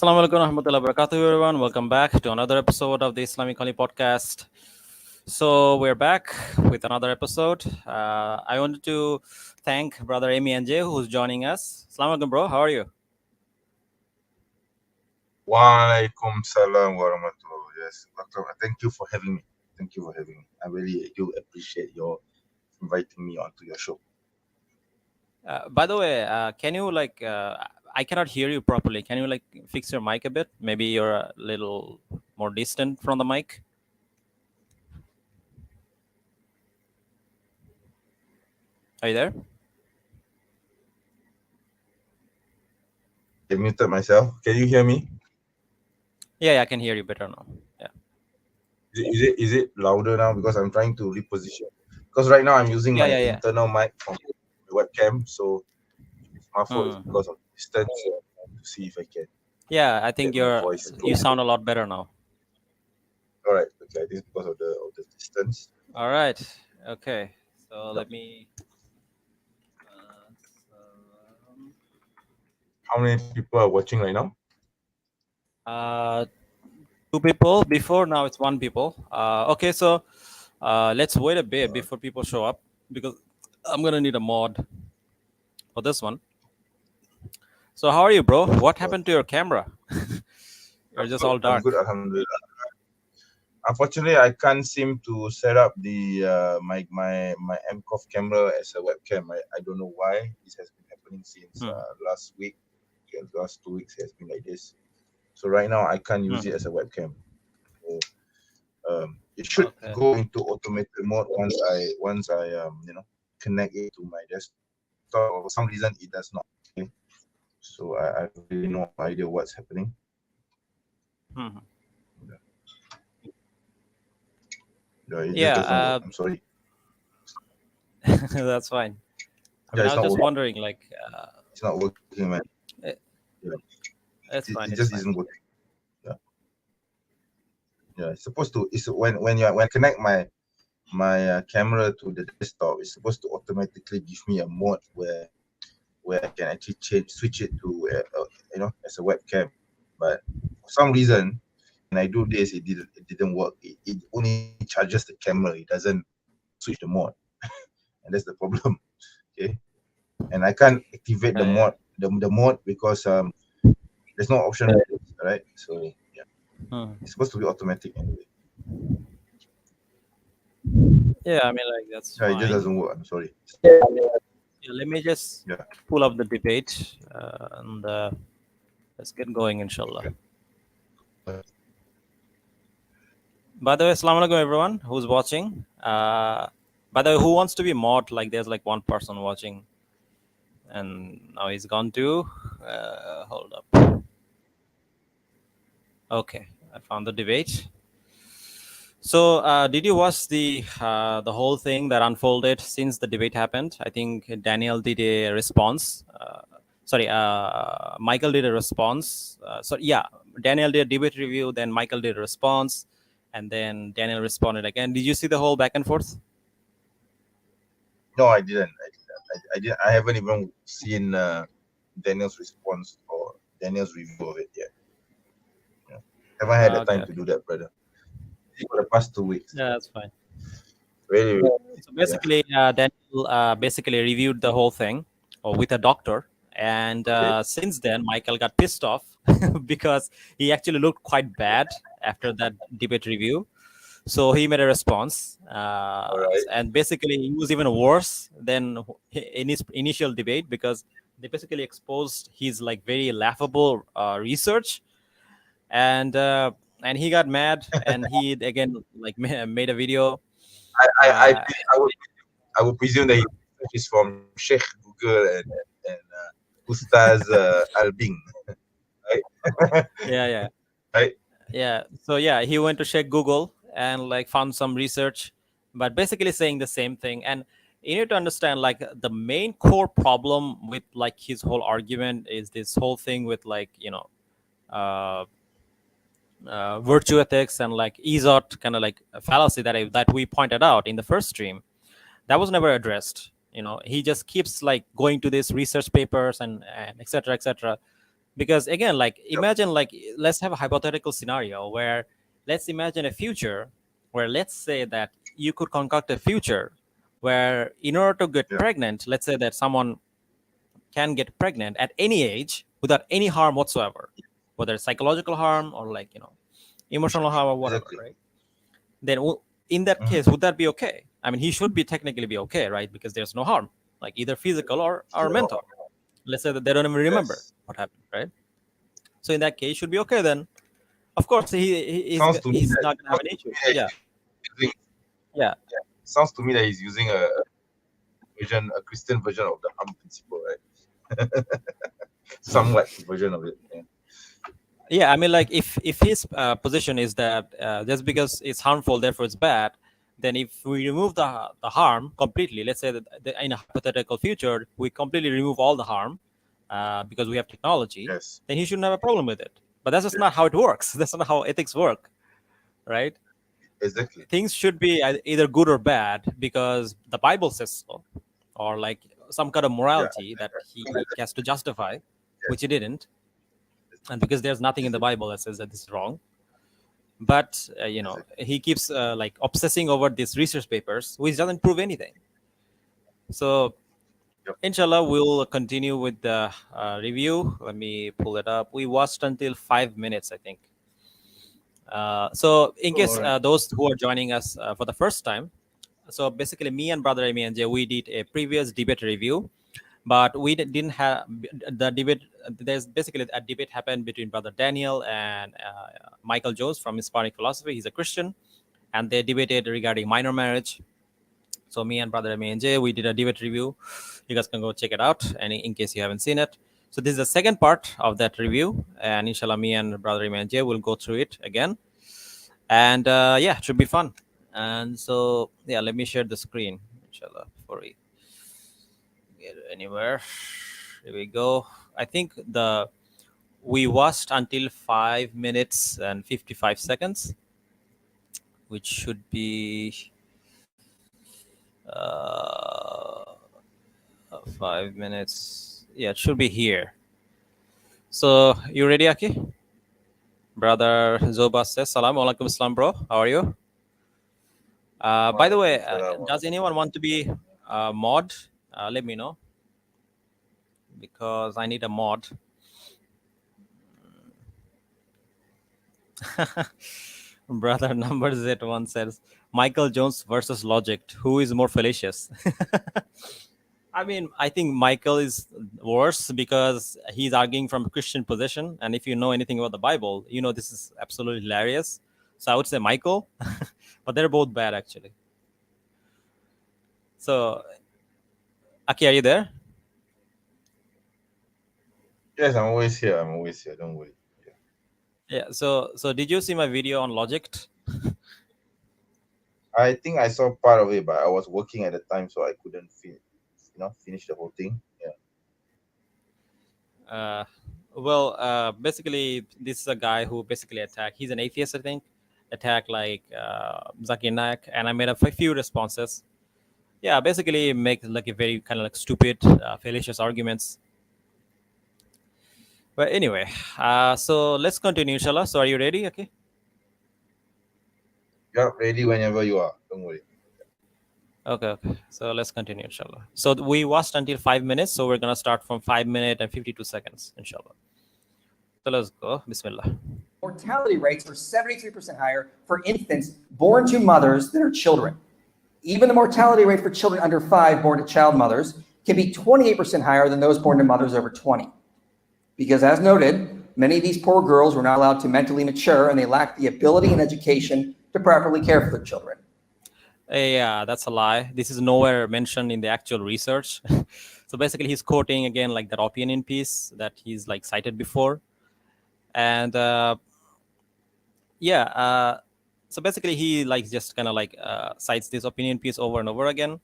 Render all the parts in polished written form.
Assalamu alaikum warahmatullahi wabarakatuh, everyone. Welcome back to another episode of the Islamic podcast. So we're back with another episode. I wanted to thank brother MENJ who's joining us. Assalamu alaikum, bro. How are you? Walaikum salam warahmatullah. Yes, Doctor. Thank you for having me. Thank you for having me. I really do appreciate your inviting me onto your show. By the way, can you I cannot hear you properly. Can you fix your mic a bit? Maybe you're a little more distant from the mic. Are you there? I muted myself. Can you hear me? Yeah, I can hear you better now. Yeah. Is it louder now? Because I'm trying to reposition. Because right now I'm using my internal mic from the webcam, so my phone is because of distance to see if I can. Yeah, I think you sound a lot better now. All right. Okay. This is because of the distance. All right. Okay. So let me. How many people are watching right now? 2 people before. Now it's 1 people. Okay, so let's wait a bit before people show up because I'm gonna need a mod for this one. So how are you, bro? What happened to your camera? You're just all dark. I'm good, alhamdulillah. Unfortunately, I can't seem to set up the my MCOF camera as a webcam. I don't know why. This has been happening since last week. Last 2 weeks has been like this. So right now I can't use it as a webcam. So, it should go into automated mode once I connect it to my desktop. For some reason it does not. Okay? So I have really no idea what's happening. I'm sorry. That's fine. I was just wondering, it's not working, man. That's fine. It just isn't working. Yeah. It's supposed to. It's when I connect my camera to the desktop, it's supposed to automatically give me a mode where I can actually switch it to as a webcam. But for some reason, when I do this, it didn't work. It only charges the camera. It doesn't switch the mode, and that's the problem. Okay, and I can't activate the mode the mode because there's no option, right? So yeah, it's supposed to be automatic anyway. Yeah, I mean, that's fine. It just doesn't work. I'm sorry. Yeah, let me just pull up the debate and let's get going, inshallah. Okay. By the way, assalamu alaikum everyone who's watching. By the way, who wants to be mod? There's 1 person watching, and now he's gone too. Hold up. Okay, I found the debate. So, did you watch the whole thing that unfolded since the debate happened? I think Daniel did a response. Michael did a response. Daniel did a debate review. Then Michael did a response, and then Daniel responded again. Did you see the whole back and forth? No, I didn't. I haven't even seen Daniel's response or Daniel's review of it yet. Haven't had the time to do that, brother. For the past 2 weeks. Yeah, that's fine. Really? So basically, Daniel basically reviewed the whole thing with a doctor, and since then, Michael got pissed off because he actually looked quite bad after that debate review. So he made a response, and basically he was even worse than in his initial debate because they basically exposed his very laughable research, and he got mad, and he again made a video. I would presume that he's from Sheikh Google and Ustaz Albing, right? Yeah. Right. Yeah. So he went to Sheikh Google and found some research, but basically saying the same thing. And you need to understand the main core problem with his whole argument is this whole thing with virtue ethics and ESOT kind of fallacy that we pointed out in the first stream. That was never addressed. He just keeps going to these research papers and etc. Because again, like Yep. imagine, like let's have a hypothetical scenario where let's imagine a future where let's say that you could concoct a future where in order to get Yeah. pregnant, let's say that someone can get pregnant at any age without any harm whatsoever, whether it's psychological harm or like emotional harm or whatever, Exactly. right? Then in that Mm-hmm. case, would that be okay? I mean, he should be technically be okay, right? Because there's no harm, like either physical or mental. Let's say that they don't even remember Yes. what happened, right? So in that case, should be okay then. Of course, Sounds to me he's that not gonna have an issue. Yeah, using, yeah, sounds to me that he's using a Christian version of the harm principle, right? Somewhat version of it. Yeah. yeah. I mean, like if his position is that just because it's harmful, therefore it's bad, then if we remove the harm completely, let's say that in a hypothetical future we completely remove all the harm because we have technology, Yes. then he shouldn't have a problem with it. But that's just not how it works. That's not how ethics work, right? Exactly. Things should be either good or bad because the Bible says so, or like some kind of Yeah. morality that he has to justify, which Yes. he didn't, and because there's nothing in the Exactly. Bible that says that this is wrong. But Exactly. he keeps like obsessing over these research papers, which doesn't prove anything. So Yep. inshallah, we'll continue with the review. Let me pull it up. We watched until 5 minutes, I think. So in Oh, case all right. those who are joining us for the first time, so basically me and brother MENJ, we did a previous debate review, but we didn't have the debate. There's basically a debate happened between brother Daniel and Michael Jones from Islamic philosophy. He's a Christian, and they debated regarding minor marriage. So me and brother MENJ, we did a debate review. You guys can go check it out, and in case you haven't seen it. So this is the second part of that review, and inshallah, me and brother MENJ will go through it again, and yeah, it should be fun. And so yeah, let me share the screen, inshallah, before we get anywhere. Here we go. I think the we watched until 5 minutes and 55 seconds, which should be uh, 5 minutes. Yeah, it should be here. So you ready, Aki? Brother Zoba says, Salam alaikum, Islam, bro. How are you? By the way, Walaikum salam. does anyone want to be mod? Let me know because I need a mod. Brother number Z1 says Michael Jones versus Logic. Who is more fallacious? I mean, I think Michael is worse because he's arguing from a Christian position. And if you know anything about the Bible, you know this is absolutely hilarious. So I would say Michael, but they're both bad actually. So, Aki, are you there? Yes, I'm always here. I'm always here. Don't worry. Yeah. Yeah. So did you see my video on Logic? I think I saw part of it, but I was working at the time, so I couldn't finish the whole thing. Yeah. Uh, well, basically, this is a guy who basically attacked. He's an atheist, I think. Attacked like Zakir Naik, and I made a few responses. Yeah, basically make like a very kind of like stupid, fallacious arguments. But anyway, so let's continue, inshallah. So are you ready? Okay. You're ready whenever you are. Don't worry. Okay, okay. So let's continue, inshallah. So we watched until 5 minutes, so we're gonna start from 5 minutes and 52 seconds, inshallah. So let's go. Bismillah. Mortality rates are 73% higher for infants born to mothers that are children. Even the mortality rate for children under 5 born to child mothers can be 28% higher than those born to mothers over 20. Because as noted, many of these poor girls were not allowed to mentally mature and they lacked the ability and education to properly care for their children. Yeah, that's a lie. This is nowhere mentioned in the actual research. So basically, he's quoting again like that opinion piece that he's like cited before, and yeah. So basically, he like just kind of like cites this opinion piece over and over again.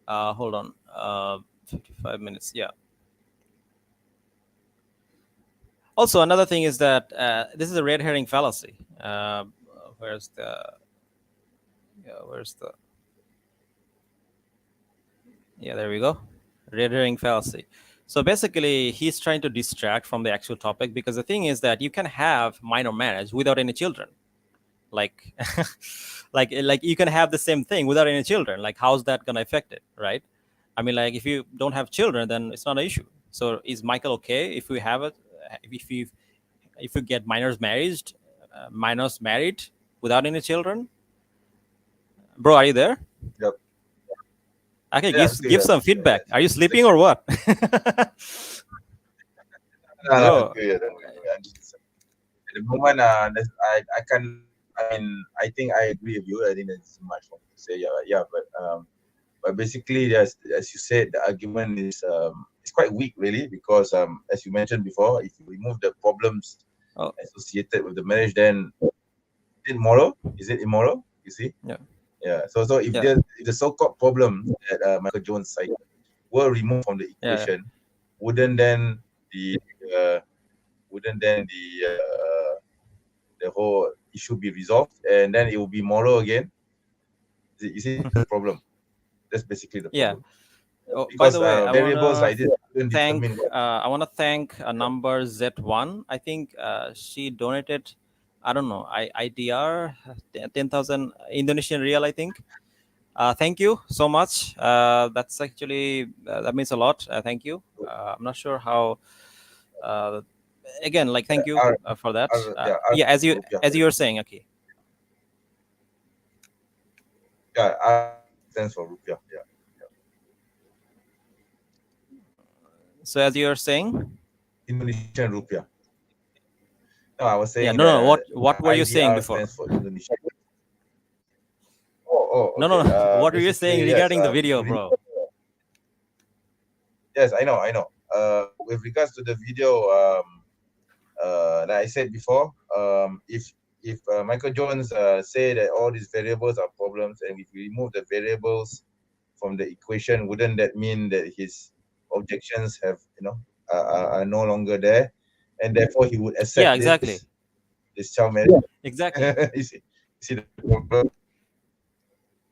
Hold on, 55 minutes. Yeah. Also, another thing is that this is a red herring fallacy. Where's the? Yeah, where's the? Yeah, there we go. Red herring fallacy. So basically, he's trying to distract from the actual topic, because the thing is that you can have minor marriage without any children. Like, like you can have the same thing without any children. Like, how's that gonna affect it, right? I mean, like, if you don't have children, then it's not an issue. So is Michael okay if we have it? If you if you get minors married without any children? Bro, are you there? Yep. Okay, Yeah, I'm still give here. some feedback. Are you sleeping or what? No, no, I'm Bro, still here. Don't worry. I'm just at the moment. I can. I mean, I think I agree with you. I think there's much more to say. Yeah, yeah, but basically, there's, as you said, the argument is it's quite weak, really, because as you mentioned before, if you remove the problems oh, associated with the marriage, then is it immoral? Is it immoral? You see? yeah, Yeah. So if yeah, if the so-called problems that Michael Jones cited were removed from the yeah, equation, wouldn't then the uh, wouldn't then the whole issue be resolved, and then it will be moral again? You see the problem? That's basically the yeah. problem. Oh, by Because the way, variables like this couldn't determine what. I want to thank a number Z1. I think she donated, I don't know, IDR 10,000 Indonesian real, I think. Thank you so much. That's actually that means a lot. Thank you. I'm not sure how. Uh, Again, like, thank you R, for that. yeah, R Yeah, rupiah. as you were saying, okay. Yeah, R stands for rupiah. Yeah. So as you were saying, Indonesian rupiah. No, I was yeah, saying no, that no. What were you saying IDR before? stands for Indonesia. Oh, No, okay. no, no. What were you saying Basically, yes. regarding the If video, we bro? Yes, I know. With regards to the video, like I said before, if Michael Jones say that all these variables are problems, and if we remove the variables from the equation, wouldn't that mean that his objections have, are no longer there, and therefore he would Yeah, accept exactly, this child marriage? exactly. You see the problem?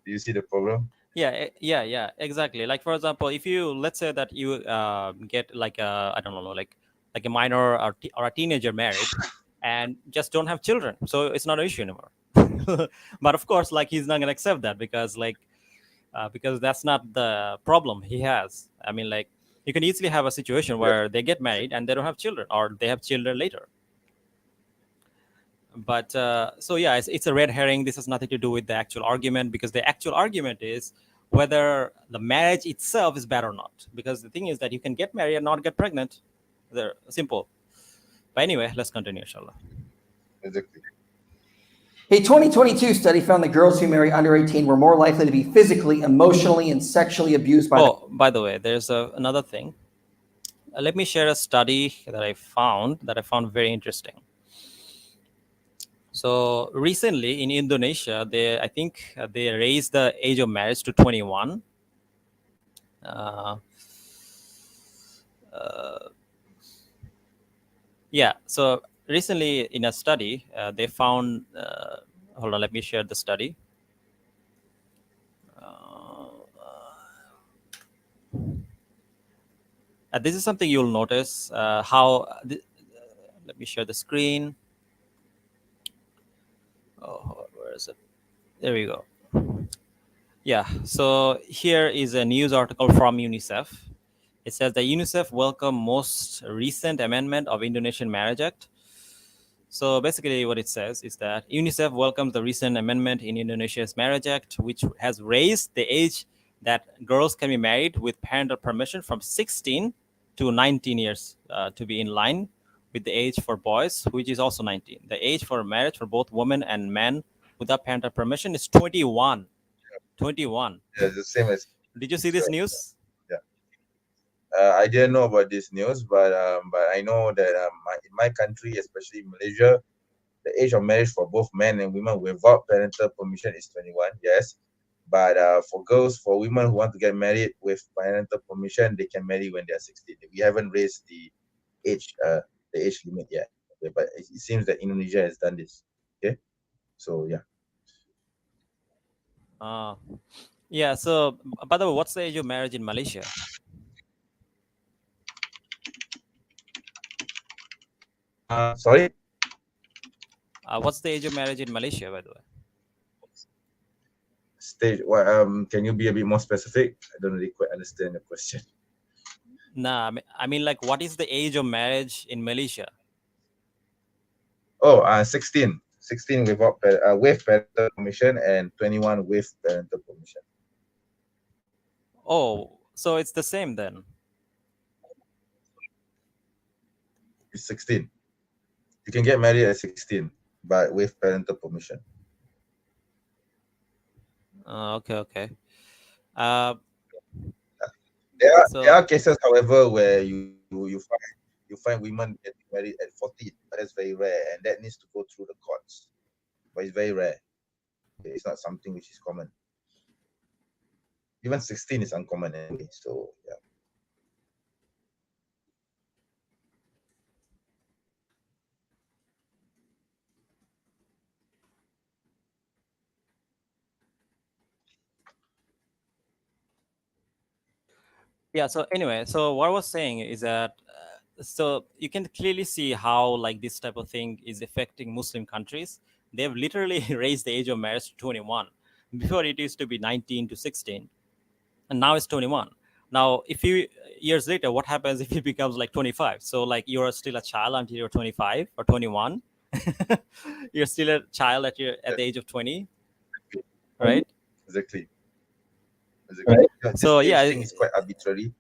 Do you see the problem? Yeah, yeah, exactly. Like, for example, if you, let's say that you get like a, I don't know, like a minor or a teenager married, and just don't have children, so it's not an issue anymore. But of course, like, he's not gonna accept that, because that's not the problem he has. I mean, like, you can easily have a situation Yes. where they get married and they don't have children, or they have children later. But so yeah, it's a red herring. This has nothing to do with the actual argument, because the actual argument is whether the marriage itself is bad or not. Because the thing is that you can get married and not get pregnant. They're simple. But anyway, let's continue, inshallah. Exactly. A 2022 study found that girls who marry under 18 were more likely to be physically, emotionally, and sexually abused by Oh, by the way, there's another thing. Let me share a study that I found very interesting. So recently in Indonesia, I think they raised the age of marriage to 21. Yeah. So recently in a study, they found. Hold on, let me share the study. This is something you'll notice let me share the screen. Oh, where is it? There we go. Yeah. So here is a news article from UNICEF. It says that UNICEF welcomed most recent amendment of Indonesian Marriage Act. So basically what it says is that UNICEF welcomes the recent amendment in Indonesia's Marriage Act, which has raised the age that girls can be married with parental permission from 16 to 19 years to be in line with the age for boys, which is also 19. The age for marriage for both women and men without parental permission is 21. 21. Yeah, the same as. Did you see this news? Yeah. I didn't know about this news, but I know that in my country, especially Malaysia, the age of marriage for both men and women without parental permission is 21. Yes, but for women who want to get married with parental permission, they can marry when they are 16. We haven't raised age the age limit yet. Okay, but it seems that Indonesia has done this. Okay, so yeah. Yeah. So, by the way, what's the age of marriage in Malaysia? Sorry. What's the age of marriage in Malaysia, by the way? Stage. Well, can you be a bit more specific? I don't really quite understand the question. Nah, I mean, like, what is the age of marriage in Malaysia? Oh, 16. 16 without with parental permission and 21 with parental permission. Oh, so it's the same then. It's 16. You can get married at 16, but with parental permission. Okay. There are cases, however, where you find women getting married at 14, but that's very rare, and that needs to go through the courts. But it's very rare. It's not something which is common. Even 16 is uncommon anyway. So yeah. Yeah, so anyway, so what I was saying is that so you can clearly see how like this type of thing is affecting Muslim countries. They've literally raised the age of marriage to 21. Before it used to be 19 to 16, and now it's 21. Now if you years later, what happens if it becomes like 25? So like you're still a child until you're 25 or 21. You're still a child at the age of 20, right? Exactly. Right. Yeah, this So age yeah, thing is quite arbitrary.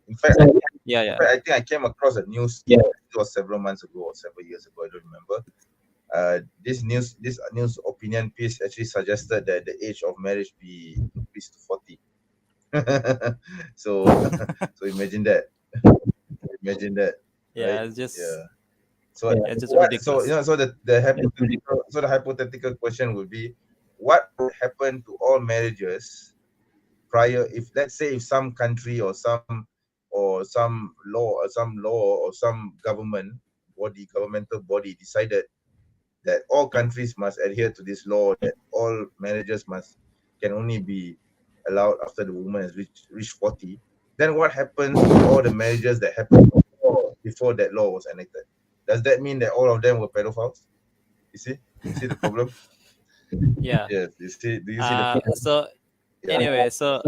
In fact, yeah. I think I came across a news. Yeah. It was several months ago or several years ago. I don't remember. This news opinion piece actually suggested that the age of marriage be increased to 40. So imagine that. Imagine that. Yeah, Right? it's just Yeah. So yeah, it's just ridiculous. so the hypothetical question would be, what would happen to all marriages prior, if let's say if some country or some law or some governmental body decided that all countries must adhere to this law, that all marriages can only be allowed after the woman has reached 40, then what happens to all the marriages that happened before that law was enacted? Does that mean that all of them were pedophiles? You see the problem? Yeah. Yes, do you see the problem? So Yeah. anyway, so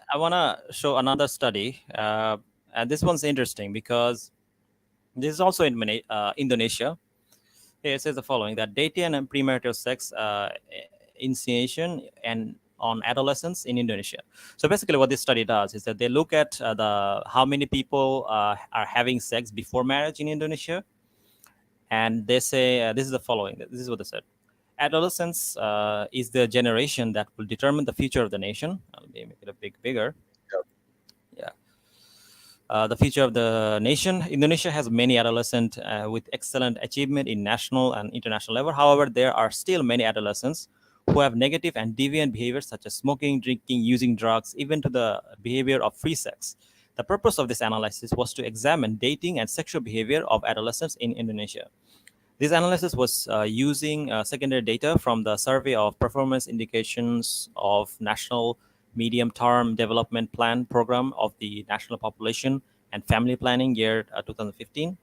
I want to show another study, and this one's interesting because this is also in Indonesia. Here it says the following: that dating and premarital sex initiation and on adolescents in Indonesia. So basically, what this study does is that they look at the how many people are having sex before marriage in Indonesia, and they say this is the following. This is what they said: adolescence is the generation that will determine the future of the nation. Let me make it a bit bigger. Yeah. The future of the nation. Indonesia has many adolescents with excellent achievement in national and international level. However, there are still many adolescents who have negative and deviant behaviors such as smoking, drinking, using drugs, even to the behavior of free sex. The purpose of this analysis was to examine dating and sexual behavior of adolescents in Indonesia. This analysis was using secondary data from the survey of performance indications of National Medium-Term Development Plan program of the National Population and Family Planning year 2015.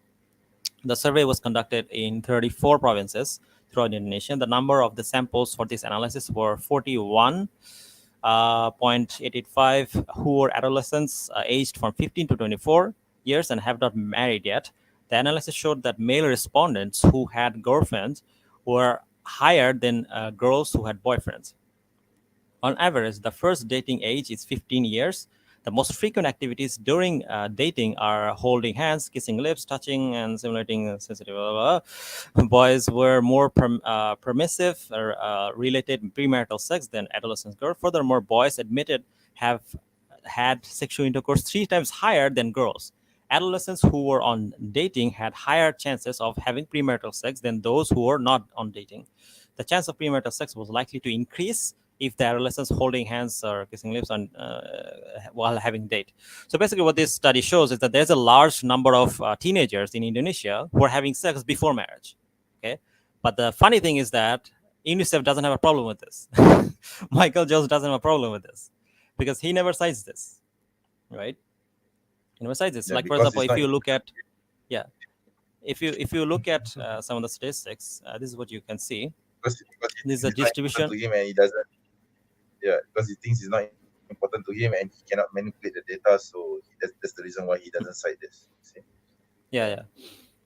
The survey was conducted in 34 provinces throughout Indonesia. The number of the samples for this analysis were 41.885 who were adolescents aged from 15 to 24 years and have not married yet. The analysis showed that male respondents who had girlfriends were higher than girls who had boyfriends. On average, the first dating age is 15 years. The most frequent activities during dating are holding hands, kissing lips, touching, and simulating sensitive. Blah, blah, blah. Boys were more permissive or related premarital sex than adolescent girls. Furthermore, boys admitted have had sexual intercourse 3 times higher than girls. Adolescents who were on dating had higher chances of having premarital sex than those who were not on dating. The chance of premarital sex was likely to increase if the adolescents holding hands or kissing lips on, while having date. So basically what this study shows is that there's a large number of teenagers in Indonesia who are having sex before marriage. Okay, but the funny thing is that UNICEF doesn't have a problem with this. Michael Jones doesn't have a problem with this because he never cites this, right? He never cites this. Yeah, Like, for because example, it's if not- you look at, yeah, if you look at some of the statistics, this is what you can see. Because This is a it's not important distribution. to him and he doesn't. Yeah, because he thinks it's not important to him and he cannot manipulate the data, so that's the reason why he doesn't cite this. See? Yeah.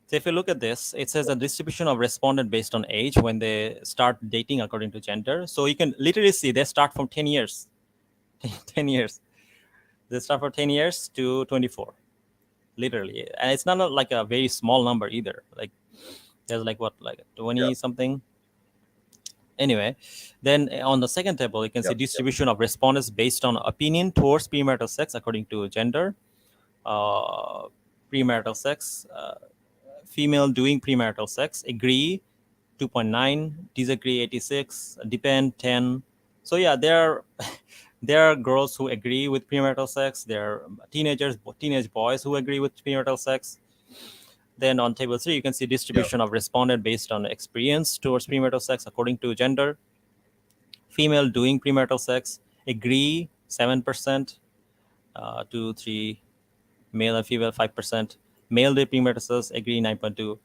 So if you look at this, it says a distribution of respondent based on age when they start dating according to gender. So you can literally see they start from 10 years. 10 years. They start from 10 years to 24. Literally. And it's not like a very small number either. Like there's like 20 Yeah. something. Anyway, then on the second table, you can see Yeah. distribution of respondents based on opinion towards premarital sex according to gender. Premarital sex, female doing premarital sex, agree 2.9, disagree 86, depend 10. So yeah, there are girls who agree with premarital sex. There are teenage boys who agree with premarital sex. Then on table 3, you can see distribution of respondent based on experience towards premarital sex according to gender. Female doing premarital sex, agree 7%, 2, 3, male and female 5%, male doing premarital sex, agree 9.2.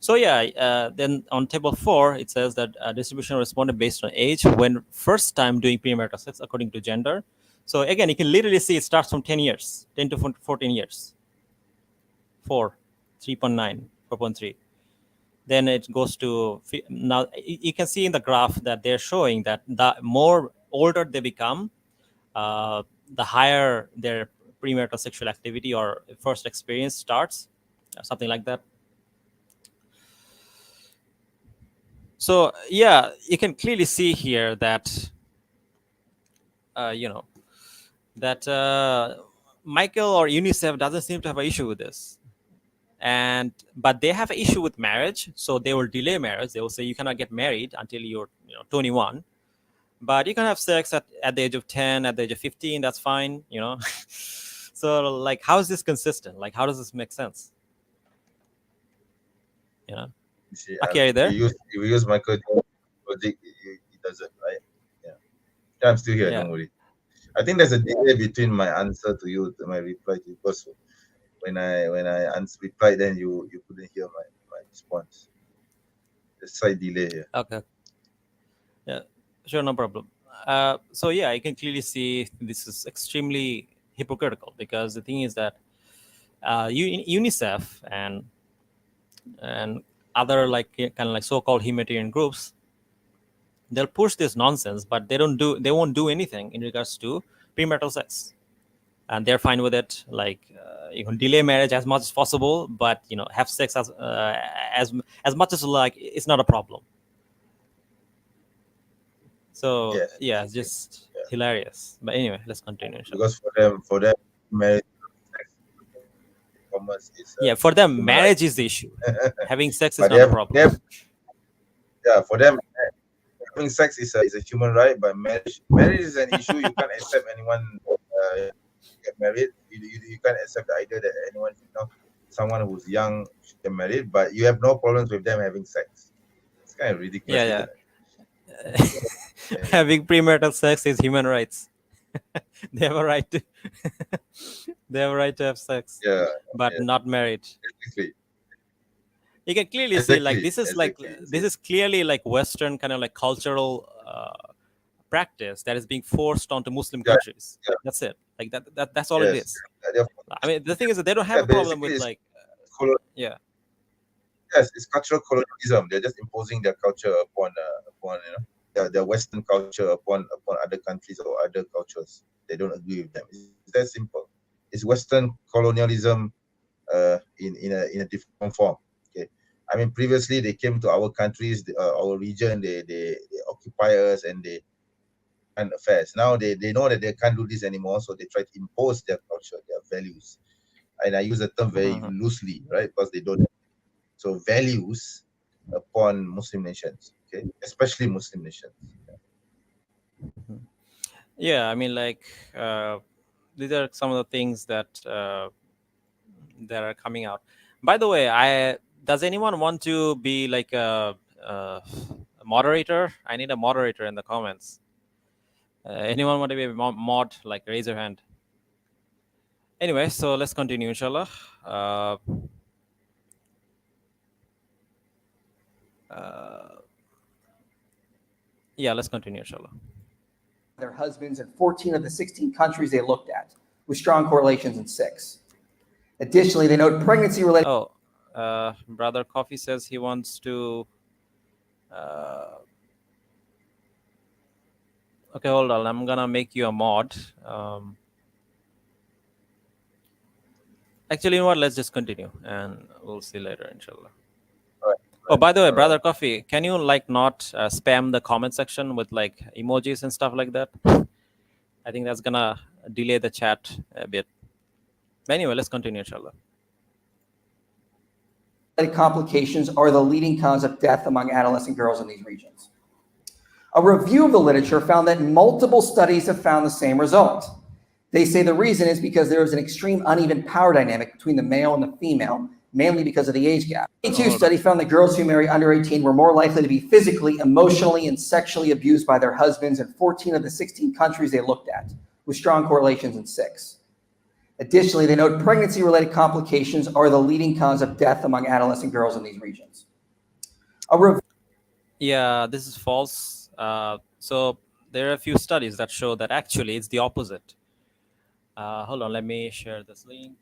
So yeah, then on table 4, it says that distribution of respondent based on age when first time doing premarital sex according to gender. So again, you can literally see it starts from 10 years, 10 to 14 years. 4, 3.9, 4.3. Then it goes to now. You can see in the graph that they're showing that the more older they become, the higher their premarital sexual activity or first experience starts, something like that. So yeah, you can clearly see here that that Michael or UNICEF doesn't seem to have an issue with this. But they have an issue with marriage, so they will delay marriage. They will say you cannot get married until you're 21, but you can have sex at the age of 10, at the age of 15. That's fine. So like, how is this consistent? Like, how does this make sense? You see, Okay, are you there? if you use Michael logic, it doesn't, right? Yeah, I'm still here. Yeah. Don't worry. I think there's a delay between my answer to you, to my reply to you, because when I replied, then you couldn't hear my response. There's a slight delay here. Okay. Yeah, sure, no problem. So yeah, I can clearly see this is extremely hypocritical, because the thing is that UNICEF and other like kind of like so-called humanitarian groups, they'll push this nonsense, but they won't do anything in regards to premarital sex, and they're fine with it. Like you can delay marriage as much as possible, but have sex as much as like it's not a problem. So Yes. yeah, it's just hilarious. But anyway, let's continue. Because for them, marriage, commerce is Yeah, for them, human marriage right. is the issue. Having sex is But not a problem. for them, having sex is a human right. But marriage is an issue. You can't accept anyone get married. You can't accept the idea that anyone, someone who's young should get married. But you have no problems with them having sex. It's kind of ridiculous, Yeah. isn't it? Having premarital sex is human rights. They have a right to they have a right to have sex, Yeah, but not married. exactly. You can clearly see like Exactly. this is clearly like Western kind of like cultural practice that is being forced onto Muslim Yeah, countries. yeah. That's it. Like that's all it Yes. is. I mean, the thing is that they don't have Yeah, a problem basically with it's like yeah. yes, it's cultural colonialism. They're just imposing their culture upon their Western culture upon other countries or other cultures. They don't agree with them. It's that simple. It's Western colonialism in a different form. Okay, I mean previously they came to our countries, our region. They occupy us and they and affairs. Now they know that they can't do this anymore, so they try to impose their culture, their values. And I use the term very loosely, right? Because they don't. So values upon Muslim nations, okay, especially Muslim nations. Yeah, I mean, like these are some of the things that that are coming out. By the way, does anyone want to be like a moderator? I need a moderator in the comments. Anyone want to be a mod? Like, raise your hand. Anyway, so let's continue, inshallah. Yeah, let's continue, inshallah. Their husbands in 14 of the 16 countries they looked at, with strong correlations in 6. Additionally, they note pregnancy-related. Oh, Brother Coffee says he wants to. Okay, hold on. I'm gonna make you a mod. Actually, you know what? Let's just continue, and we'll see later, inshallah. Oh, by the way, Brother Coffee, can you like not spam the comment section with like emojis and stuff like that? I think that's gonna delay the chat a bit. But anyway, let's continue, inshallah. Complications are the leading cause of death among adolescent girls in these regions. A review of the literature found that multiple studies have found the same result. They say the reason is because there is an extreme uneven power dynamic between the male and the female, mainly because of the age gap. A 2 study found that girls who marry under 18 were more likely to be physically, emotionally, and sexually abused by their husbands in 14 of the 16 countries they looked at, with strong correlations in 6. Additionally, they note pregnancy-related complications are the leading cause of death among adolescent girls in these regions. Yeah, this is false. So there are a few studies that show that actually it's the opposite. Hold on, let me share this link.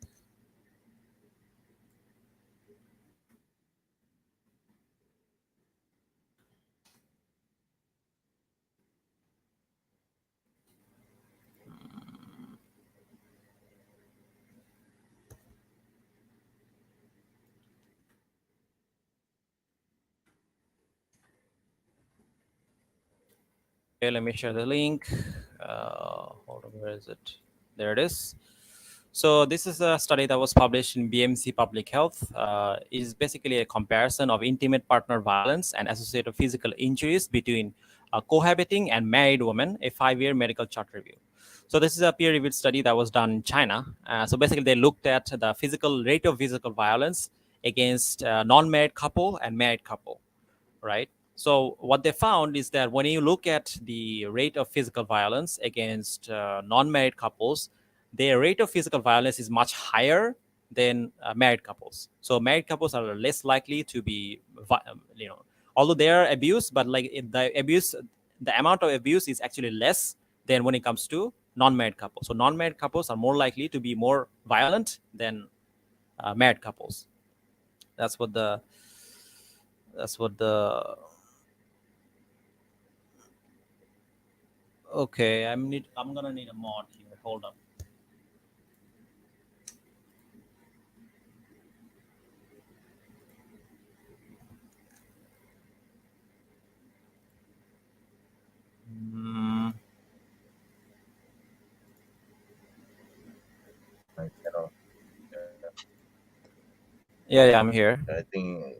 Okay, let me share the link. Hold on, where is it? There it is. So this is a study that was published in BMC Public Health. It is basically a comparison of intimate partner violence and associated physical injuries between cohabiting and married women, a 5-year medical chart review. So this is a peer-reviewed study that was done in China. So basically they looked at the physical rate of physical violence against non-married couple and married couple, right? So what they found is that when you look at the rate of physical violence against non-married couples, their rate of physical violence is much higher than married couples. So married couples are less likely to be, although they are abused, but like the amount of abuse is actually less than when it comes to non-married couples. So non-married couples are more likely to be more violent than married couples. That's what the Okay, I'm gonna need a mod here. Hold on. I cannot. Yeah, I'm here. I think.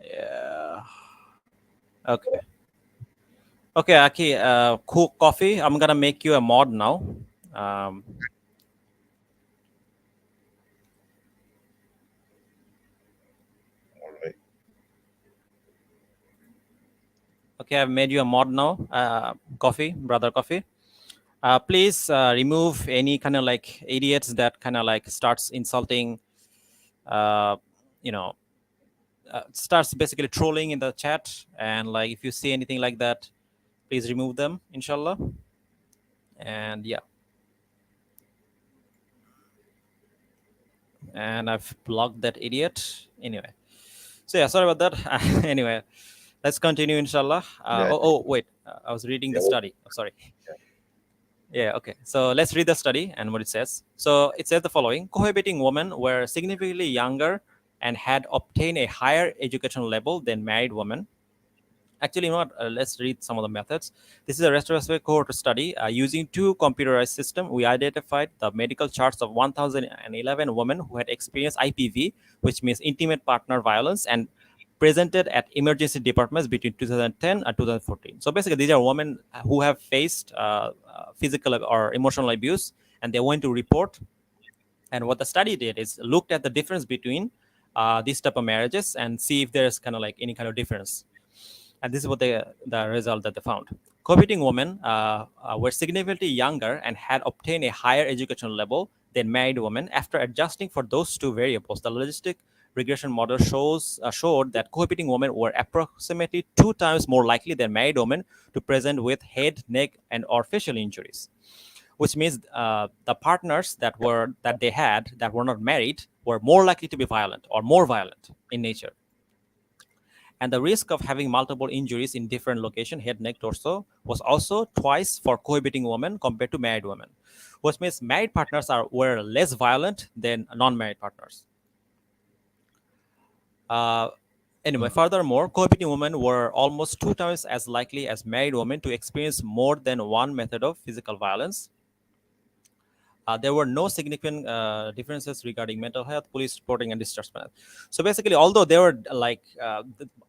Yeah. Okay. Okay, Aki, cool coffee. I'm gonna make you a mod now. All right. Okay, I've made you a mod now. Coffee, brother Coffee. Please remove any kind of like idiots that kind of like starts insulting, starts basically trolling in the chat. And like if you see anything like that, please remove them, inshallah. And yeah. And I've blocked that idiot. Anyway. So yeah, sorry about that. Anyway, let's continue, inshallah. Wait. I was reading the study. Oh, sorry. Yeah, okay. So let's read the study and what it says. So it says the following. Cohabiting women were significantly younger and had obtained a higher educational level than married women. Actually, you know what? Let's read some of the methods. This is a retrospective cohort study. Using 2 computerized systems, we identified the medical charts of 1,011 women who had experienced IPV, which means intimate partner violence, and presented at emergency departments between 2010 and 2014. So basically, these are women who have faced physical or emotional abuse, and they went to report. And what the study did is looked at the difference between these type of marriages and see if there's kind of like any kind of difference. And this is what the result that they found. Cohabiting women were significantly younger and had obtained a higher educational level than married women. After adjusting for those two variables, the logistic regression model showed that cohabiting women were approximately 2 times more likely than married women to present with head, neck, and or facial injuries, which means the partners that they had that were not married were more likely to be violent or more violent in nature. And the risk of having multiple injuries in different location, head, neck, torso, was also twice for cohabiting women compared to married women, which means married partners were less violent than non-married partners. Uh, anyway, furthermore, cohabiting women were almost 2 times as likely as married women to experience more than one method of physical violence. There were no significant differences regarding mental health, police reporting, and discharge plan. So basically, although they were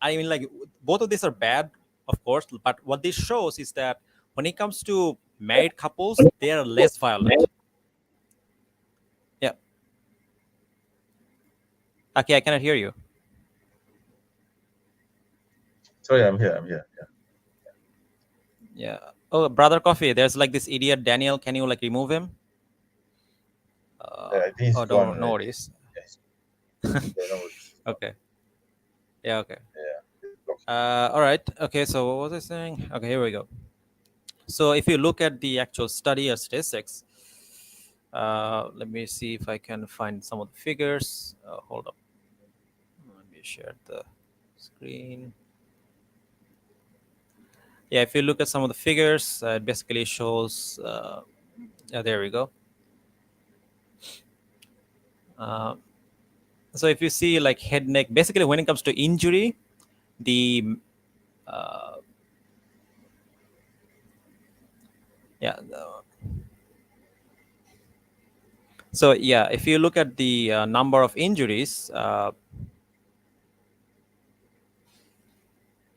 I mean, like both of these are bad, of course, but what this shows is that when it comes to married couples, they are less violent. Yeah. Okay, I cannot hear you. Sorry, I'm here. Yeah. Yeah. Oh, brother Coffee, there's like this idiot Daniel. Can you like remove him? I think it's Oh, gone don't, no already. worries. Yes. Yeah, no worries. Okay. Yeah. Okay. Yeah. It's blocked. All right. Okay. So what was I saying? Okay, here we go. So if you look at the actual study of statistics, let me see if I can find some of the figures. Hold up. Let me share the screen. Yeah, if you look at some of the figures, it basically shows. Yeah, there we go. Uh, so if you see like head, neck, basically when it comes to injury, the yeah. So yeah, if you look at the number of injuries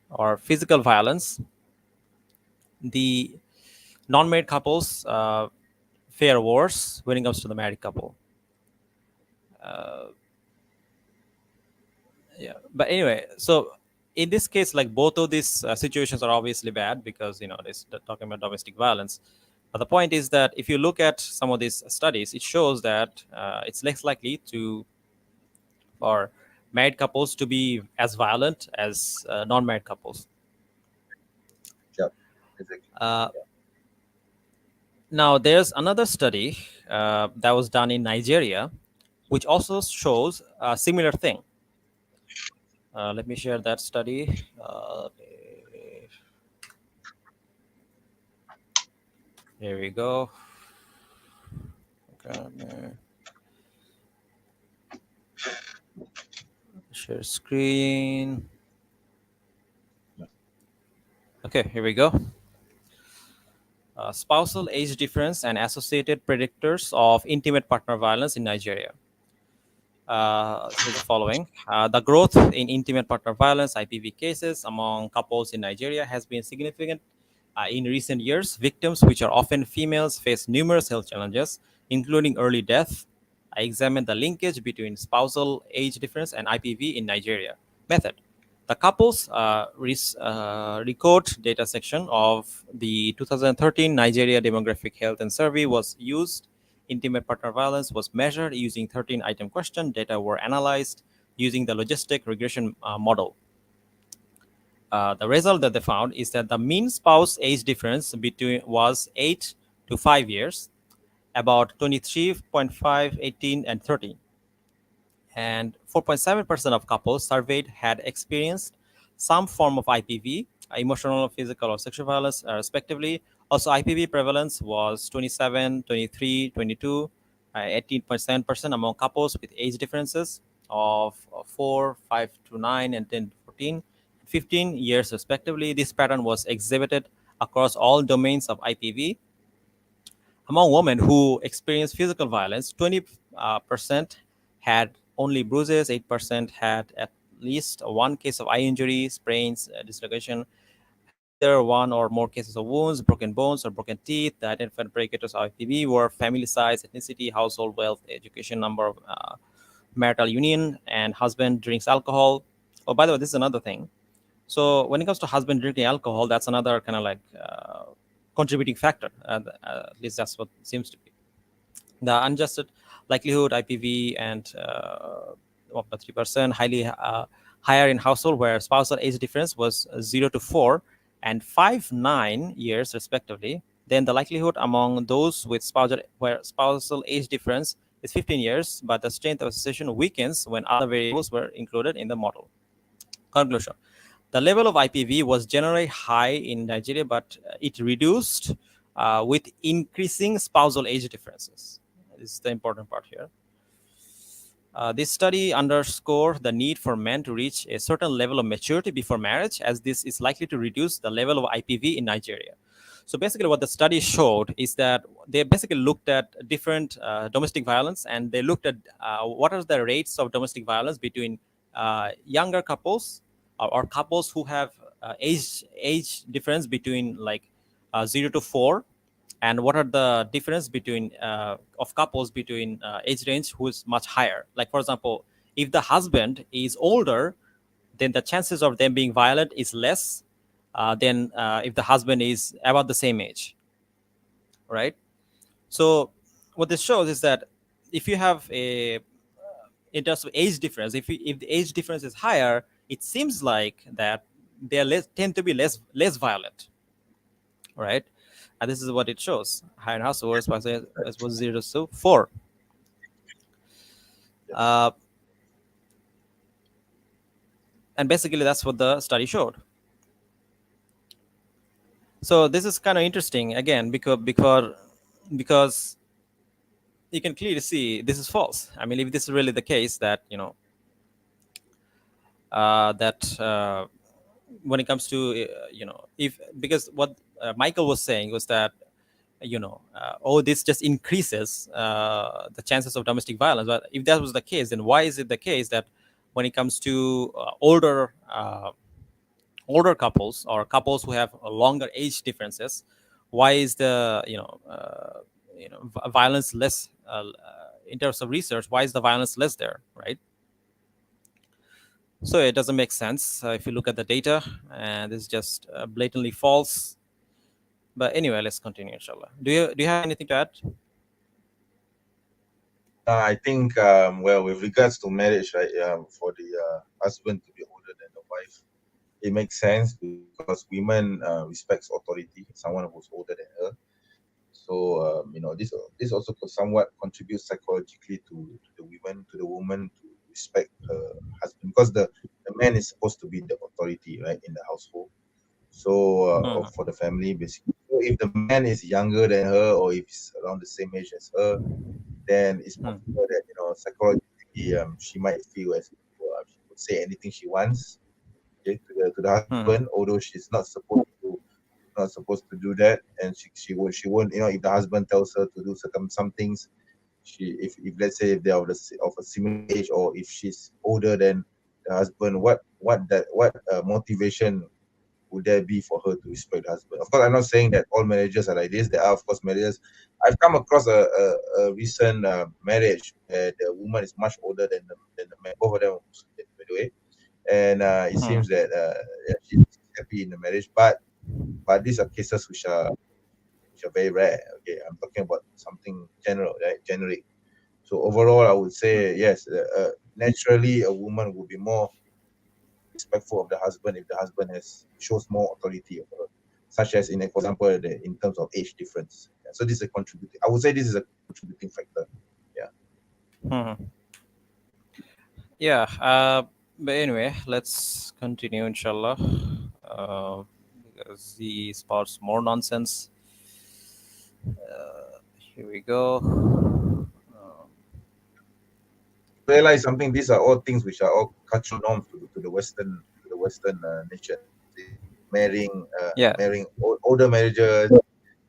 or physical violence, the non-married couples fare worse when it comes to the married couple. Yeah, but anyway, so in this case, like both of these situations are obviously bad because they're talking about domestic violence. But the point is that if you look at some of these studies, it shows that it's less likely for married couples to be as violent as non-married couples. Yeah. Exactly. Uh, Now, there's another study that was done in Nigeria, which also shows a similar thing. Let me share that study. Here we go. Okay. Share screen. Okay, here we go. Spousal age difference and associated predictors of intimate partner violence in Nigeria. Here's the following. The growth in intimate partner violence, IPV cases among couples in Nigeria has been significant in recent years. Victims, which are often females, face numerous health challenges, including early death. I examined the linkage between spousal age difference and IPV in Nigeria. Method. The couples record data section of the 2013 Nigeria Demographic Health and Survey was used. Intimate partner violence was measured using 13-item question. Data were analyzed using the logistic regression model. The result that they found is that the mean spouse age difference between was 8 to 5 years, about 23.5, 18, and 13. And 4.7% of couples surveyed had experienced some form of IPV, emotional, physical, or sexual violence, respectively. Also, IPV prevalence was 27, 23, 22, 18.7% among couples with age differences of 4, 5 to 9, and 10 to 14, 15 years, respectively. This pattern was exhibited across all domains of IPV. Among women who experienced physical violence, 20% had only bruises, 8% had at least one case of eye injury, sprains, dislocation, either one or more cases of wounds, broken bones, or broken teeth. The identified predicators of IPV were family size, ethnicity, household wealth, education, number of marital union, and husband drinks alcohol. Oh, by the way, this is another thing. So when it comes to husband drinking alcohol, that's another kind of like contributing factor. At least that's what it seems to be. The unadjusted likelihood IPV and 3% highly higher in household where spousal age difference was 0 to 4 and 5-9 years respectively. Then the likelihood among those with spousal age difference is 15 years, but the strength of association weakens when other variables were included in the model. Conclusion: the level of IPV was generally high in Nigeria, but it reduced with increasing spousal age differences. This is the important part here. This study underscores the need for men to reach a certain level of maturity before marriage, as this is likely to reduce the level of IPV in Nigeria. So basically, what the study showed is that they basically looked at different domestic violence, and they looked at what are the rates of domestic violence between younger couples or couples who have age difference between like 0 to 4, and what are the difference between of couples between age range who is much higher. Like for example, if the husband is older, then the chances of them being violent is less than if the husband is about the same age, right? So what this shows is that if you have a in terms of age difference, if the age difference is higher, it seems like that they are tend to be less violent, right? And this is what it shows: higher households was 0 to 4. Uh, and basically, that's what the study showed. So this is kind of interesting again because you can clearly see this is false. I mean, if this is really the case, that that when it comes to if because what Michael was saying was that oh, this just increases the chances of domestic violence. But if that was the case, then why is it the case that when it comes to older couples or couples who have longer age differences, why is the violence less in terms of research? Why is the violence less there, right? So it doesn't make sense if you look at the data, and this is just blatantly false. But anyway, let's continue, inshallah. Do you have anything to add? I think, well, with regards to marriage, right, for the husband to be older than the wife, it makes sense because women respects authority, someone who's older than her. So this also somewhat contributes psychologically to the woman to respect her husband, because the man is supposed to be the authority, right, in the household. So for the family, basically. So if the man is younger than her, or if he's around the same age as her, then it's possible that psychologically she might feel as if she could say anything she wants, okay, to the husband, although she's not supposed to do that, and she won't, if the husband tells her to do some things, if let's say if they're of a similar age, or if she's older than the husband, what motivation would there be for her to respect the husband? Of course, I'm not saying that all marriages are like this. There are, of course, marriages. I've come across a recent marriage where the woman is much older than the man. Both of them are Muslim, by the way, and it seems that she's happy in the marriage. But these are cases which are very rare. Okay, I'm talking about something general, right? Generic. So overall, I would say yes. Naturally, a woman would be more respectful of the husband if the husband shows more authority over her, such as for example, in terms of age difference. Yeah, so this is a contributing. I would say this is a contributing factor. Yeah. Yeah. But anyway, let's continue, inshallah. Because he spouts more nonsense. Here we go. Realize something. These are all things which are all cultural norms to the Western nation. Marrying Yeah. older marriages,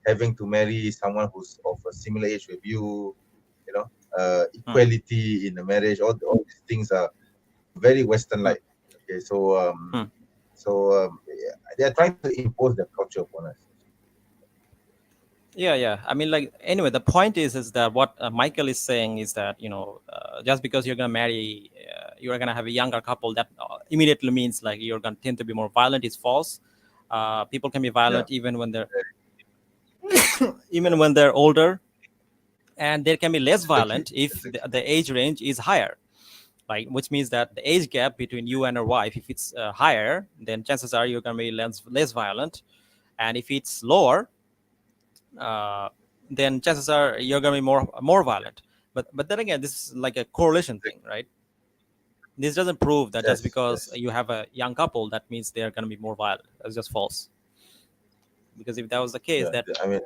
having to marry someone who's of a similar age with you, equality in the marriage. All these things are very Western-like. Okay, so they are trying to impose their culture upon us. Yeah. I mean, like, anyway, the point is that what Michael is saying is that, just because you're gonna marry, you're gonna have a younger couple, that immediately means like you're gonna tend to be more violent. Is false. People can be Yeah. violent even when they're older, and they can be less Exactly. violent if Exactly. the age range is higher. Like, which means that the age gap between you and your wife, if it's higher, then chances are you're gonna be less violent, and if it's lower, uh, then chances are you're gonna be more violent. But then again, this is like a correlation thing, right? This doesn't prove that just Yes. because Yes. you have a young couple, that means they're gonna be more violent. That's just false. Because if that was the case, Yeah. that I mean,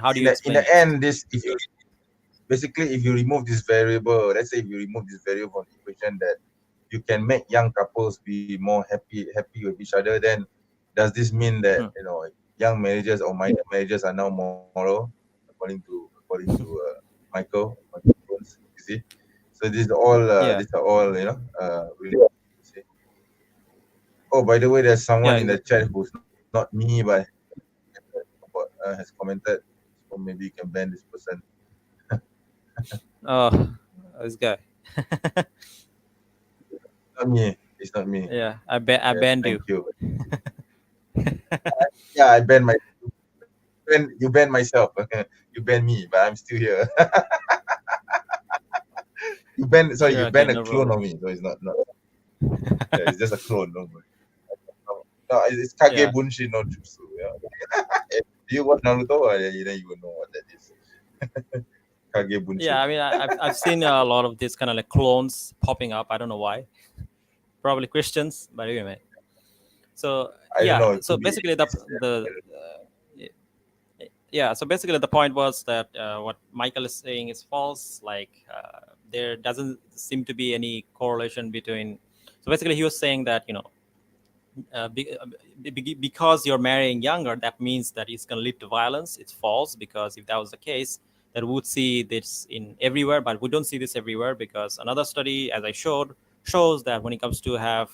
how do in you the explain it? end, this if you basically if you remove this variable, let's say if you remove this variable from the equation, that you can make young couples be more happy with each other, then does this mean that Hmm. young marriages or minor marriages are now moral according to Michael Jones, you see? So Yeah, these are all really, you see? Oh, by the way, there's someone yeah, in the chat who's not me, but has commented, so maybe you can ban this person. oh, this guy. Not me. It's not me. Yeah, I Yes, banned thank you. you. Yeah, I banned my you banned myself. You banned me, but I'm still here. You Sure, okay, banned a no clone problem. of me, so it's not yeah, it's just a clone, don't worry. No, it's Kage Yeah, Bunshi no Jutsu. Yeah. Do you watch Naruto? Or then you will know what that is. Kage yeah. Bunshi. I mean, I've seen a lot of these kind of like clones popping up. I don't know why. Probably Christians, but anyway. So I don't yeah, know. It so could be basically atheist. yeah, so basically the point was that what Michael is saying is false. Like, there doesn't seem to be any correlation between. So basically, he was saying that, because you're marrying younger, that means that it's going to lead to violence. It's false, because if that was the case, then we would see this in everywhere, but we don't see this everywhere, because another study, as I showed, shows that when it comes to have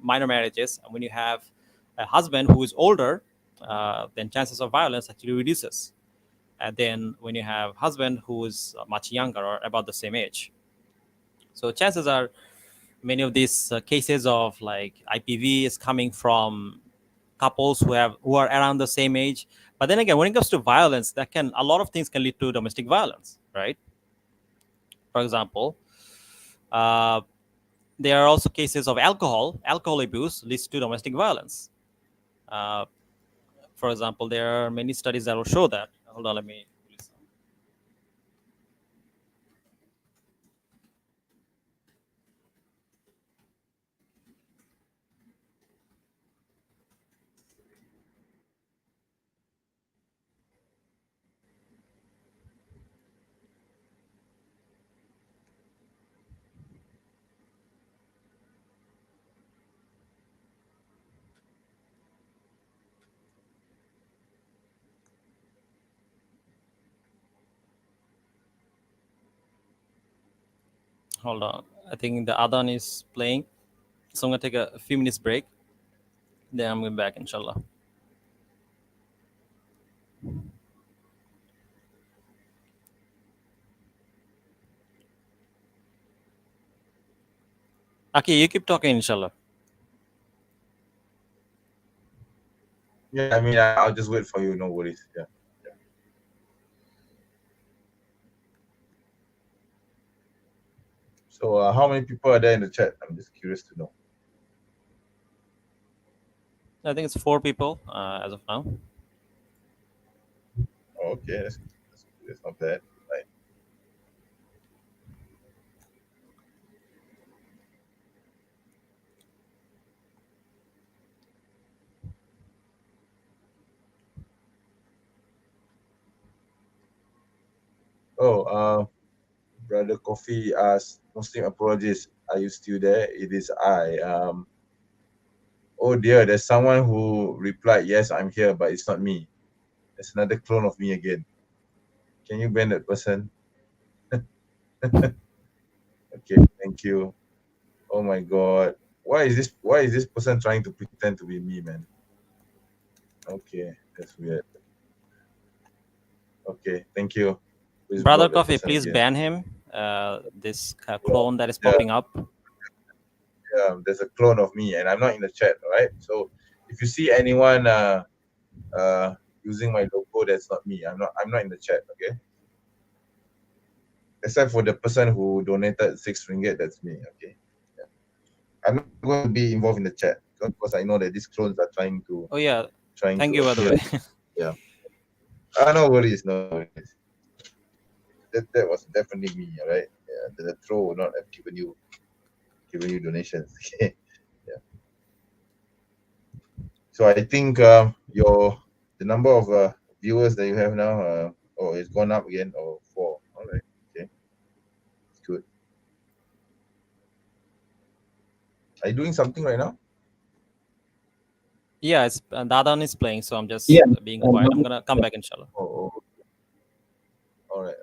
minor marriages, and when you have a husband who is older, then chances of violence actually reduces. And then when you have husband who is much younger or about the same age, so chances are many of these cases of like IPV is coming from couples who are around the same age. But then again, when it comes to violence, that can a lot of things can lead to domestic violence, right? For example, uh, there are also cases of alcohol abuse leads to domestic violence. Uh, for example, there are many studies that will show that. Hold on, let me. Hold on. I think the Adhan is playing. So I'm gonna take a few minutes break. Then I'm going back, inshallah. Okay, you keep talking, inshallah. Yeah, I mean, I'll just wait for you. No worries. Yeah. So, how many people are there in the chat? I'm just curious to know. I think it's 4 people as of now. Oh, okay, that's not bad. Right. Oh, Brother Coffee asks, Muslim apologies, are you still there? It is I. Oh dear, there's someone who replied, yes, I'm here, but it's not me. It's another clone of me again. Can you ban that person? Okay, thank you. Oh my god. Why is this person trying to pretend to be me, man? Okay, that's weird. Okay, thank you. Please Brother block that Coffee, person please again. ban him. This clone that is popping up. There's a clone of me, and I'm not in the chat. All right. So if you see anyone using my logo, that's not me. I'm not in the chat. Okay. Except for the person who donated ringgit, that's me. Okay. Yeah. I'm not going to be involved in the chat because I know that these clones are trying to. Oh yeah, Trying thank to you by the appear. way. Yeah. No worries, no worries. That was definitely me, all right? Yeah, the throw will not have given you donations. Okay. Yeah. So I think the number of viewers that you have now, it's gone up again, or 4. All right. Okay. It's good. Are you doing something right now? Yeah, it's Dadan is playing, so I'm just Yeah. being quiet. I'm gonna come back inshallah. Oh. All right.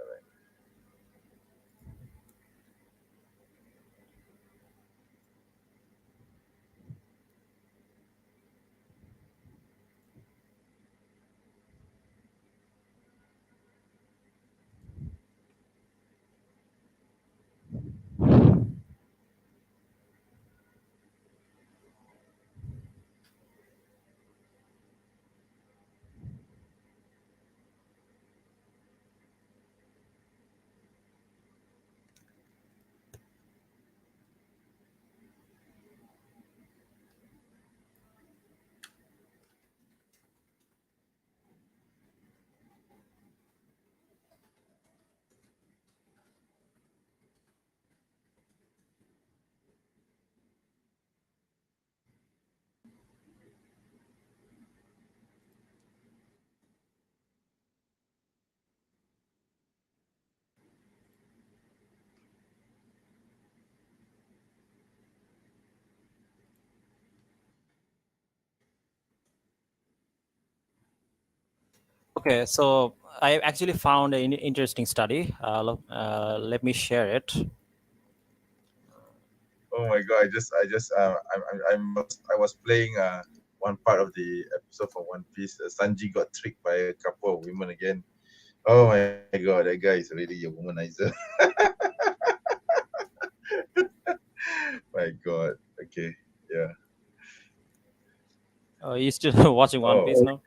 Okay, so I actually found an interesting study. Let me share it. Oh my god! I was playing one part of the episode for One Piece. Sanji got tricked by a couple of women again. Oh my god, that guy is really a womanizer. My god. Okay. Yeah. You still watching One Piece now?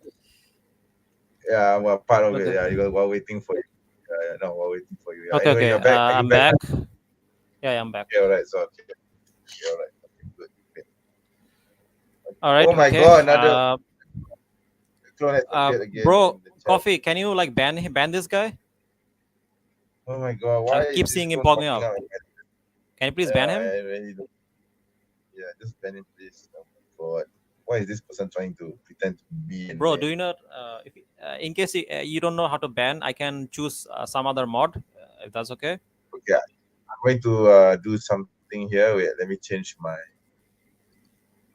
Yeah, well, part of it. Okay. Yeah, while waiting for you. No, while waiting for you. Yeah. Okay, Anyway, okay. you're back. Are you I'm back? back. Yeah, I'm back. Okay, all right. So okay. All right. Okay, good. Great. All right. Oh my Okay. god, another clone has appeared again Bro, in the chat. Coffee, can you like ban this guy? Oh my god, why I is keep this seeing him clone popping popping up. up? Can you please Yeah, ban him? I really don't. Yeah, just ban him, please. Oh my god. Why is this person trying to pretend to be in Bro, there? do you not? In case you don't know how to ban, I can choose some other mod. If that's okay. Okay, I'm going to do something here. Wait, let me change my.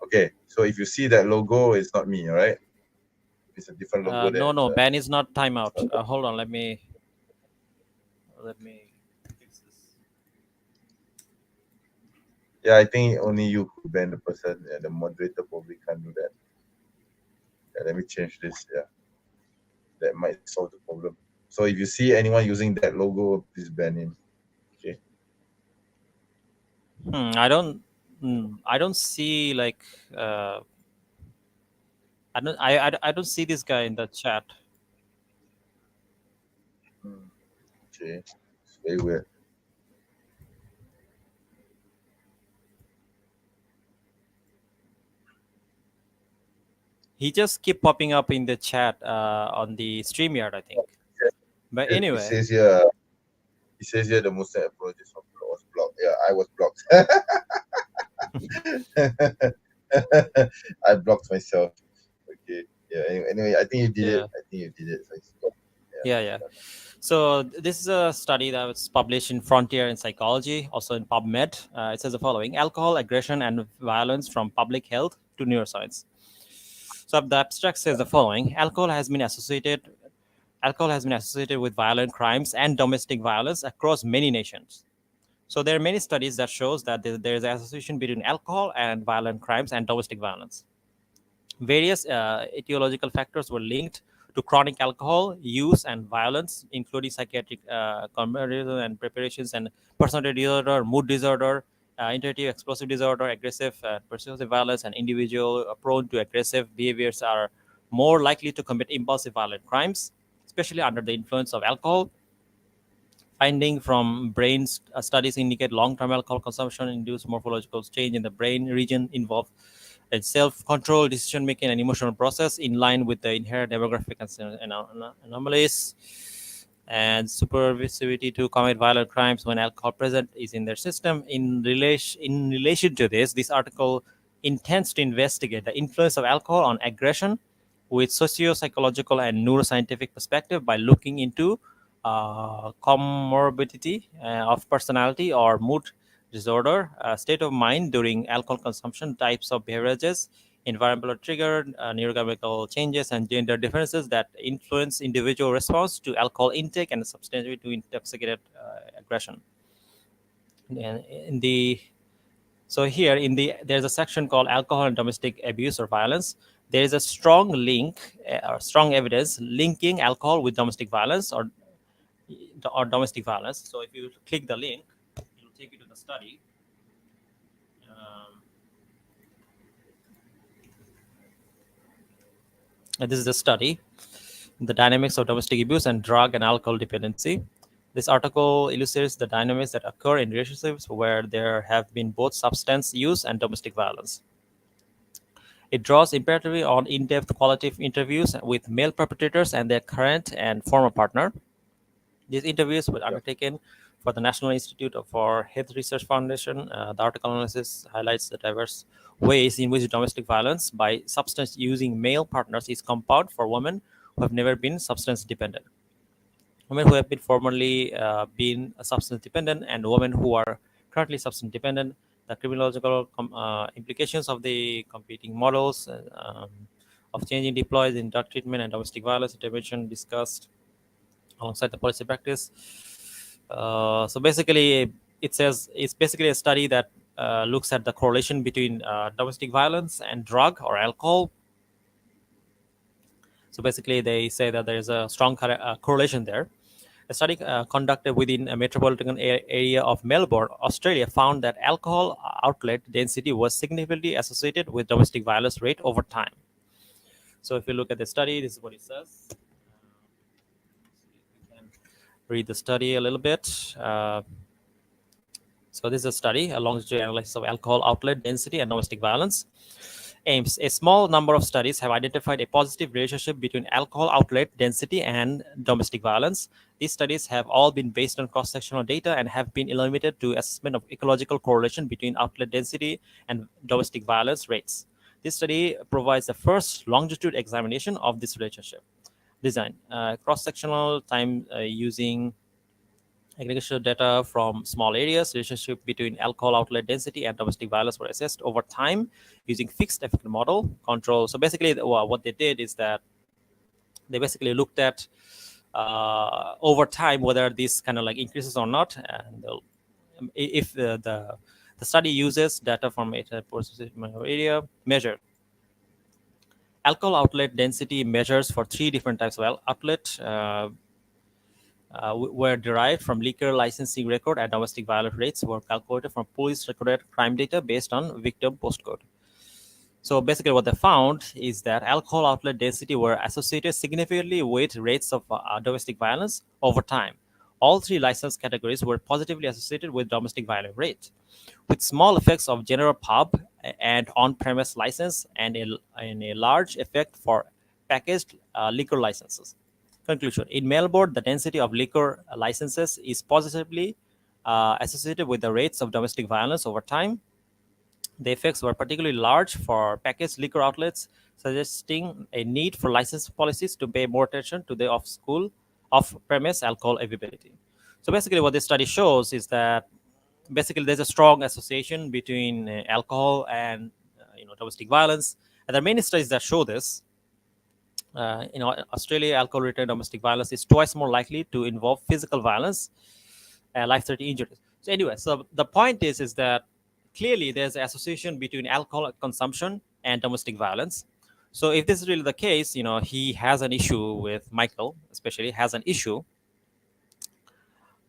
Okay, so if you see that logo, it's not me, all right? It's a different logo there. No, ban is not timeout. Hold on, let me fix this. Yeah, I think only you could ban the person. Yeah, the moderator probably can't do that. Yeah, let me change this. Yeah, that might solve the problem. So if you see anyone using that logo, please ban him. Okay. I don't see like I don't see this guy in the chat. Okay. It's very weird. He just keep popping up in the chat on the StreamYard, I think. But It anyway, says here. It says here the Muslim apologies was blocked. Yeah, I was blocked. I blocked myself. Okay. Yeah. Anyway, I think you did it. yeah. I think you did it. So it's good. Yeah. So this is a study that was published in Frontier in Psychology, also in PubMed. It says the following: alcohol, aggression, and violence from public health to neuroscience. So the abstract says the following: alcohol has been associated with violent crimes and domestic violence across many nations. So there are many studies that shows that there is an association between alcohol and violent crimes and domestic violence. Various etiological factors were linked to chronic alcohol use and violence, including psychiatric comparison and preparations and personality disorder, mood disorder, intuitive explosive disorder, aggressive persuasive violence, and individual prone to aggressive behaviors are more likely to commit impulsive violent crimes, especially under the influence of alcohol. Finding from brain studies indicate long-term alcohol consumption induced morphological change in the brain region involved in self-control, decision-making, and emotional process in line with the inherent demographic anomalies and supervisivity to commit violent crimes when alcohol present is in their system. In relation to this article intends to investigate the influence of alcohol on aggression with socio-psychological and neuroscientific perspective by looking into comorbidity of personality or mood disorder, state of mind during alcohol consumption, types of beverages, environmental trigger, neurochemical changes, and gender differences that influence individual response to alcohol intake and substantially to intoxicated aggression. And in the so here in the there's a section called alcohol and domestic abuse or violence. There is a strong link or strong evidence linking alcohol with domestic violence or domestic violence. So if you click the link, it will take you to the study. And this is the study, the dynamics of domestic abuse and drug and alcohol dependency. This article illustrates the dynamics that occur in relationships where there have been both substance use and domestic violence. It draws imperatively on in-depth qualitative interviews with male perpetrators and their current and former partner. These interviews were undertaken for the National Institute for Health Research Foundation. The article analysis highlights the diverse ways in which domestic violence by substance using male partners is compounded for women who have never been substance dependent. Women who have been formerly been substance dependent and women who are currently substance dependent, the criminological implications of the competing models of changing deploys in drug treatment and domestic violence intervention discussed alongside the policy practice. So basically, it says it's basically a study that looks at the correlation between domestic violence and drug or alcohol. So basically, they say that there is a strong correlation there. A study conducted within a metropolitan area of Melbourne, Australia, found that alcohol outlet density was significantly associated with domestic violence rate over time. So if you look at the study, this is what it says. Read the study a little bit. So this is a study, a longitudinal analysis of alcohol outlet density and domestic violence. Aims a small number of studies have identified a positive relationship between alcohol outlet density and domestic violence. These studies have all been based on cross-sectional data and have been limited to assessment of ecological correlation between outlet density and domestic violence rates. This study provides the first longitude examination of this relationship. Design cross-sectional time using aggregation data from small areas. Relationship between alcohol outlet density and domestic violence were assessed over time using fixed effect model control. So basically, what they did is that they basically looked at over time whether this kind of like increases or not, and if the study uses data from a area measure. Alcohol outlet density measures for three different types of outlet were derived from liquor licensing record, and domestic violence rates were calculated from police recorded crime data based on victim postcode. So basically what they found is that alcohol outlet density were associated significantly with rates of domestic violence over time. All three license categories were positively associated with domestic violence rate, with small effects of general pub and on-premise license and a large effect for packaged liquor licenses. Conclusion. In Melbourne, the density of liquor licenses is positively associated with the rates of domestic violence over time. The effects were particularly large for packaged liquor outlets, suggesting a need for license policies to pay more attention to the off-premise alcohol availability. So basically what this study shows is that basically there's a strong association between alcohol and domestic violence. And there are many studies that show this. Australia, alcohol-related domestic violence is twice more likely to involve physical violence and life-threatening injuries. So anyway, so the point is that clearly there's an association between alcohol consumption and domestic violence. So if this is really the case, he has an issue with Michael, especially has an issue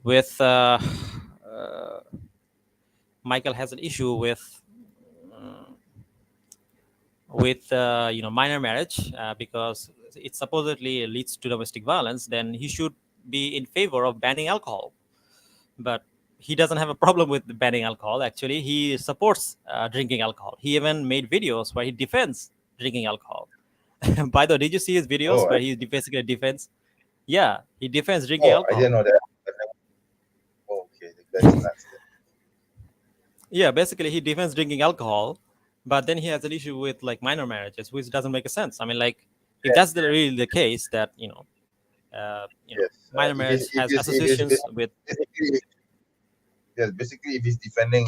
with Michael has an issue with minor marriage because it supposedly leads to domestic violence. Then he should be in favor of banning alcohol. But he doesn't have a problem with banning alcohol. Actually, he supports drinking alcohol. He even made videos where he defends drinking alcohol. By the way, did you see his videos Oh, where he basically defends? Yeah, he defends drinking oh, I alcohol. didn't know that. Oh, okay, that's nuts. Yeah, basically he defends drinking alcohol, but then he has an issue with like minor marriages, which doesn't make a sense. I mean, like if that's really the case, that Yes. minor If he's marriage has associations with. basically, yes, basically, if he's defending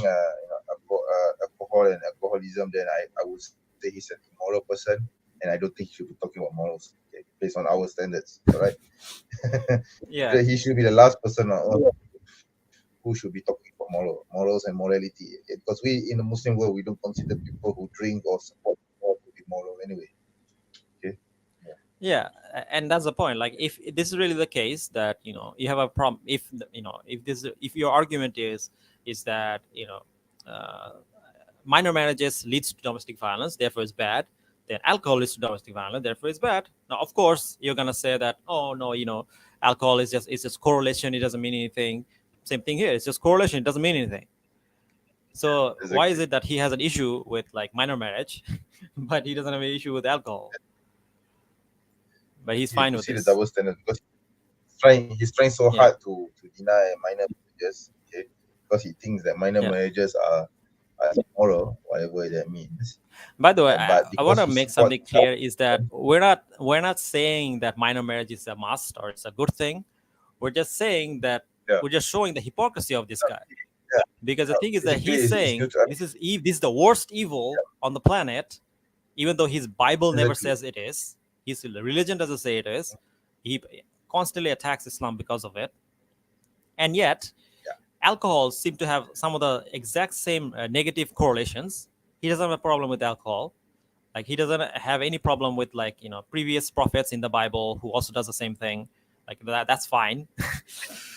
alcohol and alcoholism, then I would say he's an immoral person, and I don't think he should be talking about morals, okay, based on our standards. All right. Yeah, He should be the last person on earth who should be talking about morals and morality. Okay? Because we in the Muslim world, we don't consider people who drink or support alcohol to be moral anyway. Okay. yeah, and that's the point. Like if this is really the case, that you have a problem, if if your argument is that minor marriages leads to domestic violence, therefore it's bad, then alcohol leads to domestic violence, therefore it's bad. Now of course you're gonna say that, oh no, alcohol is just correlation, it doesn't mean anything. Same thing here, it's just correlation, it doesn't mean anything. So why is Exactly. it that he has an issue with like minor marriage but he doesn't have an issue with alcohol, but he's fine You with see the this? double standard because he's trying so Yeah, hard to deny minor marriages, okay, because he thinks that minor yeah. marriages are immoral, whatever that means. By the way, But I want because to he make supports something clear is that we're not saying that minor marriage is a must or it's a good thing. We're just saying that yeah, we're just showing the hypocrisy of this guy. yeah, Because the thing is that basically he's it's saying neutral. this is the worst evil on the planet, even though his Bible never Exactly. says it is. His religion doesn't say it is. He constantly attacks Islam because of it, and yet Yeah. alcohol seems to have some of the exact same negative correlations. He doesn't have a problem with alcohol. Like he doesn't have any problem with like previous prophets in the Bible who also does the same thing. Like that's fine.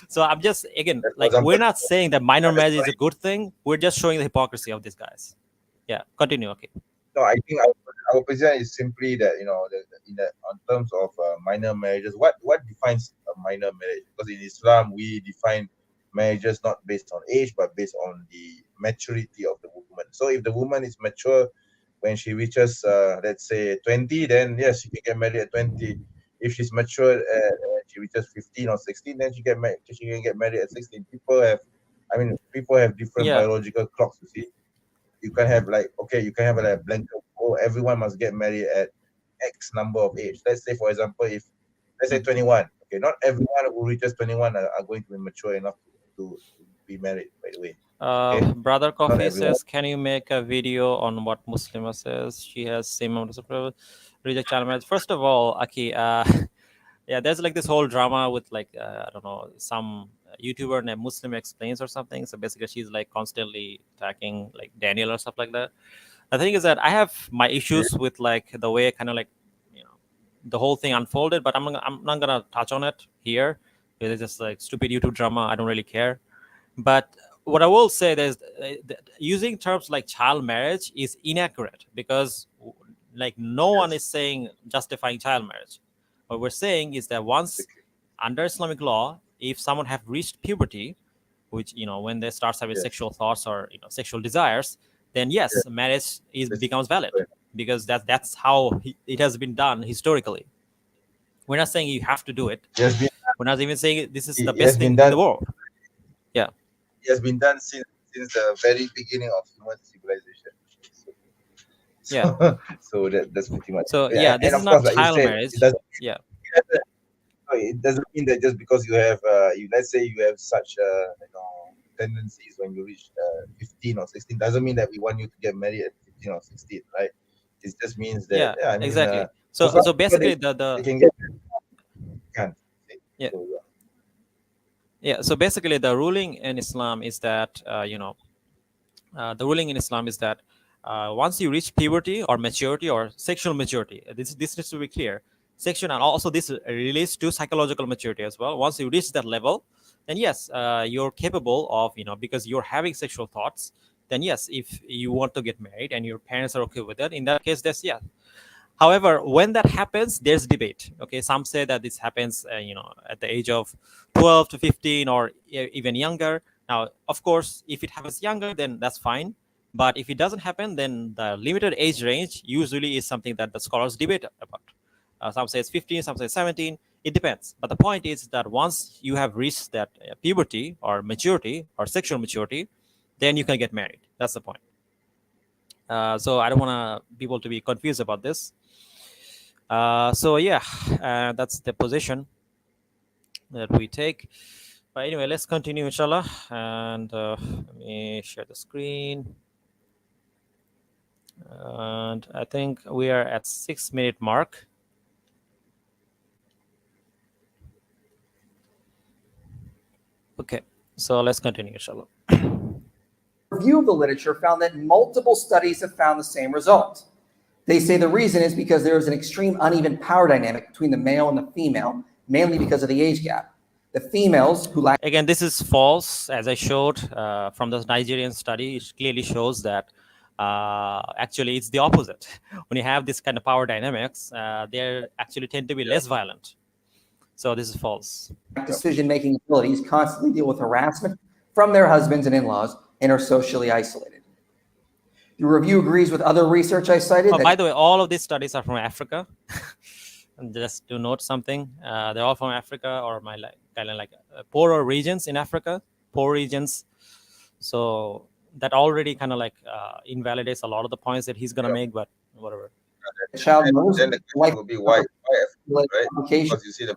So I'm just, again, Like, for like we're example, not saying that minor marriage is sorry, a good thing. We're just showing the hypocrisy of these guys. Yeah, continue. Okay. no, I think our position is simply that on terms of minor marriages, what defines a minor marriage? Because in Islam we define marriages not based on age but based on the maturity of the woman. So if the woman is mature when she reaches let's say 20, then yes, she can get married at 20. If she's mature she reaches 15 or 16, then she can get married at 16. People have different Yeah. biological clocks, you see. You can have like, okay, you can have like a blanket rule, everyone must get married at X number of age. Let's say, for example, if let's say Mhm. 21, okay, not everyone who reaches 21 are going to be mature enough to be married, by the way. Okay, Brother not Coffee everyone. says, "Can you make a video on what Muslima says? She has same amount of reject child marriage." First of all, Aki, yeah, there's like this whole drama with like I don't know, some YouTuber named Muslim Explains or something. So basically, she's like constantly attacking like Daniel or stuff like that. The thing is that I have my issues with like the way kind of like you know the whole thing unfolded, but I'm not gonna touch on it here because it's just like stupid YouTube drama. I don't really care. But what I will say is that using terms like child marriage is inaccurate because like no one Yes, is saying justifying child marriage. What we're saying is that once exactly. under Islamic law, if someone have reached puberty, which when they start having Yes, sexual thoughts or sexual desires, then yes, yes, marriage is this becomes valid because that's how it has been done historically. We're not saying you have to do it. it has been We're not even saying this is the it best has been thing in done the world. Yeah, it has been done since the very beginning of human civilization. yeah. So that's pretty much it. So Yeah, yeah, and this is of course, not like you child said, marriage. Yeah, it doesn't mean that just because you have let's say you have such tendencies when you reach 15 or 16 doesn't mean that we want you to get married at 15 or 16, right? It just means that, yeah, yeah, I mean, exactly. for So some so people basically they the can get can't. yeah, So yeah. yeah. So basically the ruling in Islam is that the ruling in Islam is that once you reach puberty or maturity or sexual maturity, this needs to be clear. Sexual, and also this relates to psychological maturity as well. Once you reach that level, then yes, you're capable of, because you're having sexual thoughts, then yes, if you want to get married and your parents are okay with it, in that case, that's yeah. However, when that happens, there's debate. Okay, some say that this happens, at the age of 12 to 15 or even younger. Now, of course, if it happens younger, then that's fine. But if it doesn't happen, then the limited age range usually is something that the scholars debate about. Some say it's 15, some say 17. It depends. But the point is that once you have reached that puberty or maturity or sexual maturity, then you can get married. That's the point. So I don't want people to be confused about this. So yeah, that's the position that we take. But anyway, let's continue, inshallah. And let me share the screen. And I think we are at 6-minute mark. Okay, so let's continue, inshallah. Review of the literature found that multiple studies have found the same result. They say the reason is because there is an extreme uneven power dynamic between the male and the female, mainly because of the age gap. The females who lack... Again, this is false, as I showed from the Nigerian study. It clearly shows that actually it's the opposite. When you have this kind of power dynamics, they actually tend to be less violent. So this is false. Decision-making abilities constantly deal with harassment from their husbands and in-laws and are socially isolated. The review agrees with other research I cited. By the way, all of these studies are from Africa. And just to note something, they're all from Africa or kind of like poorer regions in Africa, poor regions. So that already kind of like invalidates a lot of the points that he's going to make, but whatever. Child moves. Then the question will be why right? Because you see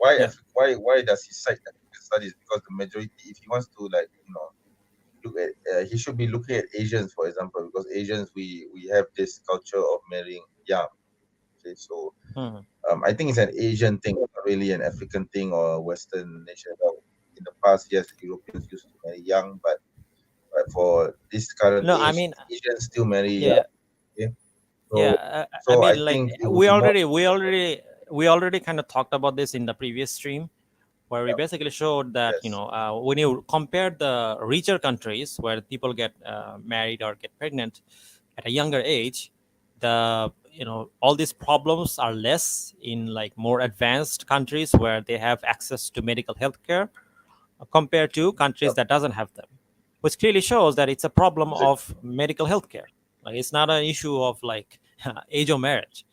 why does he cite the studies? Because the majority, if he wants to look at, he should be looking at Asians, for example, because Asians we have this culture of marrying young. Okay, so I think it's an Asian thing, not really an African thing or a Western nation. In the past, yes, Europeans used to marry young, but for this current age, I mean, Asians still marry young. Okay? So I think we already kind of talked about this in the previous stream, where we basically showed that when you compare the richer countries where people get married or get pregnant at a younger age, all these problems are less in like more advanced countries where they have access to medical health care compared to countries that doesn't have them, which clearly shows that it's a problem of medical health care. Like, it's not an issue of like age of marriage,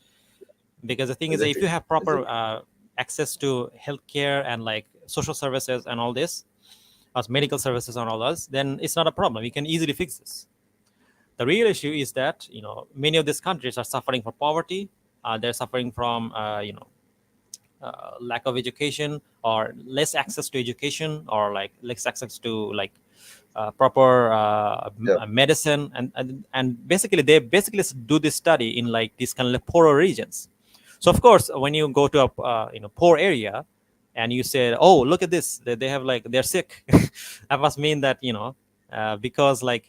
because the thing is that if you have proper access to healthcare and like social services and all this, as medical services and all those, then it's not a problem. You can easily fix this. The real issue is that many of these countries are suffering from poverty. They're suffering from lack of education or less access to education or like less access to like proper medicine, and basically they do this study in like these kind of like poorer regions. So of course, when you go to a poor area and you say, oh, look at this, they have like, they're sick, that must mean that because like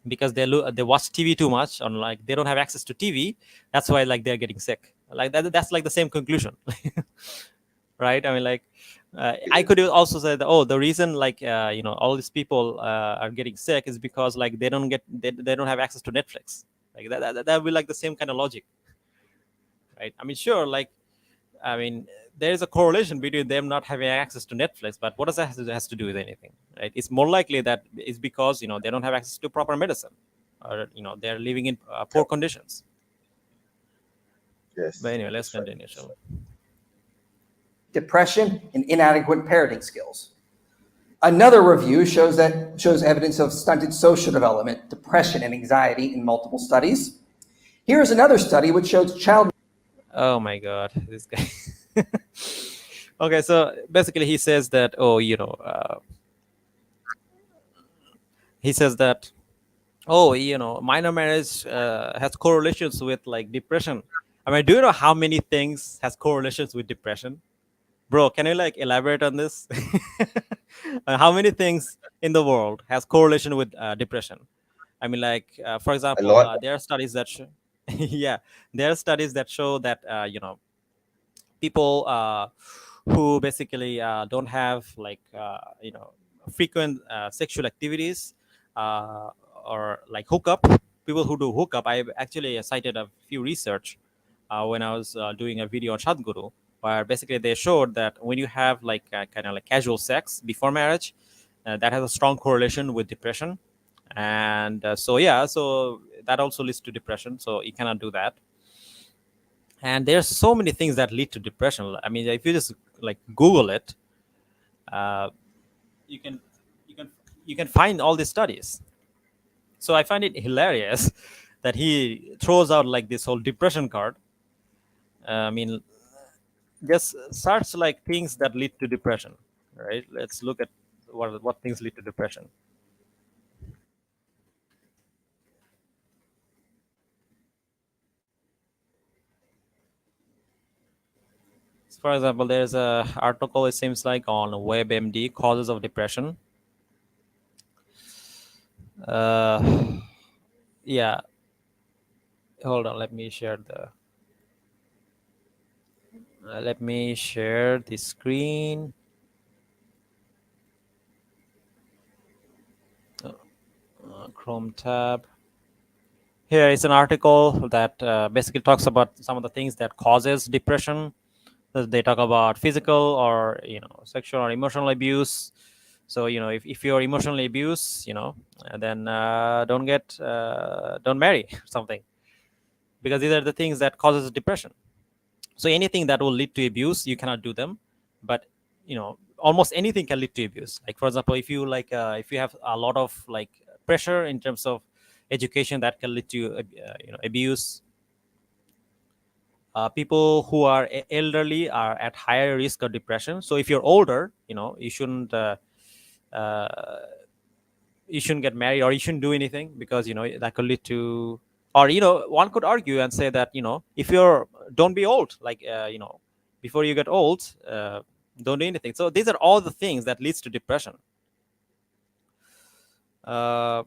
because they watch TV too much, or like they don't have access to TV, that's why like they're getting sick. Like that's like the same conclusion. Right? I mean, like I could also say that, oh, the reason like all these people are getting sick is because like they don't have access to Netflix. Like that would be like the same kind of logic, right? I mean, sure, like I mean, there is a correlation between them not having access to Netflix, but what does that has to do with anything, right? It's more likely that it's because they don't have access to proper medicine, or they're living in poor conditions. Yes. But anyway, let's continue. Depression and inadequate parenting skills. Another review shows evidence of stunted social development, depression, and anxiety in multiple studies. Here's another study which shows child... Oh my God, this guy. Okay, so basically he says that, he says that, minor marriage has correlations with like depression. I mean, do you know how many things has correlations with depression? Bro, can you like elaborate on this? How many things in the world has correlation with depression. I mean, like for A example, lot. there are studies that show, yeah, there are studies that show that people who basically don't have like frequent sexual activities uh, or like hookup. People who do hookup, I actually cited a few research when I was doing a video on Sadhguru, where basically they showed that when you have like kind of like casual sex before marriage, that has a strong correlation with depression. And so yeah, so that also leads to depression. So you cannot do that. And there's so many things that lead to depression. I mean, if you just like Google it, uh, you can you can you can find all these studies. So I find it hilarious that he throws out like this whole depression card. I mean, just search like things that lead to depression, right? Let's look at what things lead to depression. So for example, there's a article, it seems like, on WebMD, causes of depression. uh yeah, hold on, let me share the screen. Chrome tab. Here is an article that basically talks about some of the things that causes depression. They talk about physical or sexual or emotional abuse. So if you're emotionally abused, then don't marry something, because these are the things that causes depression. So anything that will lead to abuse, you cannot do them. But almost anything can lead to abuse. Like for example, if you have a lot of like pressure in terms of education, that can lead to abuse. People who are elderly are at higher risk of depression. So if you're older, uh, you shouldn't get married, or you shouldn't do anything, because that could lead to, or one could argue and say that if you're, don't be old, like before you get old, don't do anything. So these are all the things that leads to depression. uh,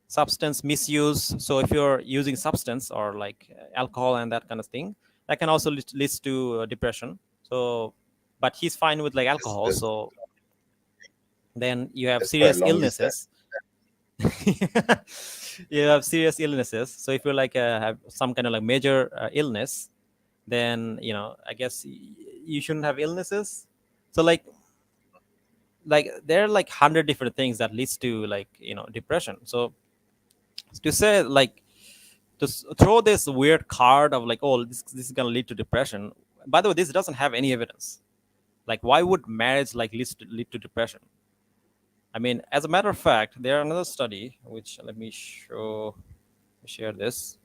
Substance misuse. So if you're using substance or like alcohol and that kind of thing, that can also leads to depression. So but he's fine with like alcohol. That's, So then you have that's quite a serious long list. illnesses. You have serious illnesses. So if you're like have some kind of like major illness, then I guess you shouldn't have illnesses. So like there are like 100 different things that leads to like depression. So to say like, to throw this weird card of like, oh, this is gonna lead to depression. By the way, this doesn't have any evidence. Like, why would marriage like lead to depression? I mean, as a matter of fact, there are another study which, let me share this.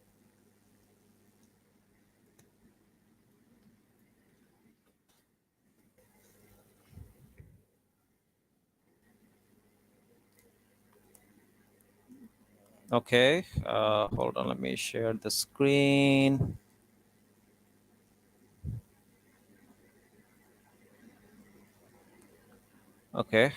Okay, hold on, let me share the screen. Okay.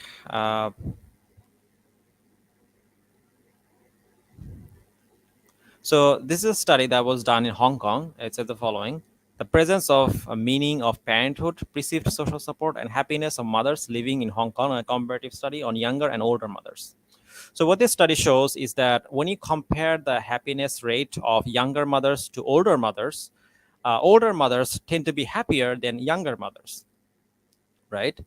So this is a study that was done in Hong Kong. It says the following: the presence of a meaning of parenthood, perceived social support, and happiness of mothers living in Hong Kong, a comparative study on younger and older mothers. So what this study shows is that when you compare the happiness rate of younger mothers to older mothers tend to be happier than younger mothers, right?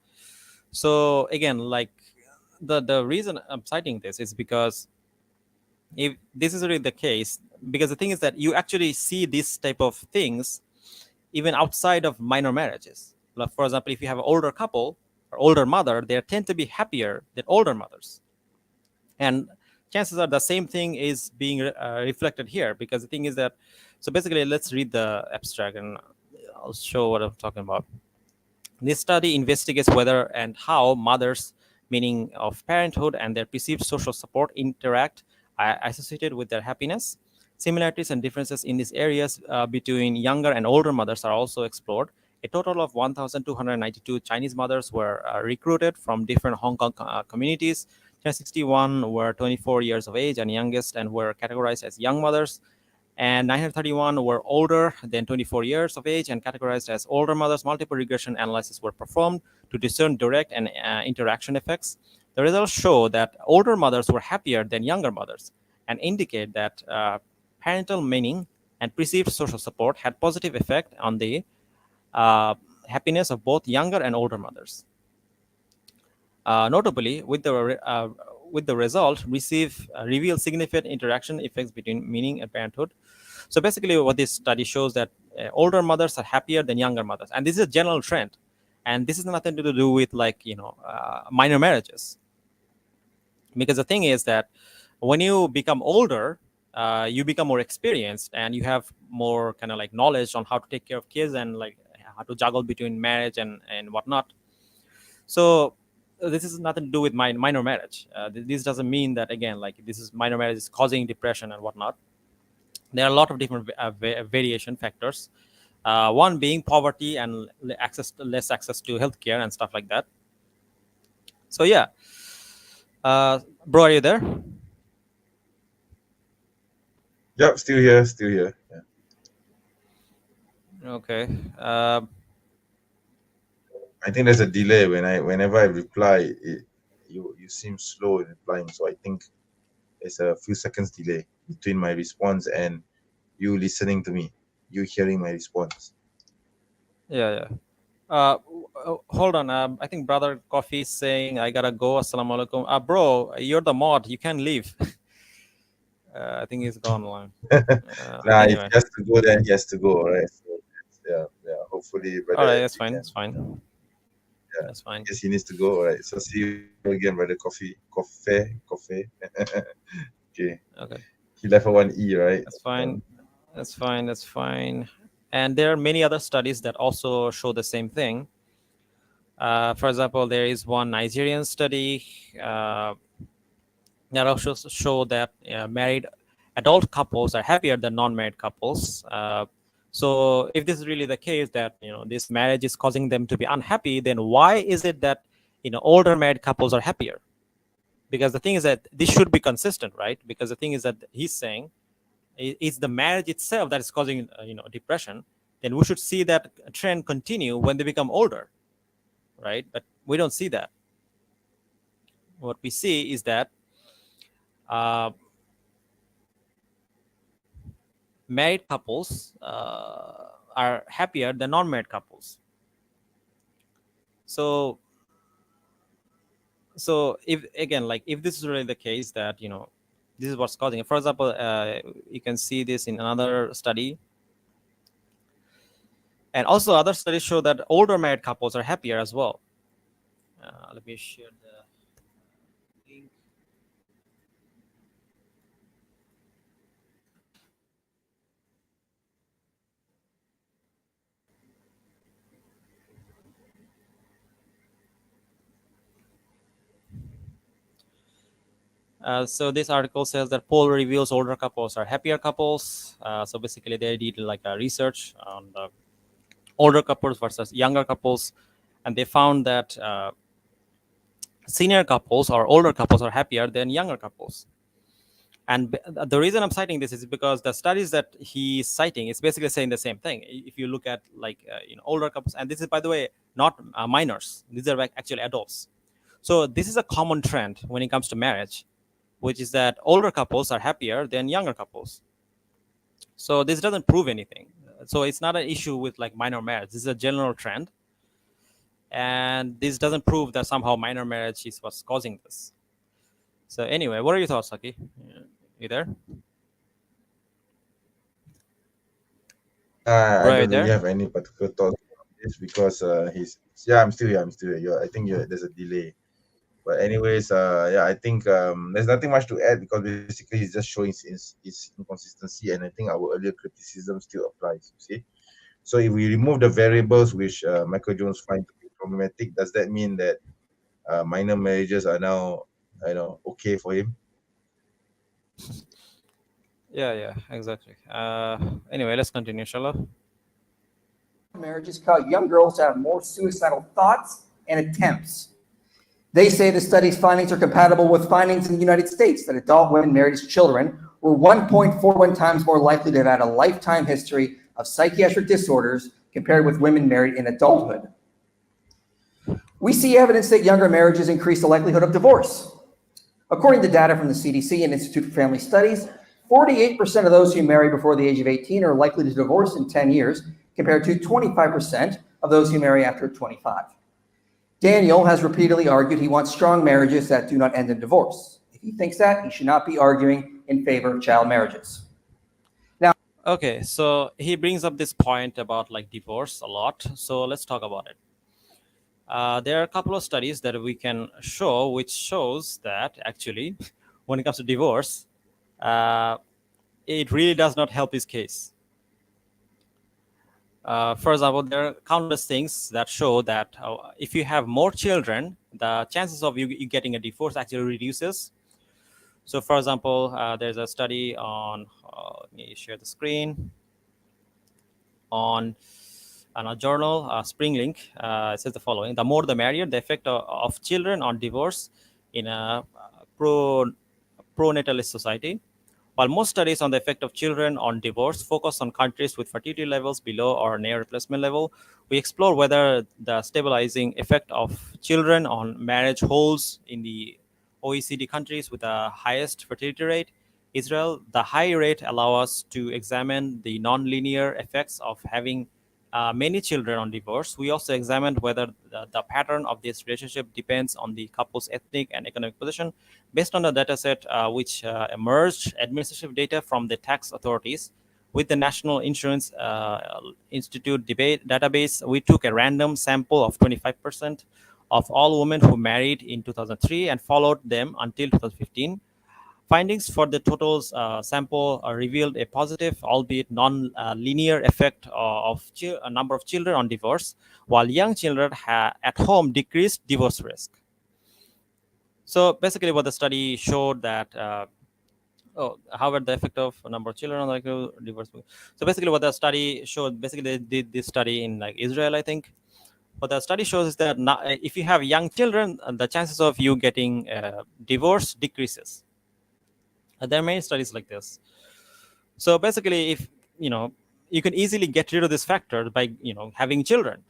So again, like the reason I'm citing this is because if this is really the case, because the thing is that you actually see this type of things even outside of minor marriages. Like for example, if you have an older couple or older mother, they tend to be happier than older mothers. And chances are the same thing is being reflected here, because the thing is that, so basically, let's read the abstract and I'll show what I'm talking about. This study investigates whether and how mothers' meaning of parenthood and their perceived social support interact, associated with their happiness. Similarities and differences in these areas between younger and older mothers are also explored. a total of 1,292 Chinese mothers were recruited from different Hong Kong communities. 1061 were 24 years of age and youngest and were categorized as young mothers. And 931 were older than 24 years of age and categorized as older mothers. Multiple regression analyses were performed to discern direct and interaction effects. The results show that older mothers were happier than younger mothers and indicate that parental meaning and perceived social support had positive effect on the happiness of both younger and older mothers. Notably, with the result, reveal significant interaction effects between meaning and parenthood. So basically, what this study shows that older mothers are happier than younger mothers, and this is a general trend. And this is nothing to do with minor marriages, because the thing is that when you become older, you become more experienced and you have more kind of like knowledge on how to take care of kids and like how to juggle between marriage and whatnot. So this is nothing to do with minor marriage. This doesn't mean that, again, like this is minor marriage is causing depression and whatnot. There are a lot of different variation factors. One being poverty and less access to healthcare and stuff like that. So yeah, bro, are you there? Yep, still here, still here. Yeah. Okay. I think there's a delay whenever I reply, you seem slow in replying. So I think there's a few seconds delay between my response and you listening to me, you hearing my response. Yeah. Hold on. I think Brother Coffee is saying I gotta go. Assalamu alaikum. Bro, you're the mod. You can't leave. I think he's gone online. Nah, Anyway. if he has to go, then he has to go, right? So, yeah. Hopefully, brother. All right, that's fine. Can, that's fine. Yeah, that's fine. Yes, he needs to go. All right. So see you again, brother. Coffee. Okay. Okay. He left a one E, right? That's fine. That's fine. And there are many other studies that also show the same thing. For example, there is one Nigerian study that also show that married adult couples are happier than non-married couples. So if this is really the case, that this marriage is causing them to be unhappy, then why is it that older married couples are happier? Because the thing is that this should be consistent, right? Because the thing is that he's saying it's the marriage itself that is causing depression. Then we should see that trend continue when they become older, right? But we don't see that. What we see is that married couples are happier than non-married couples. So if, again, like if this is really the case, that this is what's causing it. For example, you can see this in another study, and also other studies show that older married couples are happier as well. Let me share the link. So this article says that poll reveals older couples are happier couples. So basically, they did like a research on the older couples versus younger couples, and they found that senior couples or older couples are happier than younger couples. And the reason I'm citing this is because the studies that he's citing is basically saying the same thing. If you look at like older couples, and this is, by the way, not minors; these are like actually adults. So this is a common trend when it comes to marriage, which is that older couples are happier than younger couples. So this doesn't prove anything. So it's not an issue with like minor marriage. This is a general trend, and this doesn't prove that somehow minor marriage is what's causing this. So anyway, what are your thoughts, Saki? You there? I Right don't there? really have any particular thoughts on this because I'm still here. I think there's a delay. But anyways, I think there's nothing much to add because basically he's just showing his inconsistency, and I think our earlier criticism still applies. You see, so if we remove the variables which Michael Jones finds to be problematic, does that mean that minor marriages are now okay for him? Yeah, exactly. Anyway, let's continue, inshallah. marriages cause young girls to have more suicidal thoughts and attempts. They say the study's findings are compatible with findings in the United States that adult women married as children were 1.41 times more likely to have had a lifetime history of psychiatric disorders compared with women married in adulthood. We see evidence that younger marriages increase the likelihood of divorce. According to data from the CDC and Institute for Family Studies, 48% of those who marry before the age of 18 are likely to divorce in 10 years, compared to 25% of those who marry after 25. Daniel has repeatedly argued he wants strong marriages that do not end in divorce. If he thinks that, he should not be arguing in favor of child marriages. Okay, so he brings up this point about like divorce a lot. So let's talk about it. There are a couple of studies that we can show, which shows that actually, when it comes to divorce, it really does not help his case. For example, there are countless things that show that if you have more children, the chances of you getting a divorce actually reduces. So, for example, there's a study on, let me share the screen, on a journal, Spring Link. It says the following: the more the merrier, the effect of children on divorce in a pronatalist society. While most studies on the effect of children on divorce focus on countries with fertility levels below or near replacement level, we explore whether the stabilizing effect of children on marriage holds in the OECD countries with the highest fertility rate. Israel, the high rate allow us to examine the non-linear effects of having many children on divorce. We also examined whether the pattern of this relationship depends on the couple's ethnic and economic position. Based on the dataset which emerged administrative data from the tax authorities with the National Insurance Institute database, we took a random sample of 25% of all women who married in 2003 and followed them until 2015. Findings for the total sample revealed a positive, albeit non-linear effect of a number of children on divorce, while young children at home decreased divorce risk. So basically what the study showed that, however, the effect of a number of children on like divorce. So basically what the study showed, basically they did this study in like Israel, I think. What the study shows is that if you have young children, the chances of you getting divorce decreases. There are many studies like this. So basically, if you can easily get rid of this factor by having children,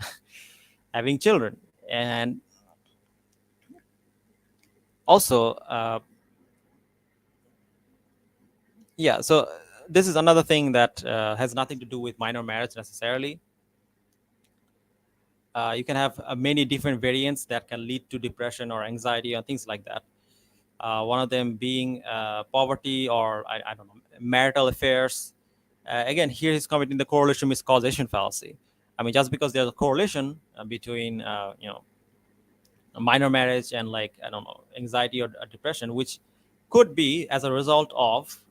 having children, and also yeah. So this is another thing that has nothing to do with minor marriage necessarily. You can have many different variants that can lead to depression or anxiety or things like that. One of them being poverty or I don't know, marital affairs. Again, here he's committing the correlation with causation fallacy. I mean, just because there's a correlation between a minor marriage and like I don't know, anxiety or depression, which could be as a result of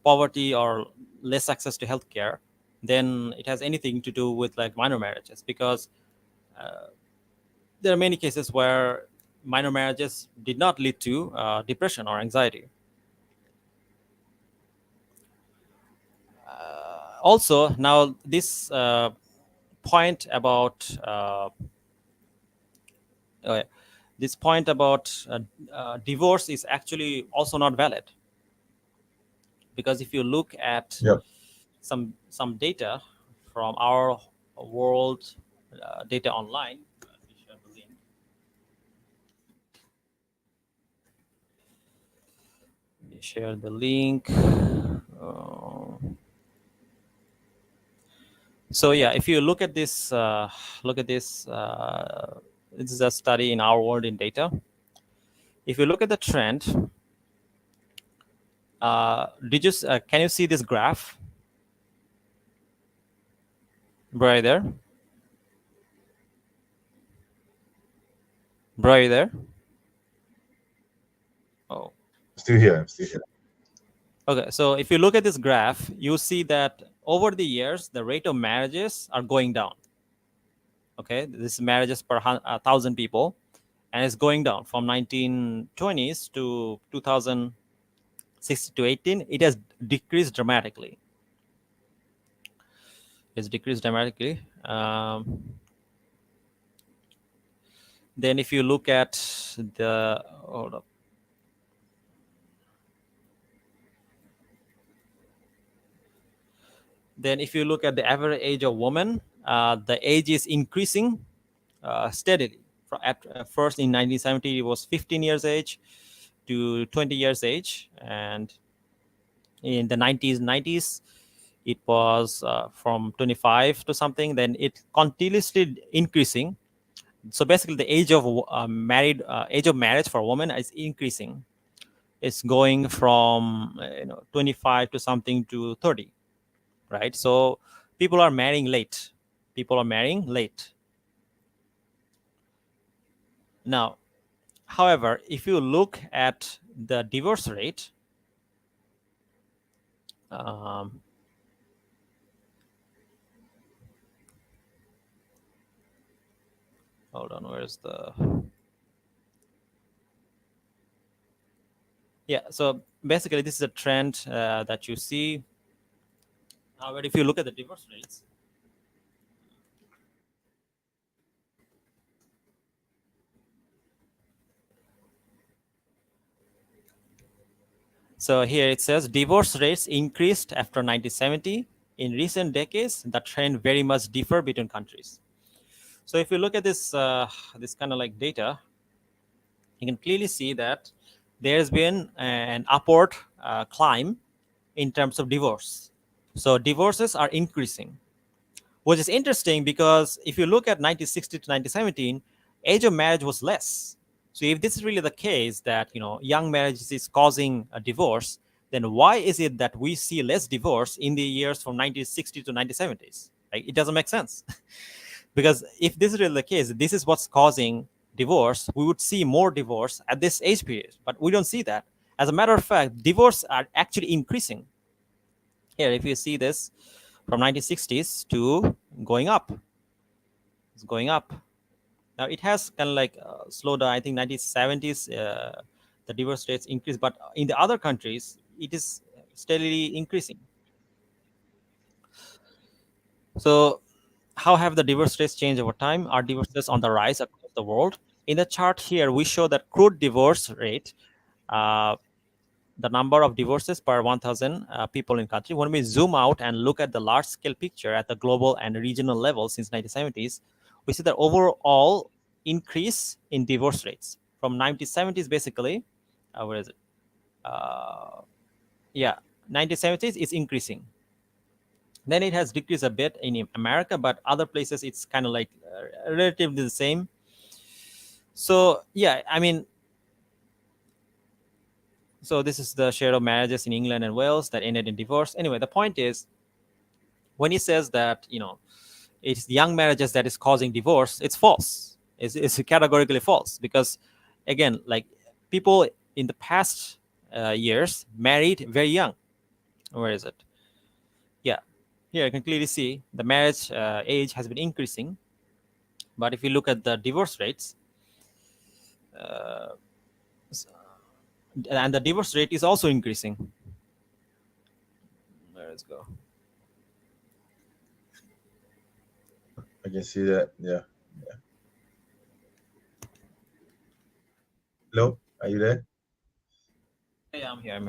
poverty or less access to healthcare, then it has anything to do with like minor marriages, because there are many cases where minor marriages did not lead to depression or anxiety. Also, now this point about divorce is actually also not valid, because if you look at some data from our world data online. Share the link. So yeah, if you look at this, this is a study in our world in data. If you look at the trend, can you see this graph? Bro, are you there? Bro, are you there? Oh. Still here. Okay, so if you look at this graph, you see that over the years, the rate of marriages are going down. Okay, this is marriages per 1,000 people, and it's going down from 1920s to 2016 to 18. It has decreased dramatically. It's decreased dramatically. Then if you look at the, hold up. Then if you look at the average age of women, the age is increasing steadily. At first in 1970, it was 15 years age to 20 years age. And in the 90s, it was from 25 to something. Then it continuously increasing. So basically, the age of age of marriage for a woman is increasing. It's going from 25 to something to 30, right? So people are marrying late. People are marrying late. Now, however, if you look at the divorce rate, hold on, where's the... Yeah, so basically this is a trend that you see. However, if you look at the divorce rates, so here it says divorce rates increased after 1970. In recent decades, the trend very much differ between countries. So if you look at this this kind of like data, you can clearly see that there's been an upward climb in terms of divorce. So divorces are increasing, which is interesting because if you look at 1960 to 1917, age of marriage was less. So if this is really the case that young marriage is causing a divorce, then why is it that we see less divorce in the years from 1960 to 1970s? Like, it doesn't make sense. Because if this is really the case, this is what's causing divorce, we would see more divorce at this age period, but we don't see that. As a matter of fact, divorce are actually increasing. Here, if you see this, from 1960s to going up, it's going up. Now it has kind of like slowed down. I think 1970s the divorce rates increased, but in the other countries it is steadily increasing. So how have the divorce rates changed over time? Are divorces on the rise across the world? In the chart here, we show that crude divorce rate, the number of divorces per 1,000 people in country. When we zoom out and look at the large scale picture at the global and regional level since 1970s, we see that overall increase in divorce rates from 1970s basically. Where is it? Yeah, 1970s is increasing. Then it has decreased a bit in America, but other places it's kind of like relatively the same. So yeah, I mean, so this is the share of marriages in England and Wales that ended in divorce. Anyway, the point is, when he says that it's young marriages that is causing divorce, it's false. It's categorically false, because again, like, people in the past years married very young. Where is it? Yeah, here you can clearly see the marriage age has been increasing, but if you look at the divorce rates, and the divorce rate is also increasing. Let's go. I can see that. Yeah. Hello, are you there? Yeah, I'm here.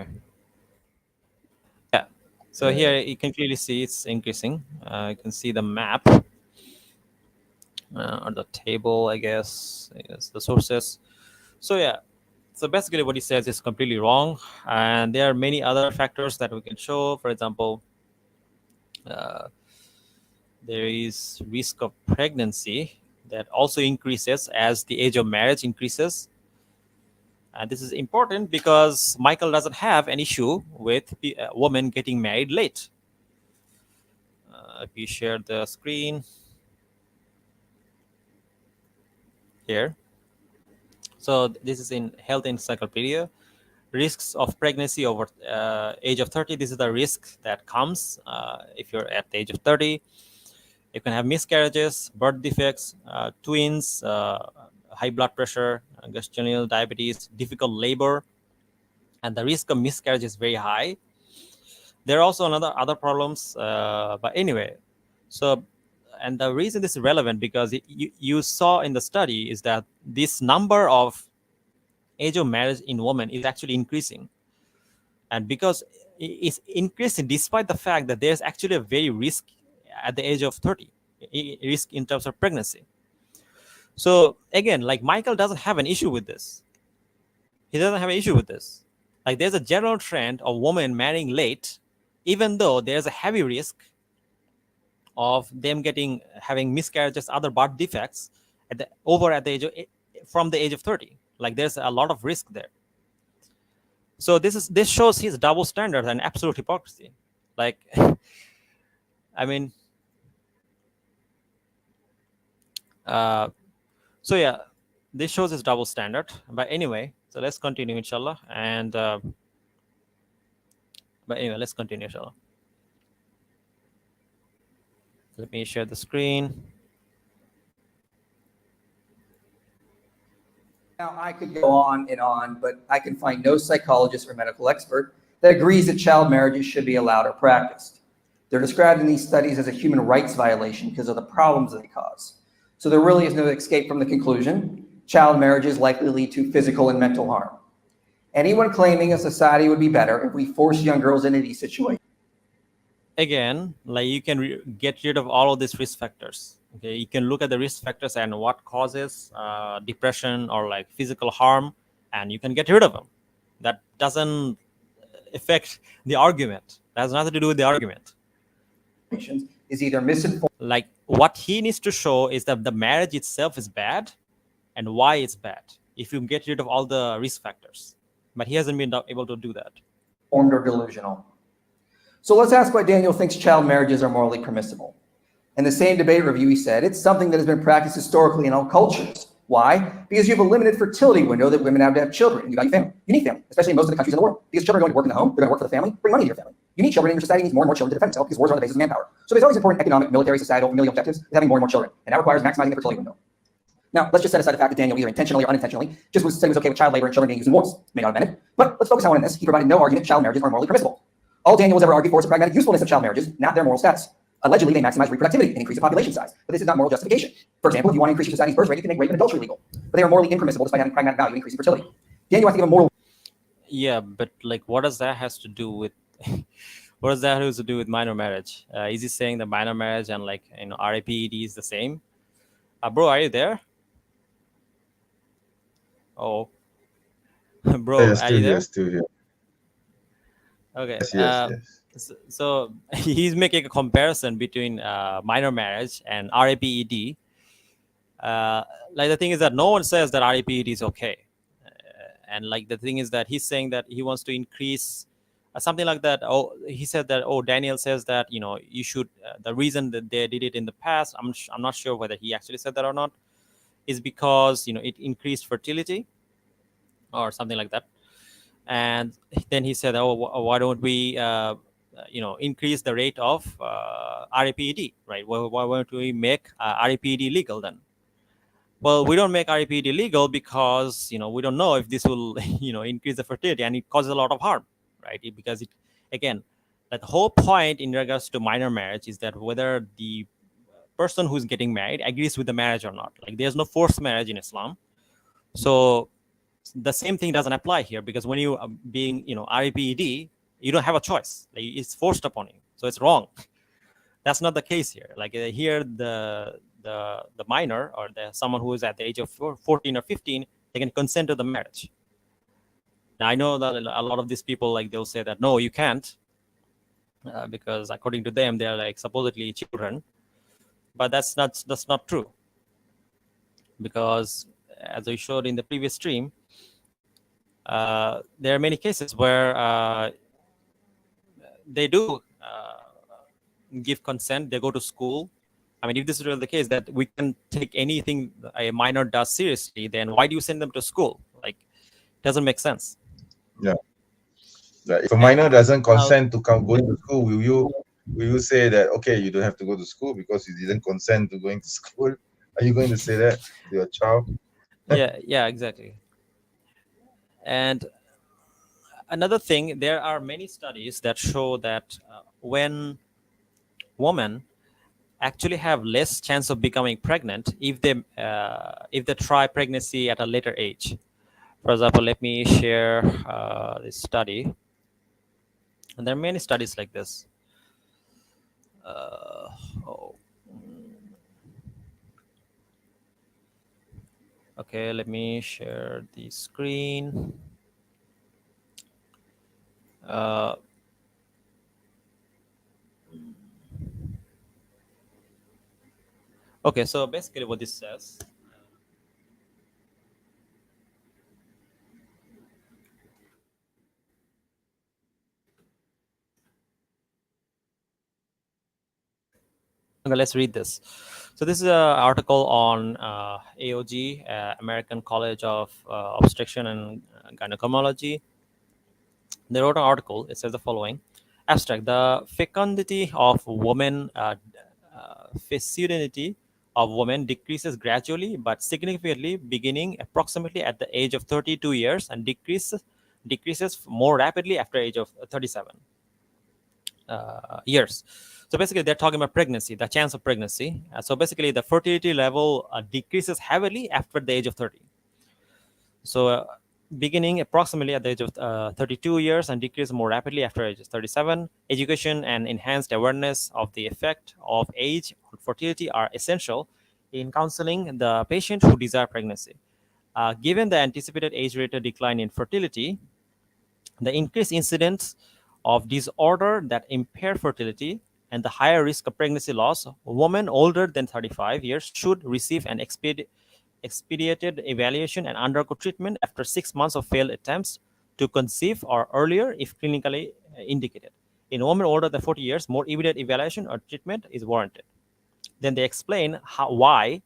Yeah. So Yeah. here you can clearly see it's increasing. You can see the map or the table, I guess. Yes, the sources. So yeah. So basically, what he says is completely wrong, and there are many other factors that we can show. For example, there is risk of pregnancy that also increases as the age of marriage increases. And this is important because Michael doesn't have an issue with women getting married late. If you share the screen here. So this is in Health Encyclopedia. Risks of pregnancy over age of 30. This is the risk that comes if you're at the age of 30. You can have miscarriages, birth defects, twins, high blood pressure, gestational diabetes, difficult labor, and the risk of miscarriage is very high. There are also other problems, but anyway. So, and the reason this is relevant because you saw in the study is that this number of age of marriage in women is actually increasing, and because it's increasing despite the fact that there's actually a very risk at the age of 30, risk in terms of pregnancy. So again, like Michael doesn't have an issue with this. He doesn't have an issue with this. Like there's a general trend of women marrying late, even though there's a heavy risk of them having miscarriages, other birth defects at the age of from the age of 30. Like there's a lot of risk there. So this shows his double standard and absolute hypocrisy. Like, I mean, so yeah, this shows his double standard. But anyway, so let's continue, inshallah. And but anyway, let's continue, inshallah. Let me share the screen. Now, I could go on and on, but I can find no psychologist or medical expert that agrees that child marriages should be allowed or practiced. They're described in these studies as a human rights violation because of the problems that they cause. So there really is no escape from the conclusion. Child marriages likely lead to physical and mental harm. Anyone claiming a society would be better if we force young girls into these situations. Again, like you can get rid of all of these risk factors. Okay, you can look at the risk factors and what causes depression or like physical harm, and you can get rid of them. That doesn't affect the argument. That has nothing to do with the argument. Is either misinformed. Like what he needs to show is that the marriage itself is bad and why it's bad if you get rid of all the risk factors. But he hasn't been able to do that. Or delusional. So let's ask why Daniel thinks child marriages are morally permissible. In the same debate review, he said, it's something that has been practiced historically in all cultures. Why? Because you have a limited fertility window that women have to have children. You value family. You need family, especially in most of the countries in the world. Because children are going to work in the home, they're going to work for the family, bring money to your family. You need children, and your society needs more and more children to defend itself because wars are on the basis of manpower. So there's always important economic, military, societal, familial objectives of having more and more children. And that requires maximizing the fertility window. Now, let's just set aside the fact that Daniel, either intentionally or unintentionally, just said he was okay with child labor and children being used in wars. May not have meant it. But let's focus on this. He provided no argument child marriages are morally permissible. All Daniel was ever argued for is the pragmatic usefulness of child marriages, not their moral status. Allegedly, they maximize reproductivity and increase the population size, but this is not moral justification. For example, if you want to increase your society's birth rate, you can make rape and adultery legal, but they are morally impermissible despite having pragmatic value, increasing fertility. Daniel, I think of a moral. Yeah, but like, what does that has to do with? What does that have to do with minor marriage? Is he saying that minor marriage and like RAPED is the same? Bro, are you there? Oh, bro, Yeah, are you there? still here. Okay. Yes. So he's making a comparison between minor marriage and RAPED. Like the thing is that no one says that RAPED is okay, and like the thing is that he's saying that he wants to increase something like that. Oh, he said that. Oh, Daniel says that you should. The reason that they did it in the past, I'm not sure whether he actually said that or not, is because it increased fertility or something like that. And then he said, oh, why don't we increase the rate of RAPED, right? Well, why don't we make RAPED legal then? Well, we don't make RAPED legal because we don't know if this will increase the fertility, and it causes a lot of harm, right? Because again, that whole point in regards to minor marriage is that whether the person who's getting married agrees with the marriage or not. Like there's no forced marriage in Islam, so the same thing doesn't apply here, because when you being RAPED, you don't have a choice. Like, it's forced upon you, so it's wrong. That's not the case here. Like here, the minor or someone who is at the age of 14 or 15, they can consent to the marriage. Now I know that a lot of these people, like, they'll say that no, you can't, because according to them they're like supposedly children, but that's not true, because as I showed in the previous stream, there are many cases where they do give consent. They go to school. I mean, if this is really the case that we can take anything a minor does seriously, then why do you send them to school? Like, it doesn't make sense. Yeah. If a minor doesn't consent to going to school, will you say that, okay, you don't have to go to school because you didn't consent to going to school? Are you going to say that to your child? Yeah, exactly. And another thing, there are many studies that show that when women actually have less chance of becoming pregnant if they try pregnancy at a later age. For example, let me share this study, and there are many studies like this. Oh, okay, let me share the screen. Uh, okay, so basically what this says. Okay, let's read this. So this is an article on AOG, American College of Obstetrician and Gynecology. They wrote an article. It says the following: abstract: the fecundity of women, fecundity of women decreases gradually but significantly, beginning approximately at the age of 32 years and decreases more rapidly after age of 37 years. So basically, they're talking about pregnancy, the chance of pregnancy. So basically, the fertility level decreases heavily after the age of 30. So beginning approximately at the age of 32 years and decrease more rapidly after age 37. Education and enhanced awareness of the effect of age on fertility are essential in counseling the patient who desire pregnancy. Given the anticipated age-related decline in fertility, the increased incidence of disorder that impair fertility, and the higher risk of pregnancy loss, women older than 35 years should receive an expedited evaluation and undergo treatment after 6 months of failed attempts to conceive or earlier if clinically indicated. In women older than 40 years, more immediate evaluation or treatment is warranted. Then they explain why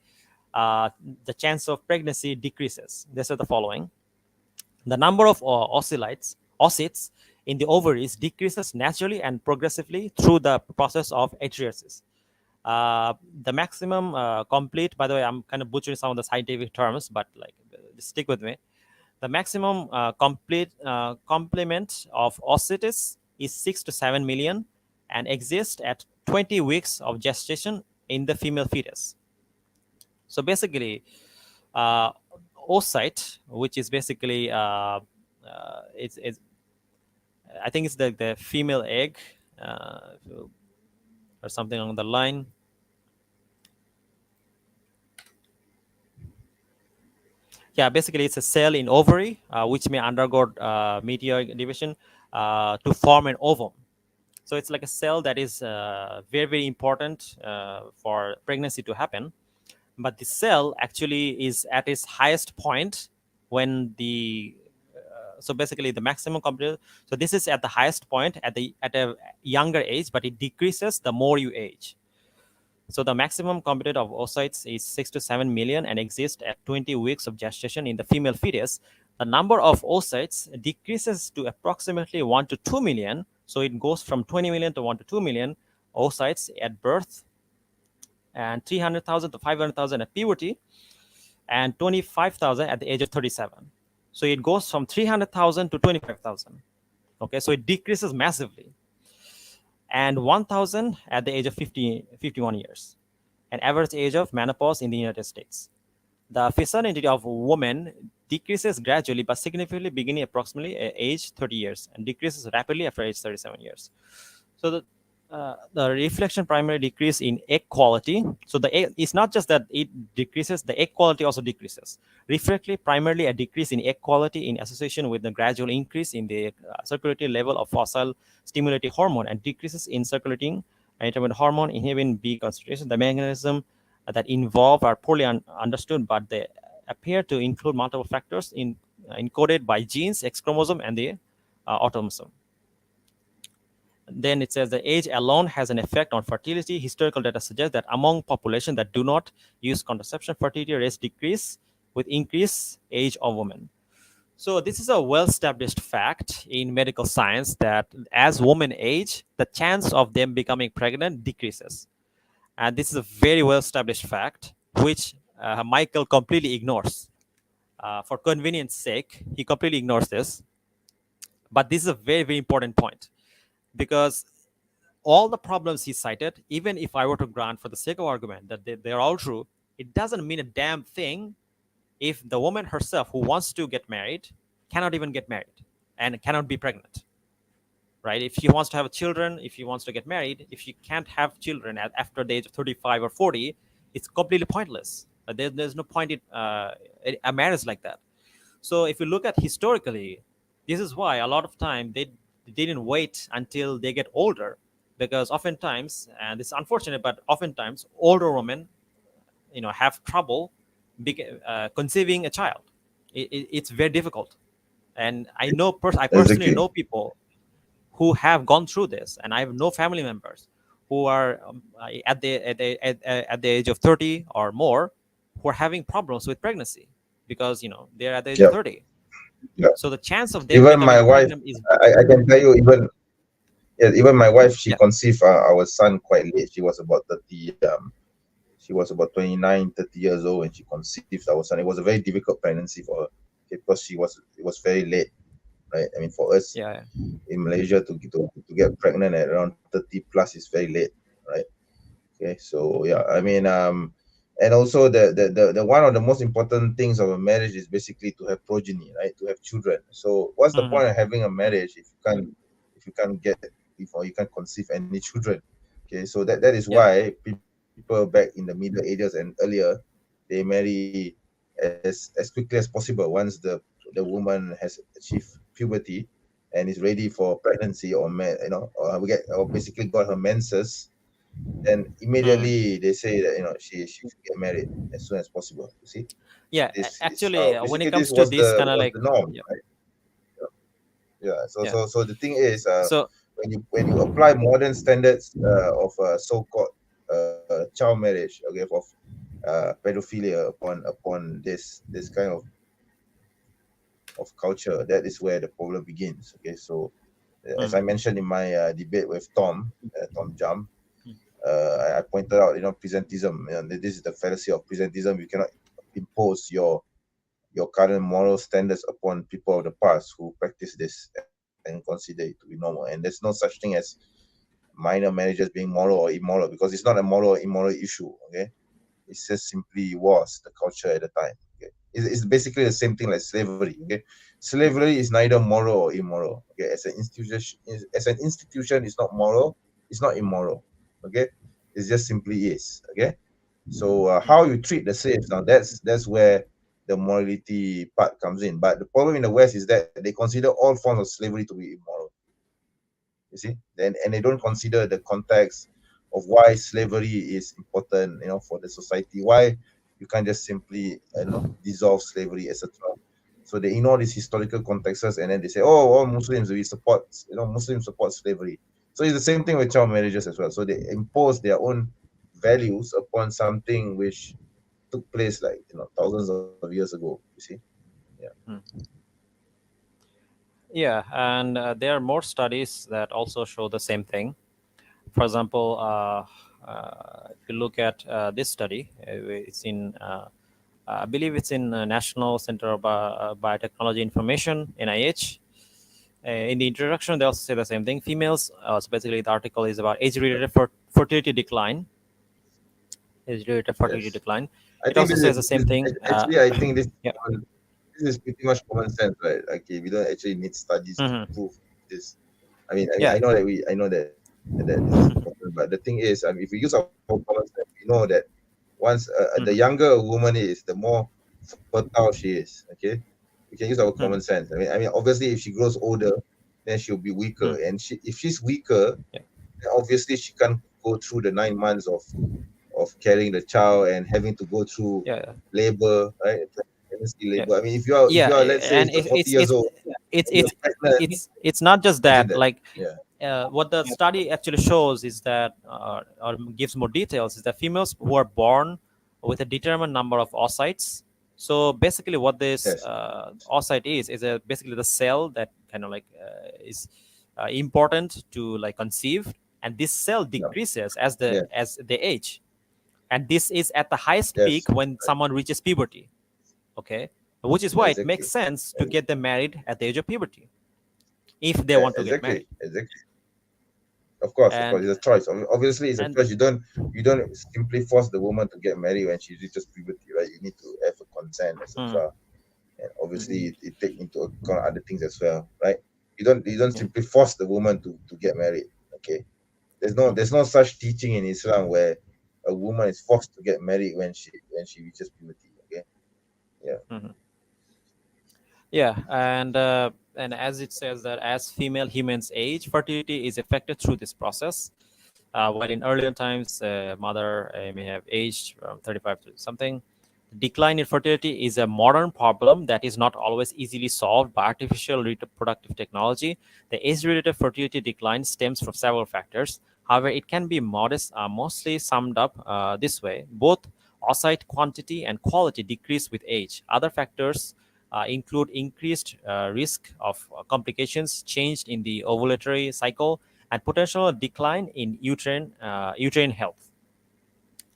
the chance of pregnancy decreases. They said the following: the number of oocytes in the ovaries decreases naturally and progressively through the process of atresis. The maximum complete, by the way, I'm kind of butchering some of the scientific terms, but like, just stick with me. The maximum complete complement of oocytes is 6 to 7 million and exists at 20 weeks of gestation in the female fetus. So basically, uh, oocyte, which is basically it's I think it's the female egg or something along the line. Yeah, basically it's a cell in ovary which may undergo meteoric division to form an ovum. So it's like a cell that is very, very important for pregnancy to happen. But the cell actually is at its highest point when the so basically the maximum computer. So this is at the highest point at a younger age, but it decreases the more you age. So the maximum computed of oocytes is 6 to 7 million and exists at 20 weeks of gestation in the female fetus. The number of oocytes decreases to approximately 1 to 2 million. So it goes from 20 million to 1 to 2 million oocytes at birth, and 300,000 to 500,000 at puberty, and 25,000 at the age of 37. So it goes from 300,000 to 25,000. Okay, so it decreases massively. And 1,000 at the age of 51 years, an average age of menopause in the United States. The fecundity of women decreases gradually but significantly beginning approximately at age 30 years and decreases rapidly after age 37 years. So the reflection primarily decrease in egg quality. So the egg, it's not just that it decreases, the egg quality also decreases. Reflectively, primarily a decrease in egg quality in association with the gradual increase in the circulating level of fossil stimulating hormone and decreases in circulating intermittent hormone inhibiting B concentration. The mechanism that involve are poorly understood, but they appear to include multiple factors encoded by genes, X chromosome, and the autosome. Then it says the age alone has an effect on fertility. Historical data suggests that among population that do not use contraception, fertility rates decrease with increased age of women. So this is a well-established fact in medical science that as women age, the chance of them becoming pregnant decreases. And this is a very well-established fact, which Michael completely ignores. For convenience sake, he completely ignores this. But this is a very, very important point, because all the problems he cited, even if I were to grant for the sake of argument that they're all true, it doesn't mean a damn thing if the woman herself who wants to get married cannot even get married and cannot be pregnant, right? If she wants to have children, if she wants to get married, if she can't have children after the age of 35 or 40, it's completely pointless. There's no point in a marriage like that. So if you look at historically, this is why a lot of time they didn't wait until they get older, because oftentimes, and this is unfortunate, but oftentimes older women, have trouble conceiving a child. It's very difficult, and I personally Exactly. know people who have gone through this, and I have no family members who are at the age of 30 or more who are having problems with pregnancy because they're at the age of Yeah. 30. Yeah. So the chance of them Even my becoming wife, pregnant is I can tell you, even my wife, she yeah. conceived our son quite late. She was about 30. She was about 29, 30 years old when she conceived our son. It was a very difficult pregnancy for her, okay, because it was very late, right? I mean, for us Yeah, in Malaysia to get pregnant at around 30 plus is very late, right? Okay, so yeah, I mean, and also the one of the most important things of a marriage is basically to have progeny, right? To have children. So what's the hmm point of having a marriage if you can't get if or you can't conceive any children? Okay, so that is yeah. why people back in the Middle Ages and earlier, they marry as quickly as possible once the woman has achieved puberty and is ready for pregnancy or basically got her menses, then Mm. immediately they say that she should get married as soon as possible. You see, Yeah, this is actually, when it basically this comes to this kind of was like, the norm, yeah, right? Yeah. So yeah. so so the thing is, So, when you apply modern standards of so-called child marriage, okay, of pedophilia upon this kind of culture, that is where the problem begins. Okay, so as I mm, mentioned in my debate with Tom Jam, mm, I pointed out, presentism. This is the fallacy of presentism. You cannot impose your current moral standards upon people of the past who practice this and consider it to be normal. And there's no such thing as minor marriages being moral or immoral, because it's not a moral or immoral issue. Okay, it just simply was the culture at the time. Okay, it's basically the same thing like slavery. Okay, slavery is neither moral or immoral. Okay, as an institution, it's not moral, it's not immoral. Okay, it just simply is. Okay, so mm. how you treat the slaves, now that's where the morality part comes in. But the problem in the West is that they consider all forms of slavery to be immoral. You see, and they don't consider the context of why slavery is important, for the society. Why you can't just simply, dissolve slavery, etc. So they ignore these historical contexts, and then they say, "Oh, all Muslims Muslims support slavery." So it's the same thing with child marriages as well. So they impose their own values upon something which took place like thousands of years ago. You see, yeah. Mm. Yeah, and there are more studies that also show the same thing. For example, if you look at this study, it's in, I believe it's in National Center of Biotechnology Information, NIH. In the introduction, they also say the same thing. Females, so basically the article is about age-related fertility decline. Age-related fertility Yes, decline. I It think also says the same thing. actually, I think Yeah. this is pretty much common sense, right? Okay, we don't actually need studies to hmm prove this. I mean, Yeah. I know that this is important, but the thing is, if we use our common sense, we know that once the hmm younger a woman is, the more fertile she is. Okay, we can use our common hmm sense. I mean, obviously, if she grows older, then she'll be weaker, hmm and if she's weaker, Yeah. then obviously she can't go through the 9 months of carrying the child and having to go through Yeah. labor, right? Pregnancy Yeah. labor. I mean, if you are, let's say, And if you're 40 years old it's and it's you're pregnant, it's not just imagine that. that. Like, Yeah. what the study actually shows is that, or gives more details, is that females who are born with a determined number of oocytes. So basically, what this Yes. oocyte is basically the cell that kind of like is important to like conceive, and this cell Yeah. decreases Yeah. as they age, and this is at the highest Yes. peak when someone reaches puberty. Okay, which is why it makes Exactly. sense to Ex- get them married at the age of puberty if they Yeah. want to get married. Exactly. Exactly. Of course, And it's a choice. Obviously, it's a and choice. You don't simply force the woman to get married when she reaches puberty, right? You need to have a consent, mm, etc. And obviously, mm, it take into account other things as well, right? You don't yeah, simply force the woman to get married. Okay, there's no such teaching in Islam where a woman is forced to get married when she reaches puberty. Okay, yeah, mhm. Yeah, and as it says that as female humans age, fertility is affected through this process. While in earlier times, mother may have aged around 35 to something. Decline in fertility is a modern problem that is not always easily solved by artificial reproductive technology. The age-related fertility decline stems from several factors. However, it can be modest, mostly summed up this way: both oocyte quantity and quality decrease with age. Other factors include increased risk of complications, changed in the ovulatory cycle, and potential decline in uterine health.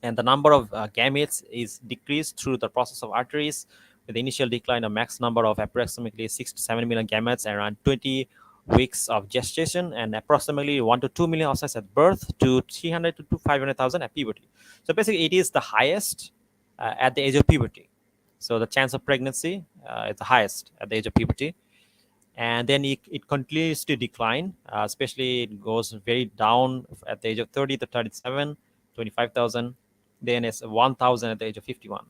And the number of gametes is decreased through the process of arteries, with the initial decline of max number of approximately 6 to 7 million gametes around 20 weeks of gestation, and approximately 1 to 2 million oocytes at birth to 300 to 500,000 at puberty. So basically, it is the highest at the age of puberty. So the chance of pregnancy is the highest at the age of puberty, and then it continues to decline, especially it goes very down at the age of 30 to 37, 25,000. Then it's 1,000 at the age of 51.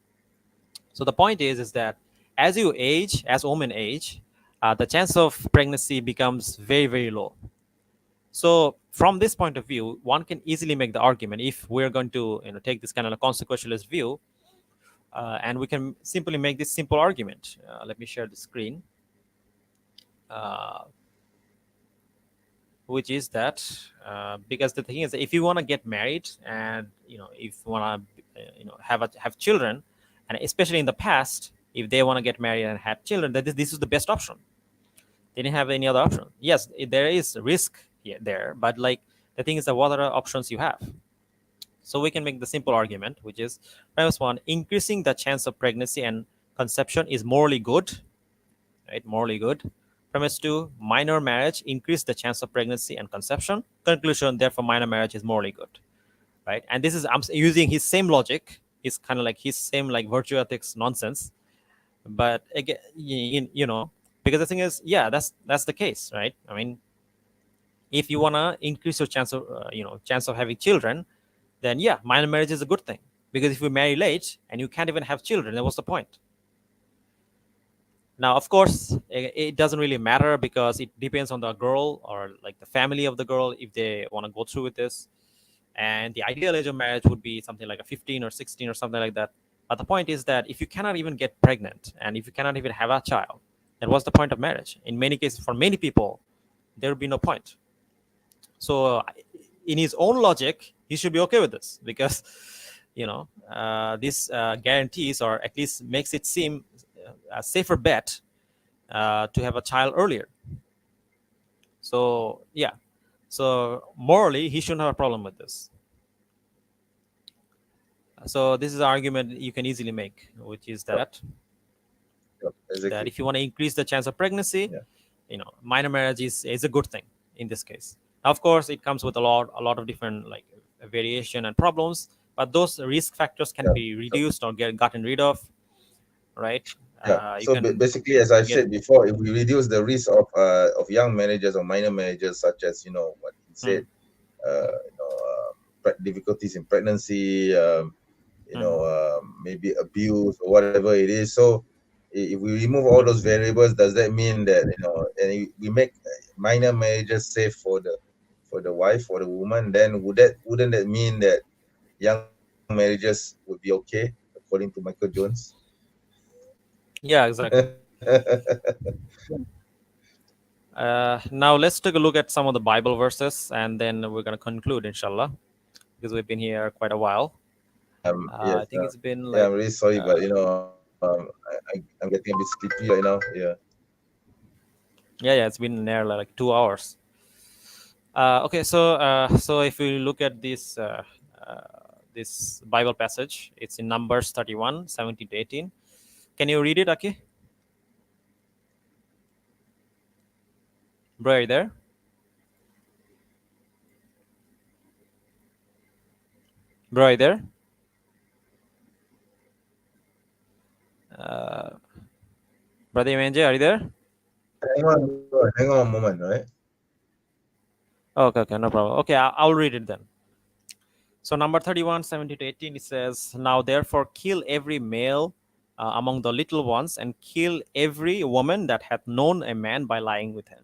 So the point is that as you age, as women age, the chance of pregnancy becomes very, very low. So from this point of view, one can easily make the argument, if we're going to take this kind of a consequentialist view, and we can simply make this simple argument. Let me share the screen. Uh, which is that because the thing is, if you want to get married, and if you want to have children, and especially in the past, if they want to get married and have children, that this is the best option. They didn't have any other option. Yes, there is risk here there, but like, the thing is that what other options you have? So we can make the simple argument, which is, premise one: increasing the chance of pregnancy and conception is morally good, right? Morally good. Premise two: minor marriage increase the chance of pregnancy and conception. Conclusion: therefore, minor marriage is morally good, right? And this is, I'm using his same logic. It's kind of like his same like virtue ethics nonsense. But again, because the thing is, yeah, that's the case, right? I mean, if you wanna increase your chance of chance of having children, then yeah, minor marriage is a good thing. Because if you marry late and you can't even have children, then what's the point? Now, of course, it doesn't really matter, because it depends on the girl or like the family of the girl if they want to go through with this. And the ideal age of marriage would be something like a 15 or 16 or something like that. But the point is that if you cannot even get pregnant and if you cannot even have a child, then what's the point of marriage? In many cases, for many people, there would be no point. So, in his own logic, he should be okay with this, because this guarantees, or at least makes it seem a safer bet to have a child earlier. So yeah, so morally he shouldn't have a problem with this. So this is an argument you can easily make, which is yep, yep, that exactly. if you want to increase the chance of pregnancy, Yeah, minor marriage is a good thing in this case. Of course, it comes with a lot of different like variation and problems, but those risk factors can yeah. be So reduced or get gotten rid of, right? yeah. You So can basically, as I get. said before, if we reduce the risk of young managers or minor managers, such as what he said, Mm, difficulties in pregnancy, mm. maybe abuse or whatever it is. So if we remove all those variables, does that mean that and we make minor marriages safe for the wife or the woman? Then wouldn't that mean that young marriages would be okay according to Michael Jones? Yeah, exactly. Now let's take a look at some of the Bible verses, and then we're going to conclude, inshallah, because we've been here quite a while. Yes. I think it's been Yeah, like, I'm really sorry, but uh, I'm getting a bit sleepy right now. Yeah. yeah, it's been near like 2 hours. Okay, so if we look at this Bible passage, it's in Numbers 31, 17 to 18. Can you read it, Aki? Bro, are you there? Bro, are you there? Brother MENJ, are you there? Hang on a moment, right? Okay, no problem. Okay, I'll read it then. So number 31, 17 to 18, it says, now therefore kill every male among the little ones, and kill every woman that hath known a man by lying with him.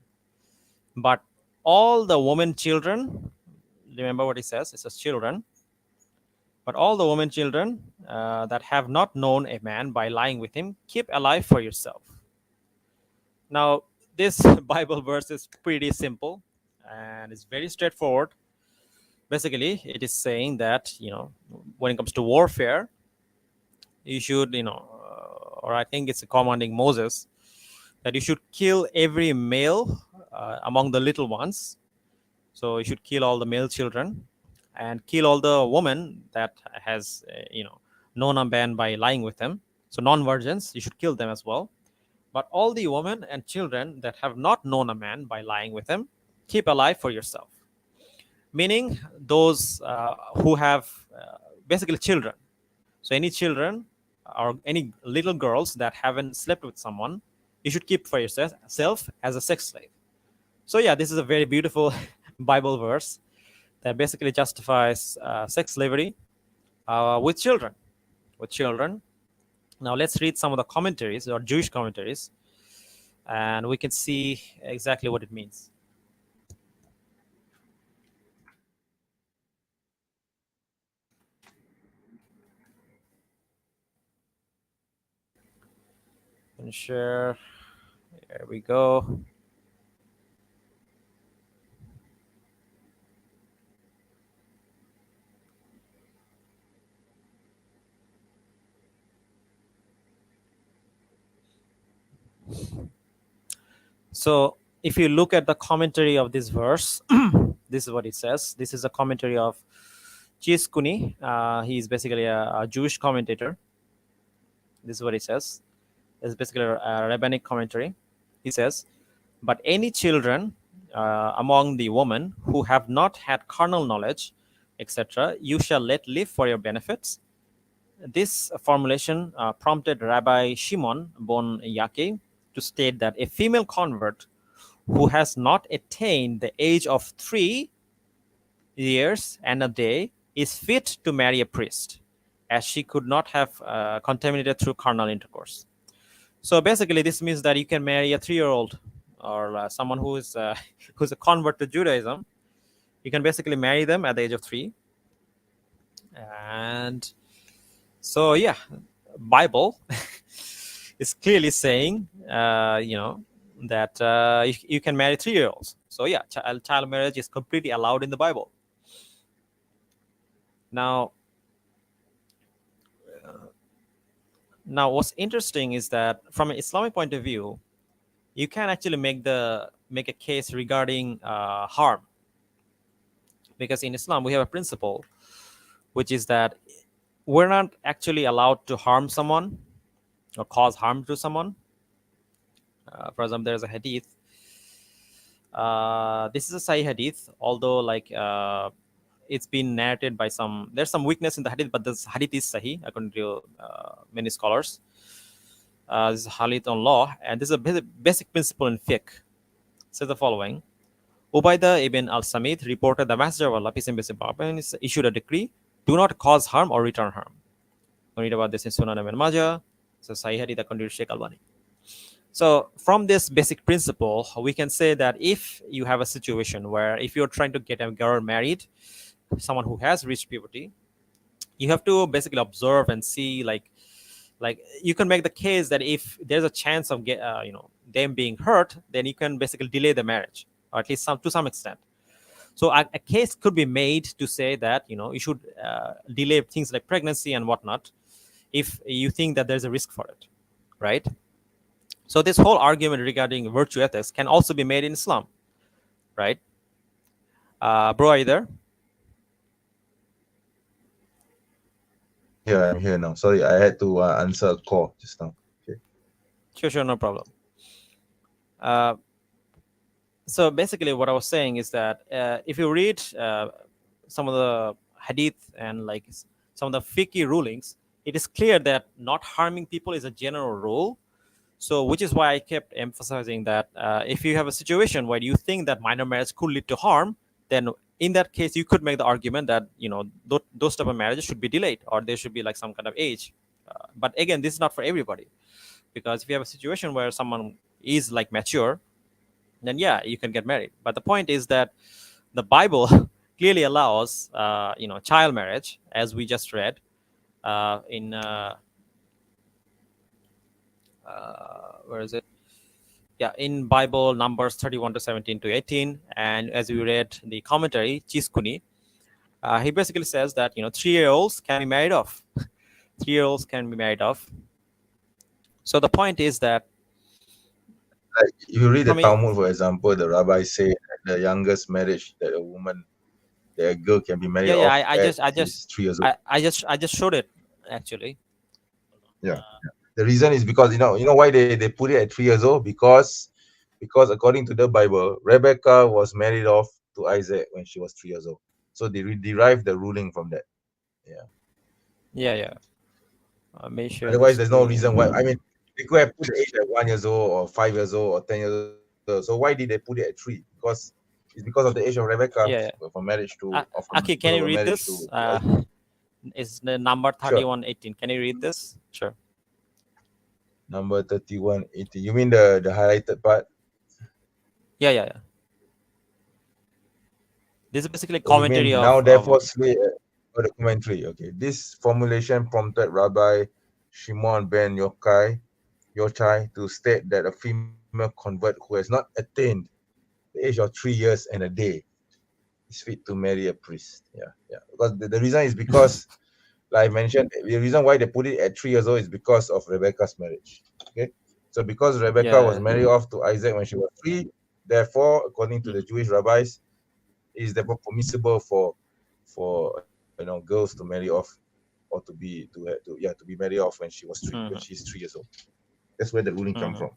But all the women children, remember what it says? It says children. But all the women children that have not known a man by lying with him, keep alive for yourself. Now, this Bible verse is pretty simple and it's very straightforward. Basically, it is saying that, when it comes to warfare, you should, or I think it's commanding Moses that you should kill every male among the little ones. So you should kill all the male children and kill all the women that has, known a man by lying with them. So non-virgins, you should kill them as well. But all the women and children that have not known a man by lying with him, keep alive for yourself. Meaning those who have basically children. So any children or any little girls that haven't slept with someone, you should keep for yourself as a sex slave. So yeah, this is a very beautiful Bible verse that basically justifies sex slavery with children. Now let's read some of the commentaries or Jewish commentaries, and we can see exactly what it means. And share. There we go. So if you look at the commentary of this verse, this is what it says. This is a commentary of Chiskuni. He is basically a Jewish commentator. This is what he says. It's basically a rabbinic commentary. He says, but any children among the women who have not had carnal knowledge, etc., you shall let live for your benefits. This formulation prompted Rabbi Shimon Bon Yake to state that a female convert who has not attained the age of 3 years and a day is fit to marry a priest, as she could not have contaminated through carnal intercourse. So basically, this means that you can marry a 3-year-old or someone who is who's a convert to Judaism. You can basically marry them at the age of 3. And so, yeah, Bible is clearly saying, that you can marry 3-year-olds. So yeah, child marriage is completely allowed in the Bible. Now, what's interesting is that from an Islamic point of view, you can actually make a case regarding harm, because in Islam we have a principle, which is that we're not actually allowed to harm someone or cause harm to someone. For example, there's a hadith. This is a Sahih hadith, although it's been narrated by there's some weakness in the hadith, but this hadith is Sahih according to many scholars. This is hadith on law, and this is a basic principle in fiqh. It says the following: Ubaidah ibn al-Samit reported the Messenger of Allah, peace and blessings upon him, issued a decree: do not cause harm or return harm. You read about this in Sunan ibn Majah. It's a Sahih hadith according to Sheikh Albani. So from this basic principle, we can say that if you have a situation where if you're trying to get a girl married, someone who has reached puberty, you have to basically observe and see, like you can make the case that if there's a chance of them being hurt, then you can basically delay the marriage, or at least to some extent. So a case could be made to say that you should delay things like pregnancy and whatnot if you think that there's a risk for it, right? So this whole argument regarding virtue ethics can also be made in Islam, right? Bro, are you there? Yeah, I'm here now. Sorry, I had to answer a call just now. Okay. Sure, no problem. So basically what I was saying is that if you read some of the hadith and like some of the fiqh rulings, it is clear that not harming people is a general rule. So, which is why I kept emphasizing that if you have a situation where you think that minor marriage could lead to harm, then in that case, you could make the argument that those type of marriages should be delayed, or there should be like some kind of age. But again, this is not for everybody, because if you have a situation where someone is like mature, then yeah, you can get married. But the point is that the Bible clearly allows, child marriage, as we just read in where is it? Yeah, in Bible Numbers 31 to 17 to 18, and as we read the commentary, Chiskuni, he basically says that 3-year-olds can be married off. 3-year-olds can be married off. So the point is that, Like if you read I the mean, Talmud, for example, the rabbi say that the youngest marriage that a girl can be married yeah, yeah, off I at just, I is just, 3 years old. I just showed it actually. Yeah. The reason is because why they put it at 3 years old, because according to the Bible, Rebecca was married off to Isaac when she was 3 years old. So they derived the ruling from that. Yeah. Yeah, yeah. May share the Otherwise, there's no reason why. I screen. mean, they could have put the age at 1 years old or 5 years old or 10 years old. So why did they put it at 3? Because it's because of the age of Rebecca Yeah, yeah. for marriage to of Aki, can you read marriage this? to Isaac. Is the number Sure. 31:18? Can you read this? Sure. Number 3180. You mean the highlighted part? Yeah, yeah, yeah. This is basically So you commentary mean of now therefore slay the commentary. Okay. This formulation prompted Rabbi Shimon ben Yochai to state that a female convert who has not attained the age of 3 years and a day is fit to marry a priest. Yeah, yeah. Because the reason is because, like I mentioned, the reason why they put it at 3 years old is because of Rebecca's marriage. Okay. So because Rebecca was Yeah. married off to Isaac when she was 3, therefore, according to the Jewish rabbis, it is therefore permissible for girls to marry off, or to be married off when she's 3 years old. That's where the ruling come from.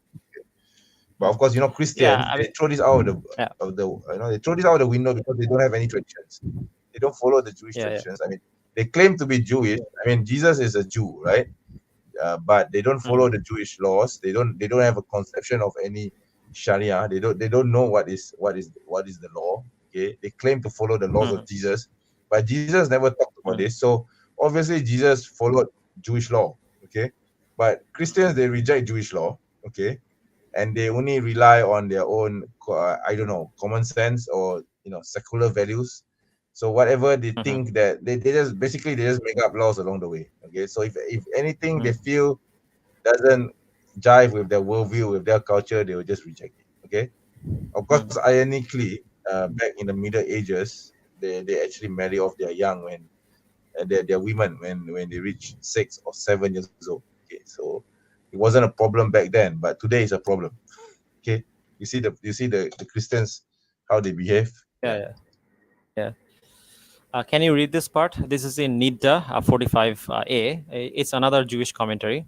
But of course, Yeah, Christians, I they mean, throw this out yeah, of the they throw this out of the window because they don't have any traditions. They don't follow the Jewish yeah, yeah. traditions. I mean, they claim to be Jewish. I mean, Jesus is a Jew, right? But they don't follow the Jewish laws. They don't have a conception of any Sharia. They don't know what is the law. Okay, they claim to follow the laws of Jesus, but Jesus never talked about this. So obviously, Jesus followed Jewish law. Okay, but Christians, they reject Jewish law. Okay, and they only rely on their own I don't know, common sense or secular values. So whatever they think, that they just basically they just make up laws along the way. Okay, so if anything they feel doesn't jive with their worldview, with their culture, they will just reject it. Okay, of course, ironically, back in the Middle Ages, they actually marry off their young when their women when they reach 6 or 7 years old. Okay, so it wasn't a problem back then, but today is a problem. Okay, you see the Christians, how they behave. Yeah, Yeah. yeah, yeah. Can you read this part? This is in Nidda 45a. It's another Jewish commentary.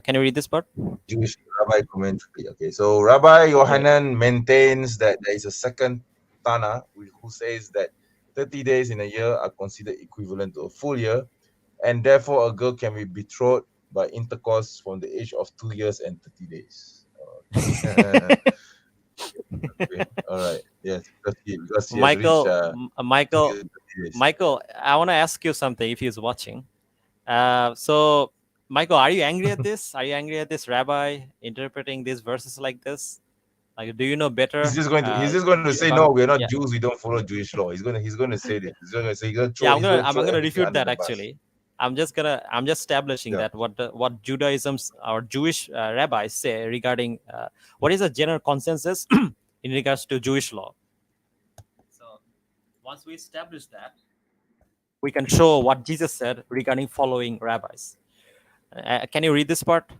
Can you read this part? Jewish rabbi commentary. Okay, so Rabbi Yeah. Yohanan maintains that there is a second Tana who says that 30 days in a year are considered equivalent to a full year, and therefore a girl can be betrothed by intercourse from the age of 2 years and 30 days. Okay. Okay. All right. Yes, because he has reached Michael, 2 years Michael, and 30 days. Michael, I want to ask you something if he's watching. So, Michael, are you angry at this? Are you angry at this rabbi interpreting these verses like this? Like, do you know better He's just going to say, no, about? we're not Yeah, Jews, we don't follow Jewish law. He's going to say this. yeah. He's going to I'm throw gonna everything refute under that the bus. actually. I'm just establishing Yeah. that what Judaism's or Jewish rabbis say regarding what is a general consensus in regards to Jewish law. So once we establish that, we can show what Jesus said regarding following rabbis. Can you read this part?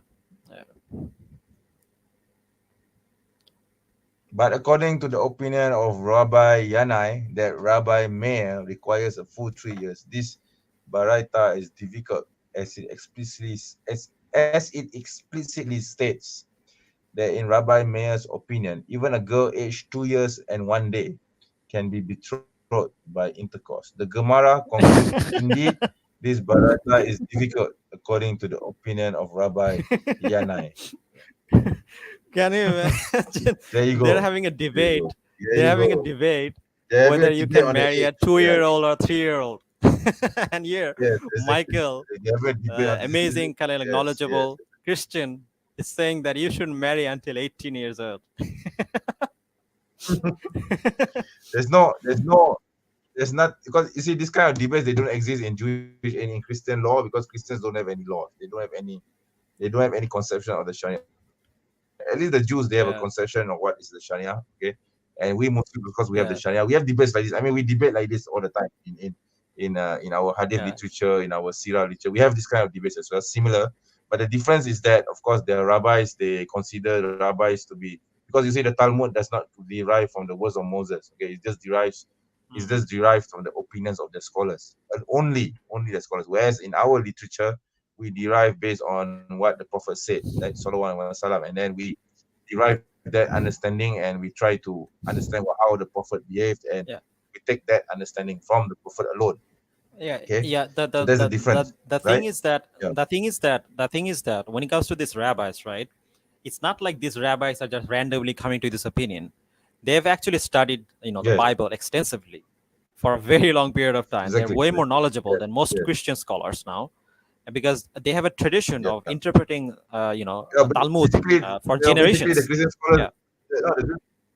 But according to the opinion of Rabbi Yanai, that Rabbi Meir requires a full 3 years. This baraita is difficult, as it explicitly states that in Rabbi Meir's opinion, even a girl aged 2 years and 1 day can be betrothed followed by intercourse. The Gemara concludes, indeed, this barata is difficult according to the opinion of Rabbi Yanai. Can you imagine? There you They're go. having a There you debate. go. There They're you having a go. debate They're having whether a you debate can on the marry a age. Yeah. 2-year-old or 3-year-old. And here, Yes, exactly. Michael, They're having a debate on this. amazing, kind of like Yes, yes. knowledgeable Christian, is saying that you shouldn't marry until 18 years old. There's not, because you see this kind of debates, they don't exist in Jewish and in Christian law, because Christians don't have any laws. They don't have any conception of the Sharia. At least the Jews, they have a Yeah, conception of what is the Sharia. Okay. And we Muslims, because we have the yeah, Sharia, we have debates like this. I mean, we debate like this all the time in our Hadith yeah, literature, in our Sirah literature. We have this kind of debates as well, similar. But the difference is that, of course, the rabbis, they consider the rabbis to be, because you see, the Talmud does not derive from the words of Moses. Okay, it's just derived from the opinions of the scholars, and only the scholars. Whereas in our literature, we derive based on what the Prophet said, like Sallallahu Alaihi Wasallam, and then we derive that understanding, and we try to understand how the Prophet behaved, and yeah. we take that understanding from the Prophet alone. Yeah, Okay, yeah. The so the there's a the the, difference, the right? thing is that Yeah, when it comes to these rabbis, right? It's not like these rabbis are just randomly coming to this opinion. They've actually studied, the yes, Bible extensively for a very long period of time. They're exactly. way more knowledgeable Yes, than most yes, Christian scholars now, because they have a tradition yeah. of interpreting, Yeah, but Talmud basically, for basically the generations. Christian scholars, Yeah.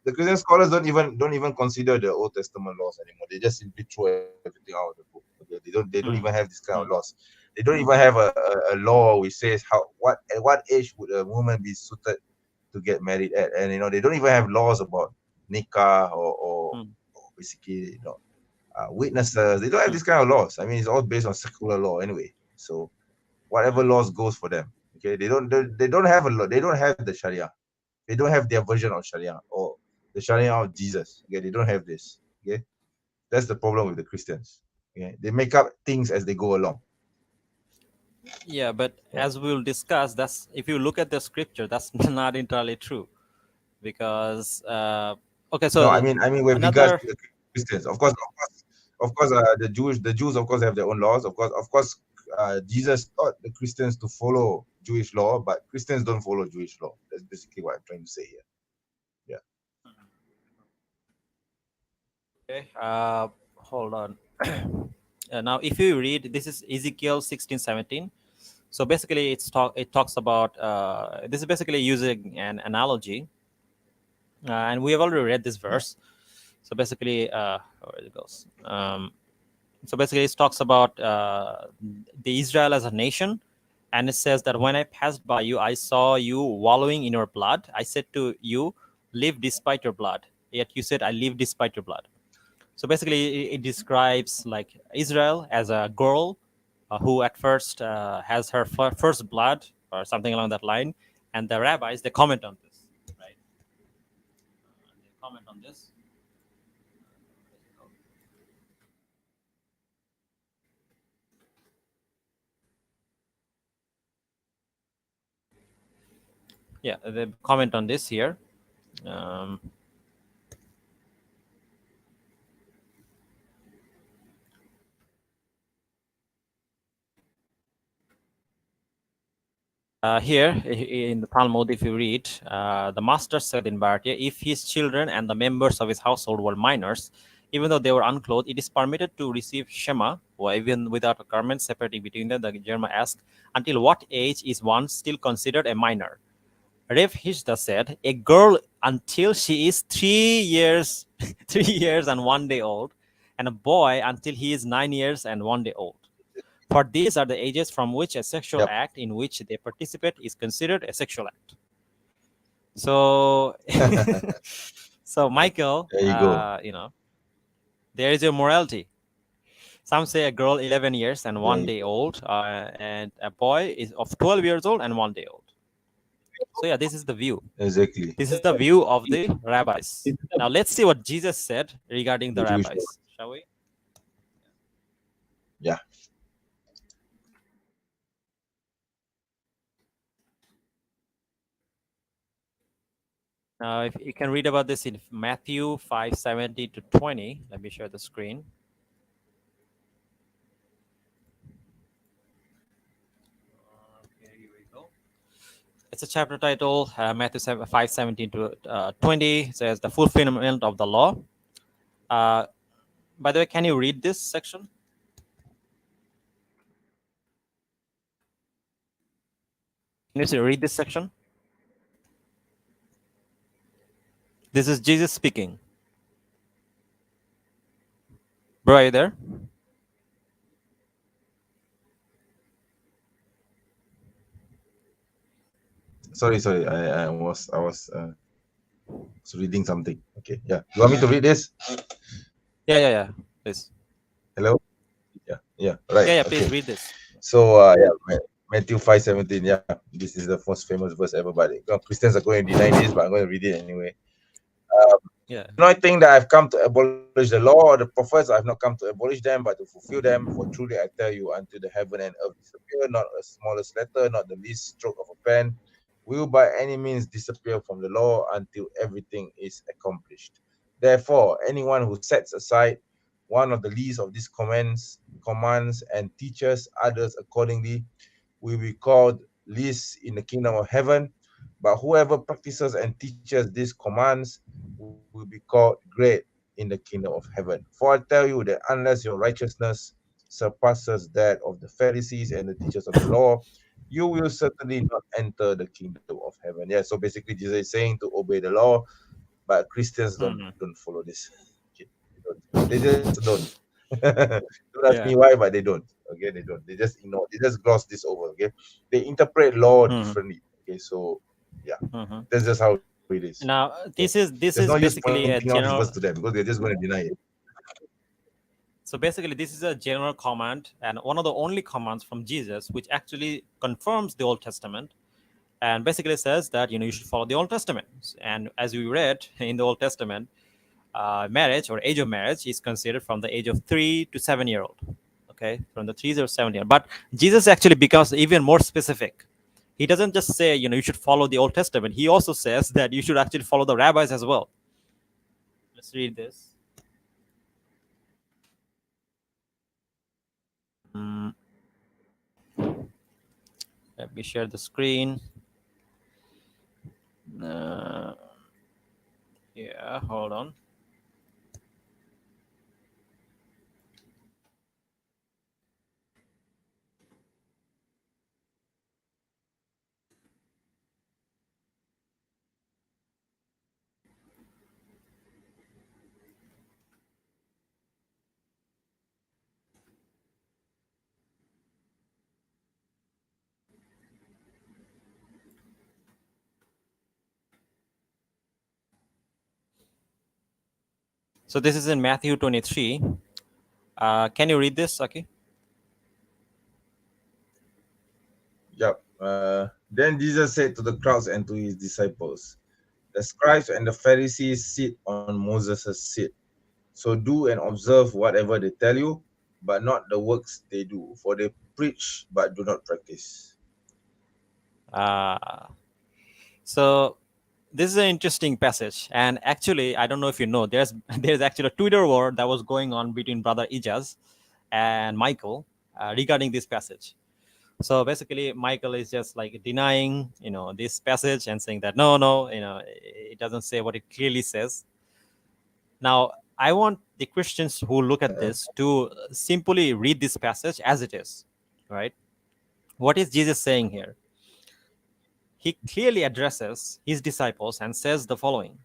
the Christian scholars don't even consider the Old Testament laws anymore. They just simply throw everything out of the book. Okay, they don't even Mm, have this kind of mm, laws. They don't even have a law which says at what age would a woman be suited to get married at, and they don't even have laws about nikah mm, or basically witnesses. They don't have mm. this kind of laws. I mean, it's all based on secular law anyway. So whatever laws goes for them. Okay, they don't have a law. They don't have the Sharia. They don't have their version of Sharia or the Sharia of Jesus. Okay, they don't have this. Okay, that's the problem with the Christians. Okay, they make up things as they go along. Yeah, but Yeah. as we will discuss, that's if you look at the scripture, that's not entirely true, because okay, No, so I mean, with regards another. to the Christians, of course, the Jews, of course, have their own laws. Of course, Jesus taught the Christians to follow Jewish law, but Christians don't follow Jewish law. That's basically what I'm trying to say here. Yeah. Okay, hold on. Now, if you read, this is Ezekiel 16:17. So basically, it talks about this is basically using an analogy, and we have already read this Yeah. verse. So basically, where it goes. So basically, it talks about the Israel as a nation, and it says that when I passed by you, I saw you wallowing in your blood. I said to you, live despite your blood. Yet you said, I live despite your blood. So basically, it describes like Israel as a girl who at first has her first blood or something along that line, and the rabbis, they comment on this, right? They comment on this. Yeah, they comment on this here. Um, Here in the Talmud, if you read, the master said in Bharatiya, if his children and the members of his household were minors, even though they were unclothed, it is permitted to receive Shema, or even without a garment separating between them. The Jerma asked, until what age is one still considered a minor? Rev Hishda said, a girl until she is 3 years, 3 years and 1 day old, and a boy until he is 9 years and 1 day old. For these are the ages from which a sexual Yep. act in which they participate is considered a sexual act. So, so Michael, There you go. there is your morality. Some say a girl 11 years and There one you day go. old, and a boy is of 12 years old and 1 day old. So yeah, this is the view. Exactly. This is the view of the rabbis. Now let's see what Jesus said regarding the The Jewish law. rabbis, shall we? Yeah. Now, if you can read about this in Matthew 5:17 to 20. Let me share the screen. Okay, here we go. It's a chapter title, Matthew 5:17 to 20. It says the fulfillment of the law. Uh, by the way, can you read this section? Can you read this section? This is Jesus speaking. Bro, are you there? Sorry. I was reading something. Okay, yeah. You want me to read this? Yeah. Please. Hello. Yeah. Right. Yeah. Okay. Please read this. So Matthew 5:17. Yeah, this is the most famous verse ever. But Christians are going to deny this, but I'm going to read it anyway. Yeah. Do not think that I've come to abolish the law or the prophets. I have not come to abolish them, but to fulfill them. For truly I tell you, until the heaven and earth disappear, not a smallest letter, not the least stroke of a pen, will by any means disappear from the law until everything is accomplished. Therefore, anyone who sets aside one of the least of these commands and teaches others accordingly will be called least in the kingdom of heaven. But whoever practices and teaches these commands will be called great in the kingdom of heaven. For I tell you that unless your righteousness surpasses that of the Pharisees and the teachers of the law, you will certainly not enter the kingdom of heaven. Yeah, so basically Jesus is saying to obey the law, but Christians don't Mhm. follow this. Okay, they just don't. Don't ask me Yeah. why, but they don't. Okay, they don't. They just ignore. They just gloss this over. Okay, they interpret law Mhm. differently. Okay, so yeah, Mhm. that's just how it is. Now, Okay, this there's no is use basically pointing a out this verse to general. them because they're just going to deny it. So basically, this is a general command and one of the only commands from Jesus which actually confirms the Old Testament and basically says that you should follow the Old Testament. And as we read in the Old Testament, marriage or age of marriage is considered from the age of 3 to 7 year old. Okay, from the 3 or 7 year. But Jesus actually becomes even more specific. He doesn't just say you should follow the Old Testament. He also says that you should actually follow the rabbis as well. Let's read this. Mm, Let me share the screen. Uh, yeah, hold on. So this is in Matthew 23. Can you read this, Aki? Yep. Then Jesus said to the crowds and to his disciples, "The scribes and the Pharisees sit on Moses' seat. So do and observe whatever they tell you, but not the works they do, for they preach but do not practice." Uh, so this is an interesting passage, and actually, I don't know if you know, there's actually a Twitter war that was going on between brother Ijaz and Michael regarding this passage. So basically, Michael is just like denying, this passage and saying that no, it doesn't say what it clearly says. Now, I want the Christians who look at this to simply read this passage as it is, right? What is Jesus saying here? He clearly addresses his disciples and says the following: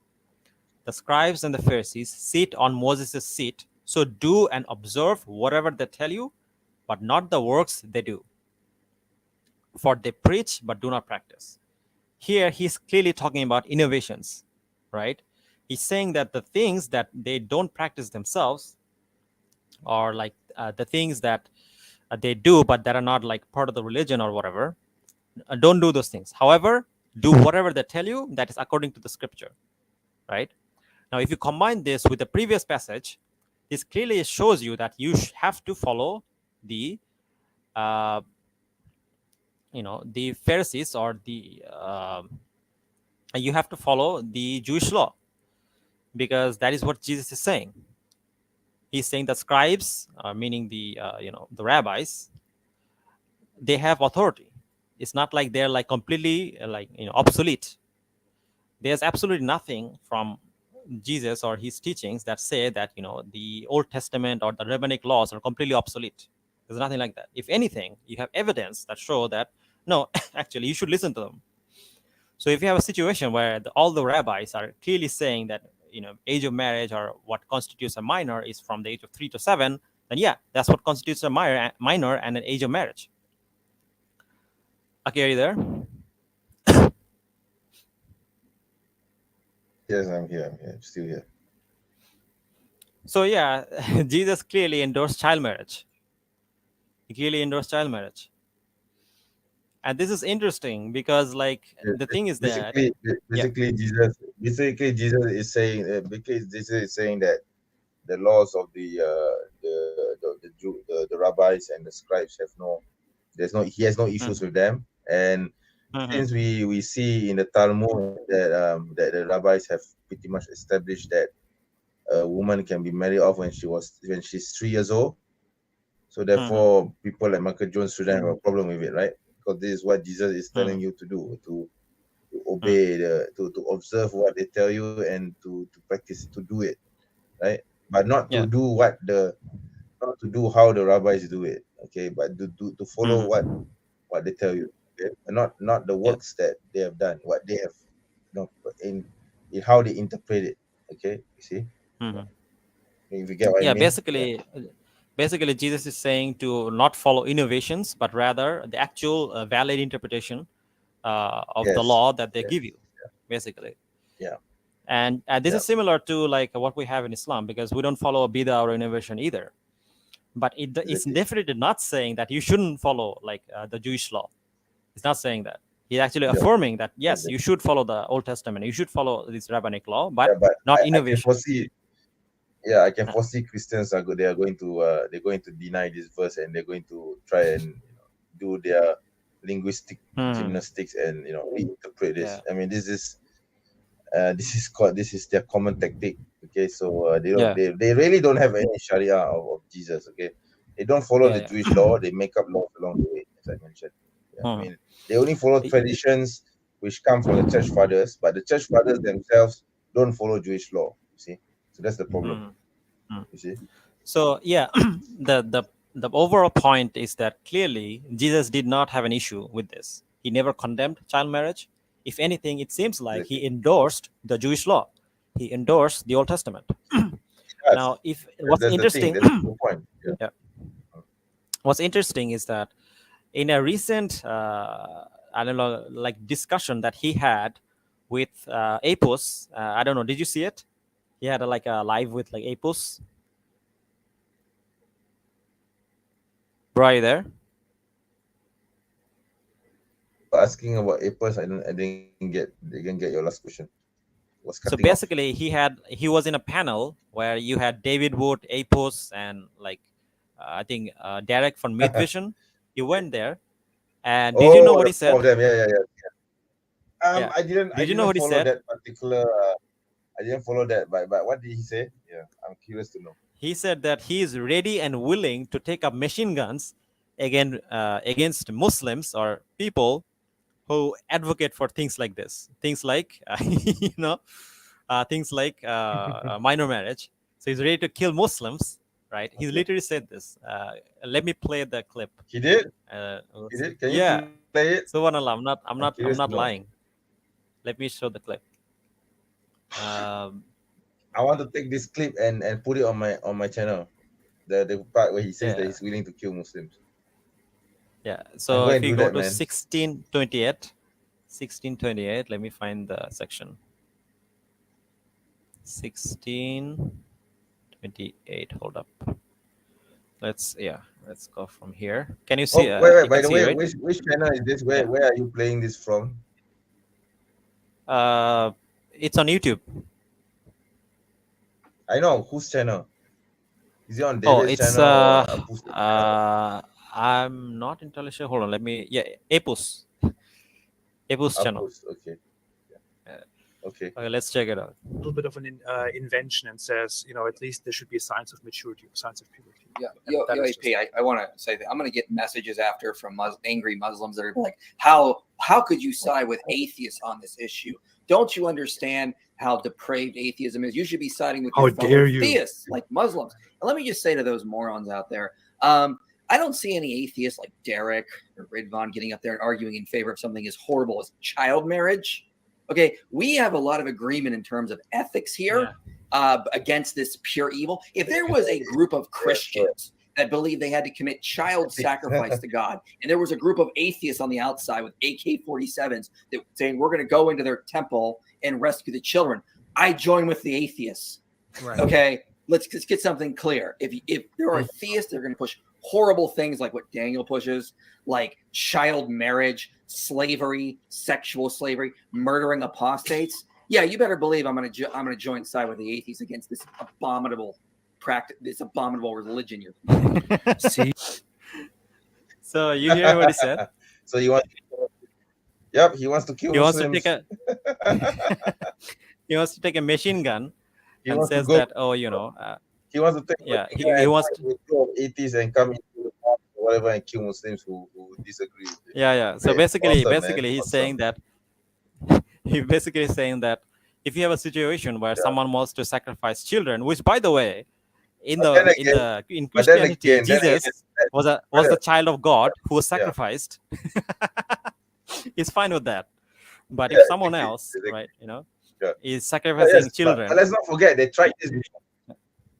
the scribes and the Pharisees sit on Moses' seat, so do and observe whatever they tell you, but not the works they do. For they preach but do not practice. Here, he's clearly talking about innovations, right? He's saying that the things that they don't practice themselves or like the things that they do but that are not like part of the religion or whatever, don't do those things. However, do whatever they tell you that is according to the scripture, right? Now if you combine this with the previous passage, this clearly shows you that you have to follow the uh, the Pharisees or the you have to follow the Jewish law, because that is what Jesus is saying. He's saying that scribes, meaning the the rabbis, they have authority. It's not like they're like completely obsolete. There's absolutely nothing from Jesus or his teachings that say that the Old Testament or the rabbinic laws are completely obsolete. There's nothing like that. If anything, you have evidence that show that no, actually you should listen to them. So if you have a situation where all the rabbis are clearly saying that age of marriage or what constitutes a minor is from the age of 3 to 7, then yeah, that's what constitutes a minor and an age of marriage. Okay, are you there? Yes, I'm here. I'm still here. So yeah, Jesus clearly endorsed child marriage. He clearly endorsed child marriage. And this is interesting because Yeah, the thing is that basically, yeah. basically Jesus is saying, because Jesus is saying that the laws of the rabbis and the scribes he has no issues Mhm. with them. And Mhm. since we see in the Talmud that the rabbis have pretty much established that a woman can be married off when she's 3 years old. So Mhm. therefore, people like Michael Jones shouldn't have a problem with it, right? Because this is what Jesus is telling Mhm. you to do, to Mhm. obey to observe what they tell you and to practice to do it, right? But not to Yeah. do not to do how the rabbis do it, okay? But to follow Mhm. what they tell you, okay? And not the Yeah. works that they have done, what they have, in how they interpret it, okay? You see, Mhm. if you get what I Yeah, mean, yeah. basically Jesus is saying to not follow innovations but rather the actual valid interpretation of the Yes, law that they give yes, you, basically. yeah, And this yeah, is similar to like what we have in Islam, because we don't follow a bidah or innovation either. But it's exactly. definitely not saying that you shouldn't follow the Jewish law. It's not saying that. He's actually Yeah, affirming that yes, you exactly. should follow the Old Testament, you should follow this rabbinic law, Yeah, but but not I can innovation. foresee. Yeah, I can Uh, foresee Christians they are going to deny this verse, and they're going to try and do their linguistic hmm, gymnastics and reinterpret this. yeah, I mean, this is their common tactic. Okay, so yeah, they really don't have any Sharia of Jesus. Okay, they don't follow yeah, the yeah. Jewish law. They make up laws along the way, as I mentioned. Yeah, I Hmm. mean, they only follow traditions which come from the church fathers, but the church fathers themselves don't follow Jewish law. You see, so that's the problem. Hmm. Hmm. You see. So yeah, the the the overall point is that clearly Jesus did not have an issue with this. He never condemned child marriage. If anything, it seems like Exactly. he endorsed the Jewish law. He endorsed the Old Testament. Yes, Now, if what's that's the thing. interesting, That's the whole point. Yeah. yeah, what's interesting is that in a recent, I don't know, like discussion that he had with Apos, I don't know, did you see it? He had like a live with like Apos. Bro, are you there? You were asking about Apis. I didn't get your last question. It was So cutting off. basically, he was in a panel where you had David Wood, Apos, and I think Derek from Midvision. You went there, and did you know Oh, what the he four of said? them. Yeah, yeah, yeah. Yeah. I Did you know didn't what he follow said? that particular. I didn't follow that. But what did he say? Yeah, I'm curious to know. He said that he is ready and willing to take up machine guns against Muslims or people who advocate for things like this, things like things like minor marriage. So he's ready to kill Muslims, right? He Okay. literally said this. Let me play the clip. He did. He Let's see. did. Can you Yeah. play it? Subhanallah, I'm curious I'm to not know. lying. Let me show the clip. Um, I want to take this clip and put it on my channel. The part where he says that yeah, he's willing to kill Muslims. yeah. I'm So going if to you do go that, to man. 1628, let me find the section. 1628. Hold up. Let's go from here. Can you see? Oh, wait. You By can the see, way, right? which channel is this? Yeah. Where are you playing this from? Uh, it's on YouTube. I know whose channel. Is it on Oh, David's it's channel or Apu's channel? I'm not entirely sure. Hold on, let me. Yeah, Apus channel. Apus. Okay. Okay. Okay, let's check it out. A little bit of an invention and says, at least there should be signs of maturity, signs of puberty. Yeah, And that is AP, I want to say that I'm going to get messages after from angry Muslims that are like, how could you side with atheists on this issue? Don't you understand how depraved atheism is? You should be siding with your fellow theists like Muslims. And let me just say to those morons out there, I don't see any atheists like Derek or Ridvan getting up there and arguing in favor of something as horrible as child marriage. Okay, we have a lot of agreement in terms of ethics here against this pure evil. If there was a group of Christians that believed they had to commit child sacrifice to God, and there was a group of atheists on the outside with AK-47s that saying we're going to go into their temple and rescue the children, I join with the atheists. Right. Okay, let's get something clear. If there are theists, they're going to push horrible things like what Daniel pushes, like child marriage, slavery, sexual slavery, murdering apostates. Yeah, you better believe I'm going to join side with the atheists against this abominable practice, this abominable religion. See, So you hear what he said? So you want? Yep, he wants to kill He wants to Muslims. take he wants to take a machine gun He and wants to says go- that He wants to take he wants to, atheists and come into the mosque or whatever and kill Muslims who disagree with it. So Great. basically Awesome, man. he's Awesome. saying that if you have a situation where someone wants to sacrifice children, which by the way, in Christianity, then Jesus was the child of God who was Yeah. sacrificed. He's fine with that. But Yeah, if someone exactly, else, exactly. right, Yeah. is sacrificing children, But let's not forget they tried this before.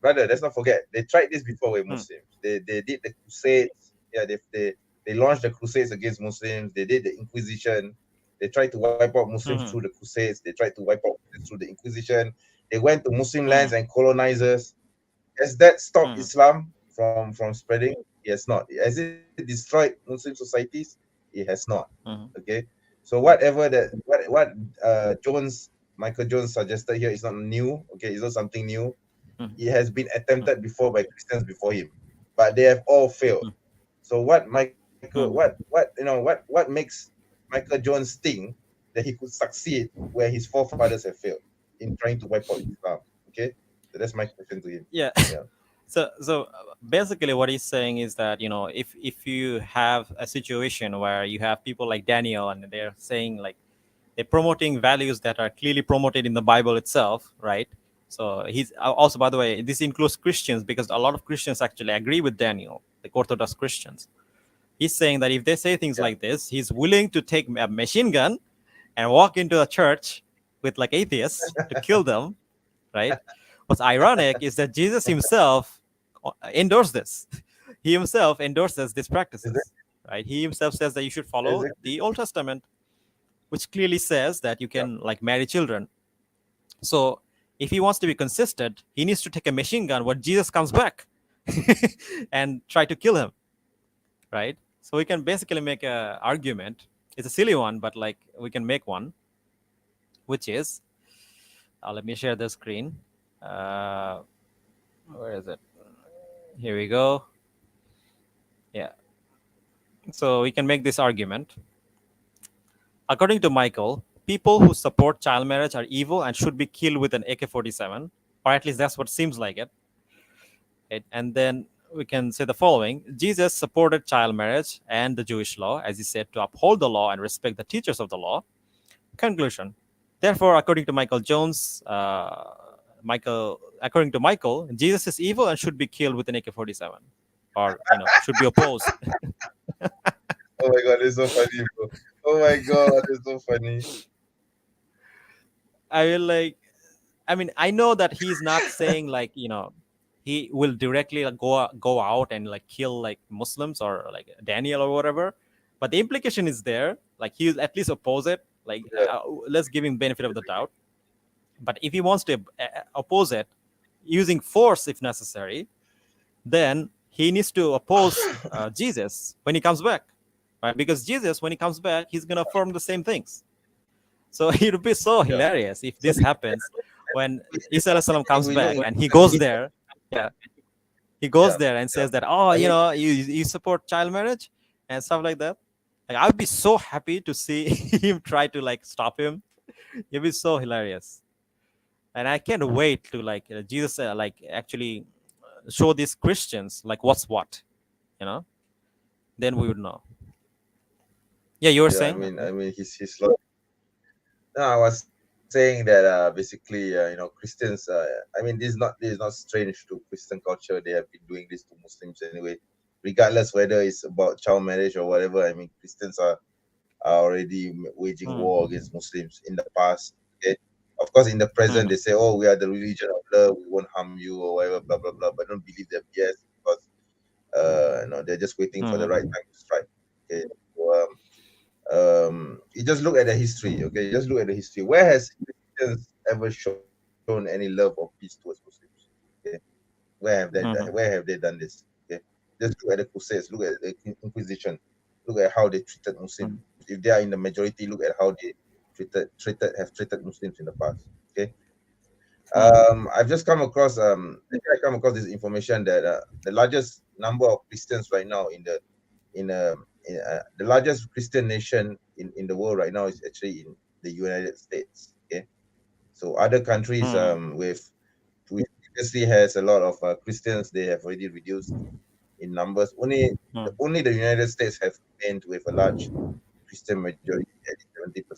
Brother, let's not forget they tried this before with Muslims. They did the crusades. Yeah, they launched the crusades against Muslims. They did the Inquisition. They tried to wipe out Muslims through the crusades. They tried to wipe out Muslims through the Inquisition. They went to Muslim lands and colonizers. Has that stopped Islam from spreading? Yes, not. Has it destroyed Muslim societies? It has not. Okay. So whatever that what Michael Jones suggested here is not new. Okay, it's not something new. It has been attempted before by Christians before him, but they have all failed. So what makes Michael Jones think that he could succeed where his forefathers have failed in trying to wipe out Islam? Okay, so that's my question to him. Yeah. So basically what he's saying is that, if you have a situation where you have people like Daniel and they're saying like they're promoting values that are clearly promoted in the Bible itself, right? So he's also, by the way, this includes Christians, because a lot of Christians actually agree with Daniel, like Orthodox Christians. He's saying that if they say things like this, he's willing to take a machine gun and walk into a church with like atheists to kill them, right? What's ironic is that Jesus himself endorsed this. He himself endorses these practices, right? He himself says that you should follow the Old Testament, which clearly says that you can like marry children. So if he wants to be consistent, he needs to take a machine gun when Jesus comes back and try to kill him, right? So we can basically make an argument. It's a silly one, but like we can make one, which is, let me share the screen. Where is it? Here we go. Yeah. So we can make this argument. According to Michael, people who support child marriage are evil and should be killed with an AK-47, or at least that's what seems like it. And then we can say the following: Jesus supported child marriage and the Jewish law, as he said, to uphold the law and respect the teachers of the law. Conclusion. Therefore, according to Michael Jones, according to Michael, Jesus is evil and should be killed with an AK-47, or should be opposed. Oh my God, it's so funny, bro. Oh my God, it's so funny. I know that he's not saying like, he will directly like, go out and like kill like Muslims or like Daniel or whatever, but the implication is there. Like he'll at least oppose it. Like let's give him benefit of the doubt. But if he wants to oppose it using force if necessary, then he needs to oppose Jesus when he comes back, right? Because Jesus, when he comes back, he's gonna affirm the same things. So it would be so hilarious if this happens when Isa Salam comes back and he goes there. He goes there and says that, you support child marriage and stuff like that. Like, I would be so happy to see him try to like stop him It'd be so hilarious. And I can't wait to like Jesus like actually show these Christians like what's what, you know. Then we would know. Yeah, you were Yeah, saying. his lot. No, I was saying that basically, Christians. This is not strange to Christian culture. They have been doing this to Muslims anyway, regardless whether it's about child marriage or whatever. I mean, Christians are already waging war against Muslims in the past. Okay, of course, in the present they say, "Oh, we are the religion of love. We won't harm you or whatever." Blah blah blah. But don't believe them. Yes, because they're just waiting for the right time to strike. Okay, so, you just look at the history. Okay, you just look at the history. Where has Christians ever shown any love or peace towards Muslims? Okay, where have they done this? Okay, just look at the Crusades. Look at the Inquisition. Look at how they treated Muslims. If they are in the majority, look at how they treated Muslims in the past. Okay. I've just come across this information that the largest number of Christians right now the largest Christian nation in the world right now is actually in the United States. Okay, so other countries which previously has a lot of Christians, they have already reduced in numbers. Only the United States have remained with a large Christian majority at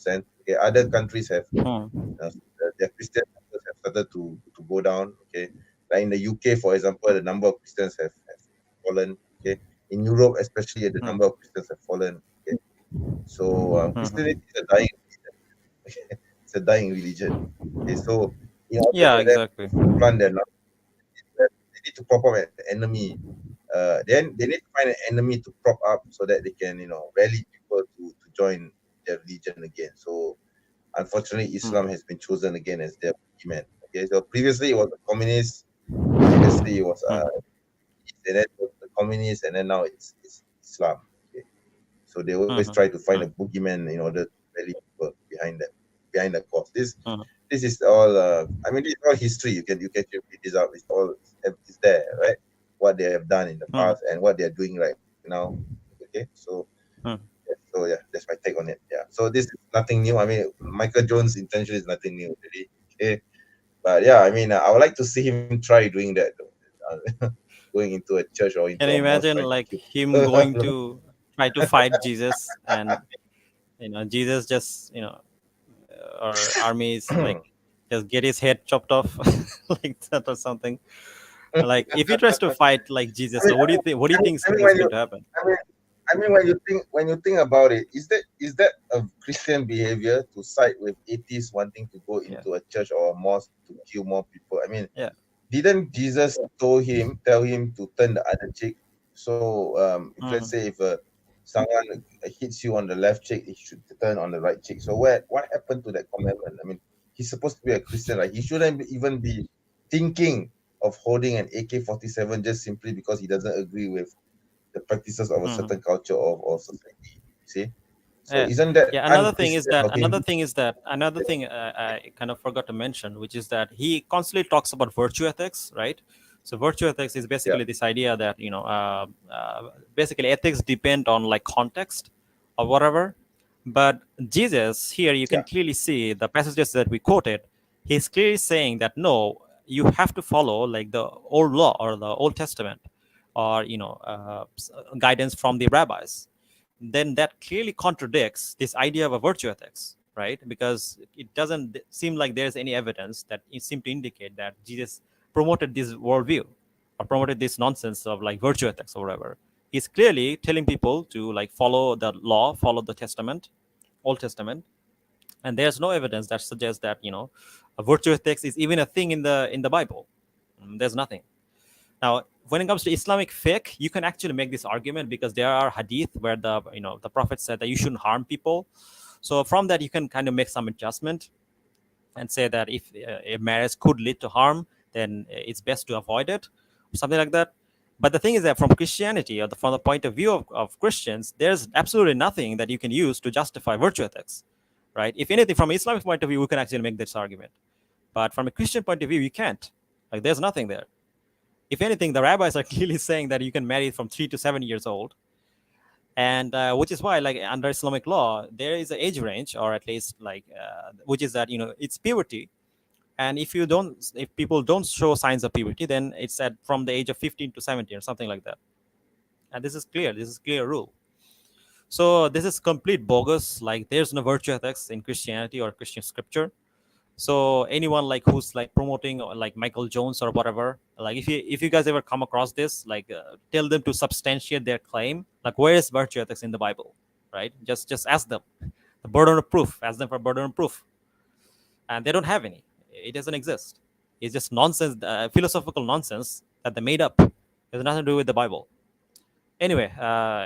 70%. Okay, other countries have their Christian numbers have started to go down. Okay, like in the UK, for example, the number of Christians have fallen. Okay, in Europe, especially, the number of Christians have fallen. Okay, so Christianity is a dying religion. It's a dying religion. Okay, so in order Yeah, for them exactly. to run their life, they need to prop up an enemy. Then they need to find an enemy to prop up so that they can, rally people to join their religion again. So unfortunately, Islam has been chosen again as their boogeyman. Okay, so previously it was the communists, previously it was and then it was the communists, and then now it's Islam. Okay, so they always try to find a boogeyman in order to rally people behind the cause. This is all. This is all history. You can read this out. It's there, right? What they have done in the past and what they are doing right now. Okay, so that's my take on it. Yeah, so this is nothing new. Michael Jones' intention is nothing new, really. Okay, but yeah, I would like to see him try doing that, though. Going into a church or Can into you a mosque, imagine trying to like kill him going people. to try to fight Jesus, and Jesus just or armies like just get his head chopped off like that or something. Like if he tries to fight like Jesus, I mean, so what do you think? What do you think I mean, is when going you, to happen? I mean, when you think about it, is that a Christian behavior to side with atheists wanting to go Yeah, into a church or a mosque to kill more people? yeah. Didn't Jesus tell him to turn the other cheek? So if let's say if someone hits you on the left cheek, he should turn on the right cheek. So what happened to that commandment? He's supposed to be a Christian, right? He shouldn't even be thinking of holding an AK-47 just simply because he doesn't agree with the practices of a certain culture or society. See, so Yeah, isn't that yeah. un-Christian of him? Another thing I kind of forgot to mention, which is that he constantly talks about virtue ethics, right? So virtue ethics is Yeah, basically this idea that basically ethics depend on like context or whatever. But Jesus here, you can yeah, clearly see the passages that we quoted. He's clearly saying that no, you have to follow like the old law or the Old Testament, or guidance from the rabbis. Then that clearly contradicts this idea of a virtue ethics, right? Because it doesn't seem like there's any evidence that it seemed to indicate that Jesus promoted this worldview or promoted this nonsense of like virtue ethics or whatever. He's clearly telling people to like follow the law, follow the Testament, Old Testament, and there's no evidence that suggests that a virtue ethics is even a thing in the Bible. There's nothing. Now, when it comes to Islamic fiqh, you can actually make this argument because there are hadith where the Prophet said that you shouldn't harm people. So from that, you can kind of make some adjustment and say that if a marriage could lead to harm, then it's best to avoid it, something like that. But the thing is that from Christianity, or from the point of view of Christians, there's absolutely nothing that you can use to justify virtue ethics, right? If anything, from Islamic point of view, we can actually make this argument. But from a Christian point of view, you can't. Like, there's nothing there. If anything, the rabbis are clearly saying that you can marry from 3 to 7 years old. And which is why, like under Islamic law, there is an age range, or at least like which is that it's puberty. And if people don't show signs of puberty, then it's at from the age of 15 to 17 or something like that. And this is clear. This is clear rule. So this is complete bogus. Like there's no virtue ethics in Christianity or Christian scripture. So anyone like who's like promoting like Michael Jones or whatever, like if you guys ever come across this, like tell them to substantiate their claim. Like where is virtue ethics in the Bible, right? Just ask them the burden of proof. Ask them for burden of proof, and they don't have any. It doesn't exist. It's just nonsense, philosophical nonsense that they made up. It has nothing to do with the Bible. Anyway,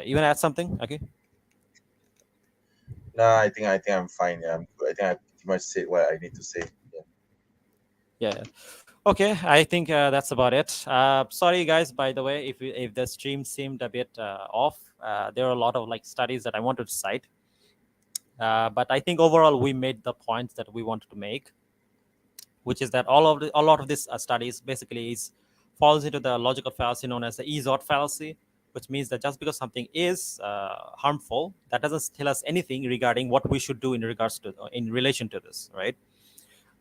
you want to add something? Okay. No, I think I'm fine. Yeah, I think I pretty much said what I need to say. Yeah. Yeah. Okay, I think that's about it. Sorry, guys. By the way, if the stream seemed a bit off, there are a lot of like studies that I wanted to cite, but I think overall we made the points that we wanted to make, which is that a lot of these studies basically falls into the logical fallacy known as the is-ought fallacy, which means that just because something is harmful, that doesn't tell us anything regarding what we should do in relation to this, right?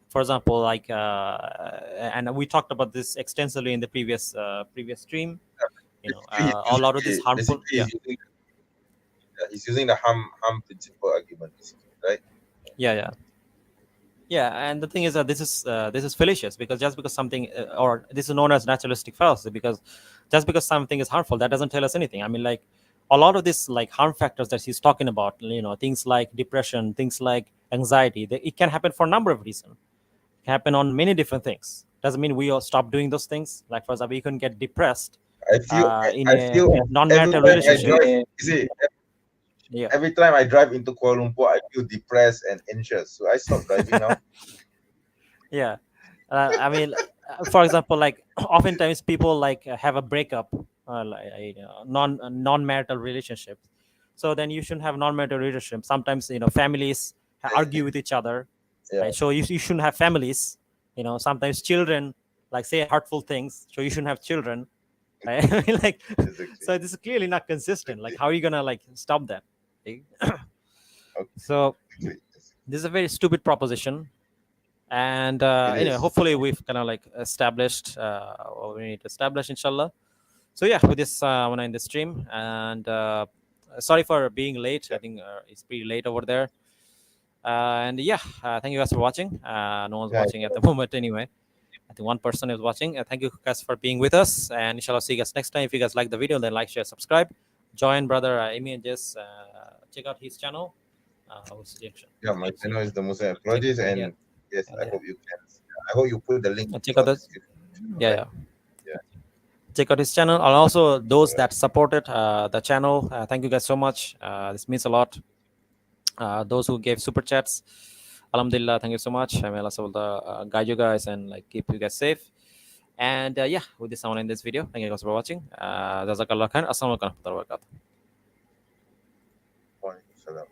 For example, like and we talked about this extensively in the previous stream. A lot of this harmful. Basically, Yeah. he's using the harm principle argument, basically, right? Yeah. And the thing is that this is fallacious, because just because something or this is known as naturalistic fallacy, because just because something is harmful, that doesn't tell us anything. I mean, like a lot of this like harm factors that he's talking about, things like depression, things like anxiety, it can happen for a number of reasons. It can happen on many different things. Doesn't mean we all stop doing those things. Like for example, you can get depressed I feel in I a feel non-marital every time I relationship. drive, you see, Yeah. every time I drive into Kuala Lumpur, I feel depressed and anxious. So I stop driving now. Yeah. I mean, for example, like oftentimes people like have a breakup, like non-marital relationship. So then you shouldn't have non-marital relationship. Sometimes families argue with each other, Yeah. right? So you shouldn't have families. Sometimes children like say hurtful things, so you shouldn't have children. Right? I mean, like, Exactly. so this is clearly not consistent. Like, how are you gonna like stop that? Okay? Okay. So Exactly. this is a very stupid proposition. And It anyway, is. hopefully we've kind of like established what we need to establish, inshallah. So yeah, with this I want to end the stream. And sorry for being late. I think it's pretty late over there. And yeah, thank you guys for watching. No one's Yeah. watching at the moment anyway. I think one person is watching. Thank you guys for being with us, and inshallah see you guys next time. If you guys like the video, then like, share, subscribe. Join brother MENJ. Check out his channel. What's the reaction? Yeah, my channel is the Muslim Apologies, and Yeah. yes, Yeah. I hope you can. I hope you put the link. Check out the yeah. Check out his channel, and also those that supported the channel. Thank you guys so much. This means a lot. Those who gave super chats, alhamdulillah, thank you so much. I may Allah guide you guys and like keep you guys safe. And yeah, with this I want to end this video. Thank you guys for watching. Jazakallah khair. Assalamu alaikum warahmatullahi wabarakatuh. Wa alaikum salam.